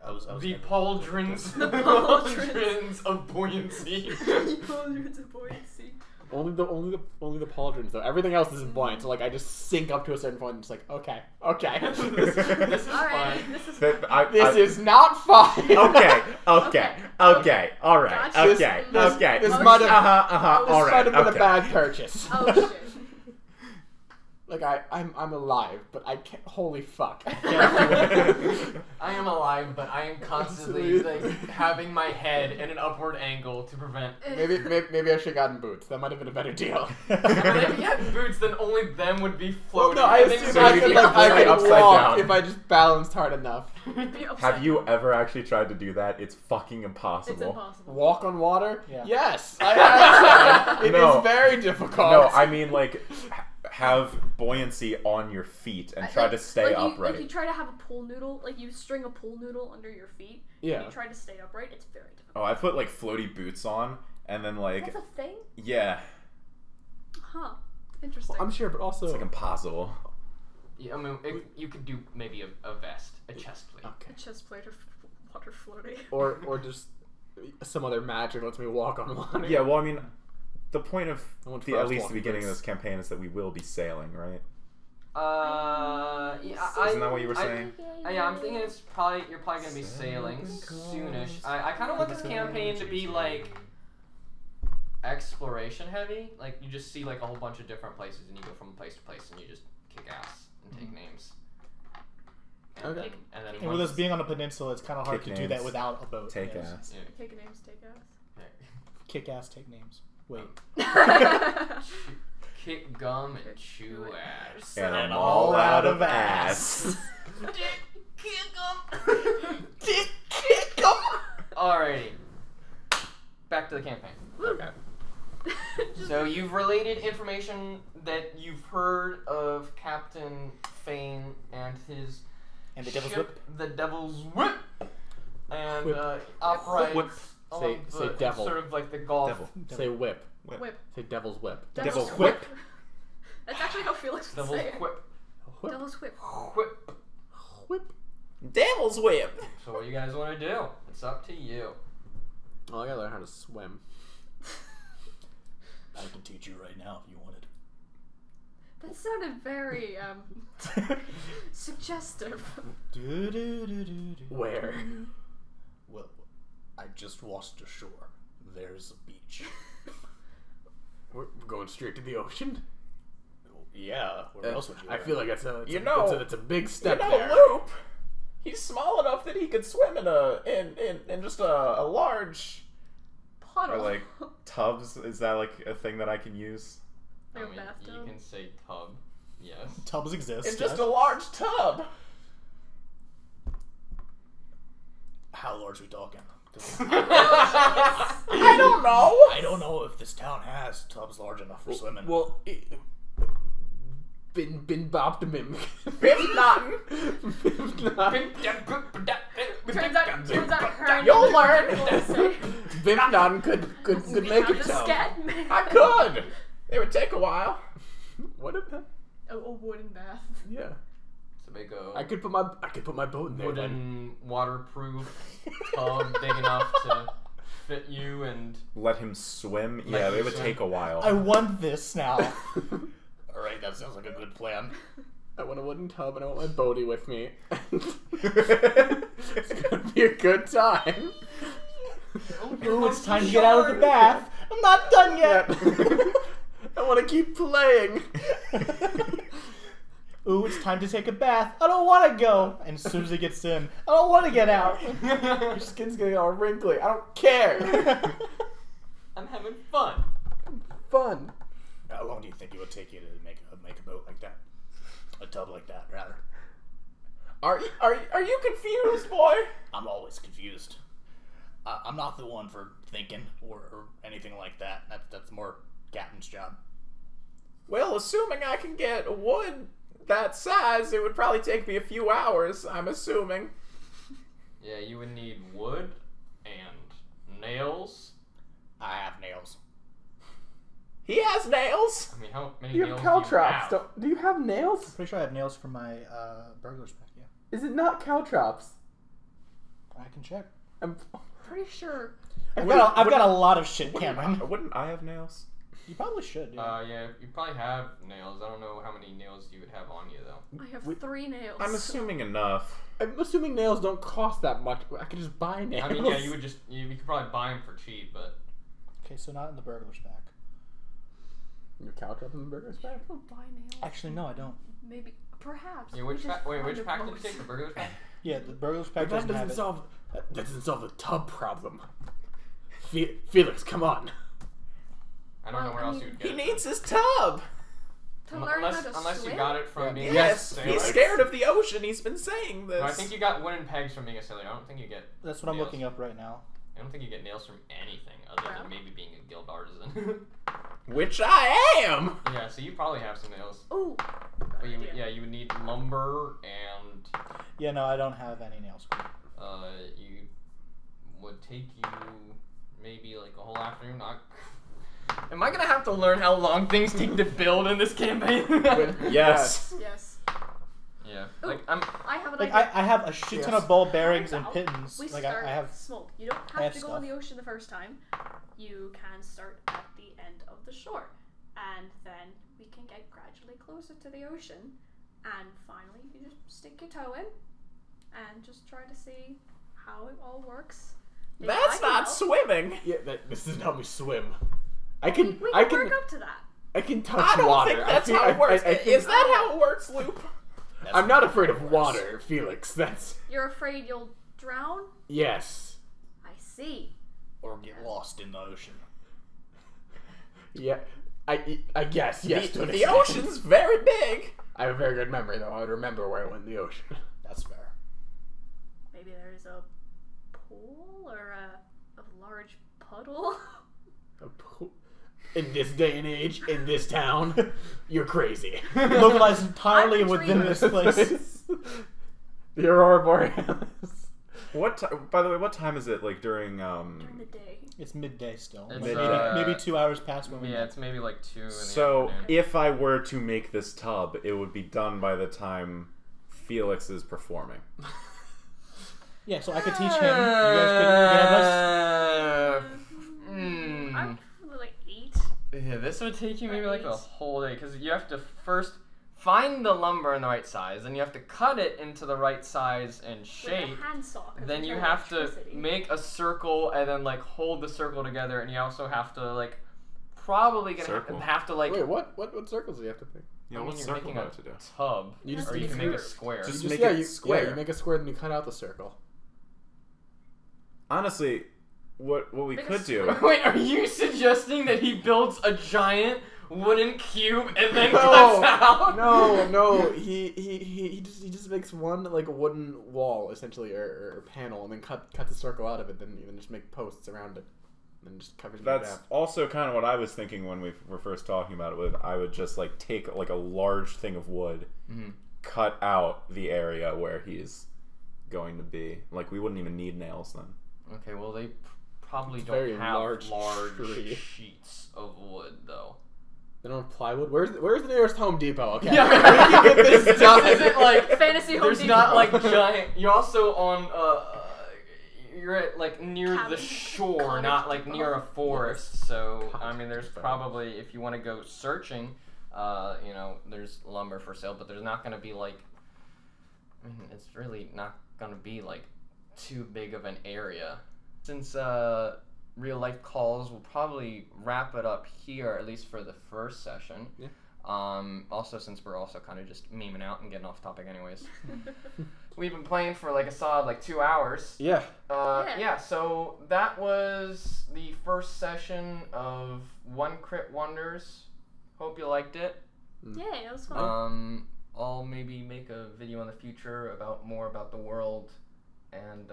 Speaker 6: I was
Speaker 1: The
Speaker 6: gonna-
Speaker 1: pauldrons.
Speaker 4: The pauldrons.
Speaker 1: Pauldrons of buoyancy.
Speaker 4: Pauldrons of buoyancy.
Speaker 8: Only the pauldrons though. Everything else isn't buoyant. So like I just sink up to a certain point and just like okay.
Speaker 1: This is
Speaker 4: Alright,
Speaker 1: fine.
Speaker 4: this is
Speaker 8: This is not fine.
Speaker 9: Okay,
Speaker 4: Okay.
Speaker 9: alright,
Speaker 4: Gotcha.
Speaker 9: okay,
Speaker 8: This-
Speaker 9: okay.
Speaker 8: this
Speaker 4: Oh,
Speaker 8: might
Speaker 4: shit.
Speaker 8: have
Speaker 4: Oh,
Speaker 8: this
Speaker 9: alright,
Speaker 8: might have been
Speaker 9: okay.
Speaker 8: a bad purchase.
Speaker 4: Oh shit.
Speaker 8: Like I'm alive, but I can't. Holy fuck.
Speaker 1: I am alive, but I am constantly like having my head in an upward angle to prevent.
Speaker 8: maybe I should have gotten boots. That might have been a better deal.
Speaker 1: But if you had boots, then only them would be
Speaker 8: Well,
Speaker 1: floating.
Speaker 8: no, I
Speaker 1: and then
Speaker 8: assume
Speaker 1: you
Speaker 8: I
Speaker 1: would
Speaker 8: could
Speaker 1: be
Speaker 8: like I
Speaker 9: upside
Speaker 8: could
Speaker 9: down.
Speaker 8: walk if I just balanced hard enough.
Speaker 4: Be upside
Speaker 9: Have you ever actually tried to do that? It's fucking impossible.
Speaker 4: It's impossible.
Speaker 8: Walk on water?
Speaker 7: Yeah.
Speaker 8: Yes, I have tried. It is
Speaker 9: No.
Speaker 8: very difficult.
Speaker 9: No, I mean like have buoyancy on your feet and try to stay upright.
Speaker 4: Like you try to have a pool noodle, like you string a pool noodle under your feet.
Speaker 8: Yeah.
Speaker 4: And you try to stay upright. It's very difficult.
Speaker 9: Oh, I put like floaty boots on and then like
Speaker 4: That's a thing?
Speaker 9: yeah,
Speaker 4: Huh. Interesting.
Speaker 8: I'm sure, but also
Speaker 9: it's like impossible.
Speaker 1: Yeah, I mean, you could do maybe a vest, a chest plate.
Speaker 8: okay.
Speaker 4: A chest plate of water floating.
Speaker 8: Or just some other magic lets me walk on water.
Speaker 9: Yeah, well, I mean, the point of
Speaker 8: I want
Speaker 9: at
Speaker 8: fast
Speaker 9: least the
Speaker 8: walking
Speaker 9: beginning of
Speaker 8: boots.
Speaker 9: this campaign is that we will be sailing, right?
Speaker 1: Yeah,
Speaker 9: Isn't that what you were saying?
Speaker 1: Yeah, I'm thinking you're probably gonna be sailing soonish. I kind of want this campaign to be like exploration heavy. Like you just see like a whole bunch of different places and you go from place to place and you just kick ass and take names. And
Speaker 8: Okay.
Speaker 1: Then
Speaker 7: And with us being on a peninsula, it's kind of hard
Speaker 9: Kick
Speaker 7: to do that
Speaker 9: names.
Speaker 7: without a boat.
Speaker 9: Take
Speaker 7: yes.
Speaker 9: ass.
Speaker 4: Take names, take ass.
Speaker 7: Kick ass, take names. Wait.
Speaker 1: Kick gum and chew ass.
Speaker 9: And I'm all out of ass.
Speaker 1: Kick gum. Kick gum. Alrighty. Back to the campaign.
Speaker 8: Okay.
Speaker 1: So you've related information that you've heard of Captain Fane and his
Speaker 7: And the Devil's
Speaker 1: ship,
Speaker 7: Whip.
Speaker 1: the Devil's Whip, and
Speaker 8: Whip.
Speaker 1: operates
Speaker 8: Whip.
Speaker 1: along
Speaker 8: Say
Speaker 1: the,
Speaker 8: devil.
Speaker 1: sort of like the Gulf.
Speaker 9: Devil.
Speaker 8: Say whip.
Speaker 4: Whip.
Speaker 8: Say devil's whip.
Speaker 7: Devil's
Speaker 4: Whip. That's actually how Felix would
Speaker 1: Devil's
Speaker 4: say it.
Speaker 1: whip.
Speaker 4: Devil's whip.
Speaker 1: Whip.
Speaker 8: Whip.
Speaker 5: Devil's whip.
Speaker 1: So what do you guys want to do? It's up to you.
Speaker 8: Oh, I gotta learn how to swim.
Speaker 6: I can teach you right now if you wanted.
Speaker 4: That sounded very suggestive.
Speaker 8: Where?
Speaker 6: Well, I just washed ashore. There's a beach.
Speaker 8: We're going straight to the ocean?
Speaker 6: Yeah, where else would you?
Speaker 8: I feel like that's a that's a big
Speaker 5: You
Speaker 8: step
Speaker 5: know,
Speaker 8: there.
Speaker 5: Loop. He's small enough that he could swim in just a large.
Speaker 4: Puddle.
Speaker 9: Or like tubs, is that like a thing that I can use?
Speaker 4: Like a
Speaker 1: You
Speaker 4: bathtub.
Speaker 1: can say tub. Yes.
Speaker 7: Tubs exist.
Speaker 5: In just
Speaker 7: yes.
Speaker 5: a large tub.
Speaker 6: How large are we talking? 'Cause
Speaker 5: I don't know.
Speaker 6: I don't know if this town has tubs large enough for swimming.
Speaker 8: Well, bin optimum.
Speaker 5: Bimpnottin.
Speaker 4: Turns out her
Speaker 5: You'll learn.
Speaker 8: Bimpnottin could make a tub.
Speaker 5: I could. It would take a while.
Speaker 8: What if that?
Speaker 4: A wooden bath.
Speaker 8: Yeah.
Speaker 1: To make a
Speaker 8: I could put my boat in there. Then.
Speaker 1: wooden waterproof tub big enough to fit you and
Speaker 9: Let him swim?
Speaker 1: Let
Speaker 9: Yeah,
Speaker 1: you
Speaker 9: it would
Speaker 1: swim.
Speaker 9: take a while.
Speaker 7: I want this now.
Speaker 6: Alright, that sounds like a good plan.
Speaker 8: I want a wooden tub and I want my boatie with me. It's gonna be a good time.
Speaker 7: Ooh, it's time to get out of the bath. I'm not done yet.
Speaker 8: I want to keep playing.
Speaker 7: Ooh, it's time to take a bath. I don't want to go. And as soon as he gets in, I don't want to get out.
Speaker 8: Your skin's getting all wrinkly. I don't care.
Speaker 1: I'm having fun.
Speaker 8: Fun.
Speaker 6: How long do you think it would take you to make a boat like that? A tub like that, rather.
Speaker 5: Are you confused, boy?
Speaker 6: I'm always confused. I'm not the one for thinking or anything like that. That's more Captain's job.
Speaker 5: Well, assuming I can get wood that size, it would probably take me a few hours, I'm assuming.
Speaker 1: Yeah, you would need wood and nails.
Speaker 6: I have nails.
Speaker 5: He has nails.
Speaker 1: I mean, how many
Speaker 8: You
Speaker 1: nails
Speaker 8: have
Speaker 1: do you
Speaker 8: caltrops.
Speaker 1: have?
Speaker 8: Do you have nails?
Speaker 7: Pretty sure I have nails for my burglar's pack, yeah.
Speaker 8: Is it not caltrops?
Speaker 7: I can check.
Speaker 8: I'm
Speaker 4: Pretty sure.
Speaker 7: I've got a lot of shit, Cameron.
Speaker 9: Wouldn't I have nails?
Speaker 7: You probably should, yeah.
Speaker 1: Yeah, you probably have nails. I don't know how many nails you would have on you though.
Speaker 4: I have 3 nails.
Speaker 9: I'm assuming enough.
Speaker 8: I'm assuming nails don't cost that much. I could just buy nails.
Speaker 1: I mean, yeah, you could probably buy them for cheap, but
Speaker 7: Okay, so not in the burglar's pack.
Speaker 8: Your caltrop in the burger's pack?
Speaker 4: People buy nails.
Speaker 7: Actually, no, I don't.
Speaker 4: Maybe. Perhaps.
Speaker 1: yeah,
Speaker 4: We
Speaker 1: which
Speaker 4: just
Speaker 1: pack? Wait,
Speaker 4: find
Speaker 1: which
Speaker 4: a
Speaker 1: pack did you
Speaker 4: boat.
Speaker 1: take? The burglar's pack?
Speaker 7: Yeah, the burglar's pack
Speaker 8: But that
Speaker 7: doesn't have
Speaker 8: doesn't
Speaker 7: it.
Speaker 8: solve. That doesn't solve the tub problem. Felix, come on.
Speaker 1: I don't know where
Speaker 4: I
Speaker 1: else
Speaker 4: mean,
Speaker 1: you would get
Speaker 5: He
Speaker 1: it.
Speaker 5: needs his tub.
Speaker 4: To learn how to
Speaker 1: Unless
Speaker 4: swim?
Speaker 1: you got it from being
Speaker 5: Yes,
Speaker 1: a sailor.
Speaker 5: he's scared of the ocean. He's been saying this.
Speaker 1: No, I think you got wooden pegs from being a sailor. I don't think you get.
Speaker 7: That's what I'm
Speaker 1: nails.
Speaker 7: looking up right now.
Speaker 1: I don't think you get nails from anything other
Speaker 4: Wow.
Speaker 1: than maybe being a guild artisan.
Speaker 5: Which I am.
Speaker 1: Yeah, so you probably have some nails.
Speaker 4: Ooh.
Speaker 1: But you would need lumber and
Speaker 7: Yeah, no, I don't have any nails.
Speaker 1: you would take you maybe like a whole afternoon. Am I gonna have to learn how long things take to build in this campaign?
Speaker 9: Yes.
Speaker 4: Yes.
Speaker 1: Yeah.
Speaker 4: Ooh.
Speaker 1: Like I'm.
Speaker 4: I have an
Speaker 7: Like,
Speaker 4: idea.
Speaker 7: I have a shit ton
Speaker 8: Yes.
Speaker 7: of ball bearings and
Speaker 4: How
Speaker 7: pittons.
Speaker 4: We
Speaker 7: Like,
Speaker 4: start
Speaker 7: I have...
Speaker 4: small. You don't
Speaker 7: I
Speaker 4: have
Speaker 7: have
Speaker 4: to go in
Speaker 7: stuff.
Speaker 4: the ocean the first time. You can start at the end of the shore. And then we can get gradually closer to the ocean. And finally, you just stick your toe in and just try to see how it all works. If I
Speaker 5: That's
Speaker 4: can
Speaker 5: not
Speaker 4: help,
Speaker 5: swimming.
Speaker 8: Yeah, this doesn't help me swim. I
Speaker 4: we
Speaker 8: can
Speaker 4: work up to that.
Speaker 8: I can touch
Speaker 5: I don't
Speaker 8: water.
Speaker 5: think that's
Speaker 8: I
Speaker 5: how it works.
Speaker 8: I think-
Speaker 5: Is that how it works, Loop?
Speaker 6: That's
Speaker 8: I'm not
Speaker 6: how
Speaker 8: afraid
Speaker 6: it
Speaker 8: of
Speaker 6: works.
Speaker 8: water, Felix. That's
Speaker 4: You're afraid you'll drown?
Speaker 8: yes.
Speaker 4: I see.
Speaker 6: Or get lost in the ocean.
Speaker 8: Yeah. I guess yes. to an
Speaker 5: The
Speaker 8: extent.
Speaker 5: ocean's very big.
Speaker 8: I have a very good memory though. I would remember where I went in the ocean.
Speaker 6: That's fair.
Speaker 4: Maybe there's a pool or a large puddle.
Speaker 8: In this day and age, in this town, you're crazy.
Speaker 7: Localized entirely
Speaker 4: I'm
Speaker 7: within
Speaker 4: intrigued.
Speaker 7: this place.
Speaker 8: The Aurora Borealis.
Speaker 9: By the way, what time is it? Like during
Speaker 4: During the day.
Speaker 7: It's midday still.
Speaker 1: It's,
Speaker 7: Maybe 2 hours past when we
Speaker 1: Yeah,
Speaker 7: met.
Speaker 1: it's maybe like 2 in the
Speaker 9: So
Speaker 1: afternoon.
Speaker 9: if I were to make this tub, it would be done by the time Felix is performing.
Speaker 7: Yeah, so I could teach him. You guys could have us.
Speaker 4: I'm like 8.
Speaker 1: Yeah, this would take you maybe like a
Speaker 4: Right.
Speaker 1: whole day because you have to first find the lumber in the right size, then you have to cut it into the right size and shape.
Speaker 4: With a handsaw. 'cause
Speaker 1: Then
Speaker 4: there's
Speaker 1: you
Speaker 4: no
Speaker 1: have to
Speaker 4: electricity.
Speaker 1: make a circle and then like hold the circle together, and you also have to like probably gonna
Speaker 9: Circle.
Speaker 1: have to like.
Speaker 8: Wait, what circles do you have to pick?
Speaker 9: Yeah,
Speaker 1: I mean,
Speaker 9: what
Speaker 1: you're
Speaker 9: circle
Speaker 1: making
Speaker 9: do I
Speaker 1: a
Speaker 9: have to do?
Speaker 1: tub,
Speaker 8: You just
Speaker 1: or you
Speaker 8: make
Speaker 1: can make a
Speaker 8: curves.
Speaker 1: square.
Speaker 9: Just
Speaker 8: You
Speaker 9: make
Speaker 8: yeah,
Speaker 9: it
Speaker 8: you,
Speaker 9: square.
Speaker 8: Yeah, you make a square and you cut out the circle.
Speaker 9: Honestly, what we
Speaker 4: Make a
Speaker 9: could do?
Speaker 4: square.
Speaker 1: Wait, are you suggesting that he builds a giant wooden cube and then
Speaker 8: No,
Speaker 1: cuts out?
Speaker 8: no. He just makes one like wooden wall essentially or panel and then cut the circle out of it. Then just make posts around it. And just covers it
Speaker 9: That's
Speaker 8: up.
Speaker 9: also kind of what I was thinking when we were first talking about it. With I would just like take like a large thing of wood, cut out the area where he's going to be. Like we wouldn't even need nails then.
Speaker 1: Okay, well they probably
Speaker 8: It's
Speaker 1: don't
Speaker 8: very
Speaker 1: have
Speaker 8: large tree.
Speaker 1: sheets of wood though.
Speaker 8: They don't have plywood. Where's the nearest Home Depot? Okay.
Speaker 1: Yeah,
Speaker 8: we can get this
Speaker 1: this
Speaker 8: done.
Speaker 1: isn't like
Speaker 4: Fantasy Home
Speaker 1: there's
Speaker 4: Depot.
Speaker 1: not like giant. You're also on you're at like near
Speaker 4: Cabin.
Speaker 1: the shore,
Speaker 4: Cottage
Speaker 1: not like
Speaker 4: depot.
Speaker 1: near a forest. So I
Speaker 8: Cottage
Speaker 1: mean, there's
Speaker 8: depot.
Speaker 1: probably if you want to go searching, there's lumber for sale, but there's not going to be like. I mean, it's really not going to be like too big of an area. Since real life calls, we'll probably wrap it up here, at least for the first session.
Speaker 8: Yeah.
Speaker 1: Also, since we're also kind of just memeing out and getting off topic anyways. We've been playing for like a solid like 2 hours.
Speaker 8: Yeah.
Speaker 1: Yeah, so that was the first session of One Crit Wonders. Hope you liked it.
Speaker 4: Yeah, it was fun.
Speaker 1: I'll maybe make a video in the future about more about the world, and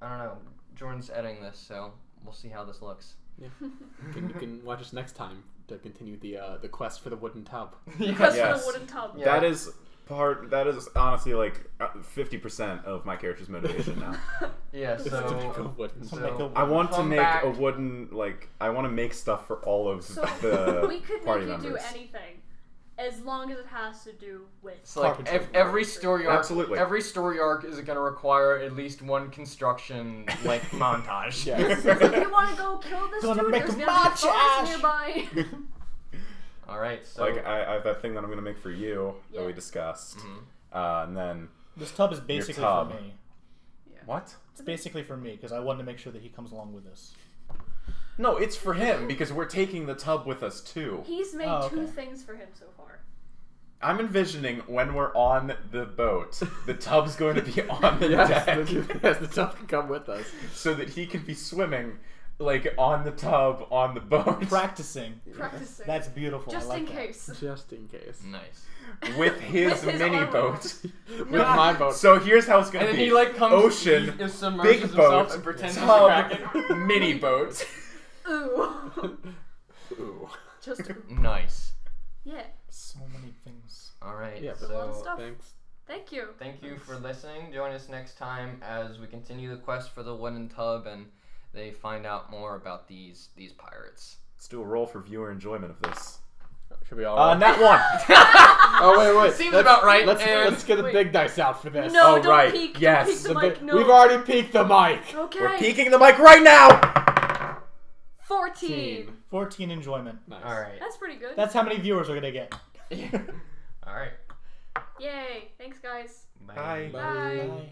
Speaker 1: I don't know. Jordan's editing this, so we'll see how this looks.
Speaker 8: Yeah. You can watch us next time to continue the quest for the wooden tub.
Speaker 4: Because
Speaker 9: Yes.
Speaker 4: for the wooden tub.
Speaker 1: Yeah.
Speaker 9: That is honestly like 50% of my character's motivation now.
Speaker 1: Yeah,
Speaker 8: It's to make a
Speaker 1: so,
Speaker 8: wooden
Speaker 7: To
Speaker 8: tub.
Speaker 7: make a
Speaker 9: I want to
Speaker 1: Come
Speaker 9: make
Speaker 1: back.
Speaker 9: a wooden I want to make stuff for all of
Speaker 4: So
Speaker 9: the
Speaker 4: we could
Speaker 9: party
Speaker 4: make you
Speaker 9: members.
Speaker 4: do anything, as long as it has to do with.
Speaker 1: it's like
Speaker 7: Carpentry.
Speaker 1: every story arc.
Speaker 9: Absolutely.
Speaker 1: Every story arc is going to require at least one construction like montage.
Speaker 8: Yeah.
Speaker 4: If you want to go kill this
Speaker 7: Gonna
Speaker 4: dude,
Speaker 7: make
Speaker 4: there's
Speaker 7: a
Speaker 4: gonna be a forest
Speaker 7: montage.
Speaker 4: nearby.
Speaker 1: All right, so
Speaker 9: Like I have that thing that I'm gonna make for you that we
Speaker 4: Yeah.
Speaker 9: discussed,
Speaker 1: Mhm.
Speaker 9: And then
Speaker 7: This tub is basically for
Speaker 9: tub.
Speaker 7: me.
Speaker 9: what?
Speaker 7: It's basically for me because I wanted to make sure that he comes along with us.
Speaker 9: No, it's for him because we're taking the tub with us too.
Speaker 4: He's made
Speaker 7: Oh,
Speaker 4: two
Speaker 7: okay.
Speaker 4: things for him so far.
Speaker 9: I'm envisioning when we're on the boat, the tub's going to be on the
Speaker 8: Yes,
Speaker 9: deck,
Speaker 8: yes, the tub can come with us.
Speaker 9: so that he can be swimming like on the tub on the boat
Speaker 7: Practicing.
Speaker 4: Practicing.
Speaker 7: That's beautiful.
Speaker 4: Just
Speaker 7: I like
Speaker 4: in
Speaker 7: that.
Speaker 4: case.
Speaker 8: Just in case.
Speaker 1: nice.
Speaker 9: with his
Speaker 4: With his
Speaker 9: mini
Speaker 4: armor.
Speaker 9: boat.
Speaker 8: With my boat.
Speaker 9: So here's how it's gonna
Speaker 1: And then
Speaker 9: be:
Speaker 1: he like comes,
Speaker 9: ocean,
Speaker 1: he submerges
Speaker 9: big
Speaker 1: himself
Speaker 9: boat,
Speaker 1: and pretends he's a
Speaker 9: tub,
Speaker 1: kraken.
Speaker 9: mini boat.
Speaker 4: Ooh.
Speaker 8: Ooh.
Speaker 4: Just
Speaker 1: Nice.
Speaker 4: yeah.
Speaker 7: So many things.
Speaker 1: All right.
Speaker 8: Yeah,
Speaker 4: A lot of
Speaker 1: so
Speaker 4: stuff.
Speaker 8: Thanks.
Speaker 4: Thank you.
Speaker 1: thank you for listening. Join us next time as we continue the quest for the wooden tub and they find out more about these pirates.
Speaker 9: Let's do a roll for viewer enjoyment of this.
Speaker 8: Should we all?
Speaker 9: Nat 1.
Speaker 8: Oh wait.
Speaker 1: Seems about right,
Speaker 8: Let's
Speaker 1: and-
Speaker 8: get the
Speaker 4: Wait.
Speaker 8: big dice out for this.
Speaker 4: No,
Speaker 9: Oh,
Speaker 4: don't
Speaker 9: right.
Speaker 4: peek.
Speaker 9: Yes.
Speaker 4: Don't peek the
Speaker 8: The
Speaker 4: mic.
Speaker 8: bi-
Speaker 4: No.
Speaker 8: We've already peeked the mic.
Speaker 4: Okay.
Speaker 9: We're peeking the mic right now.
Speaker 4: 14.
Speaker 7: 14 enjoyment.
Speaker 8: Nice.
Speaker 1: All right.
Speaker 4: That's pretty good.
Speaker 7: That's how many viewers we're gonna get.
Speaker 1: All right.
Speaker 4: Yay. Thanks, guys.
Speaker 9: Bye.
Speaker 4: Bye.
Speaker 7: Bye.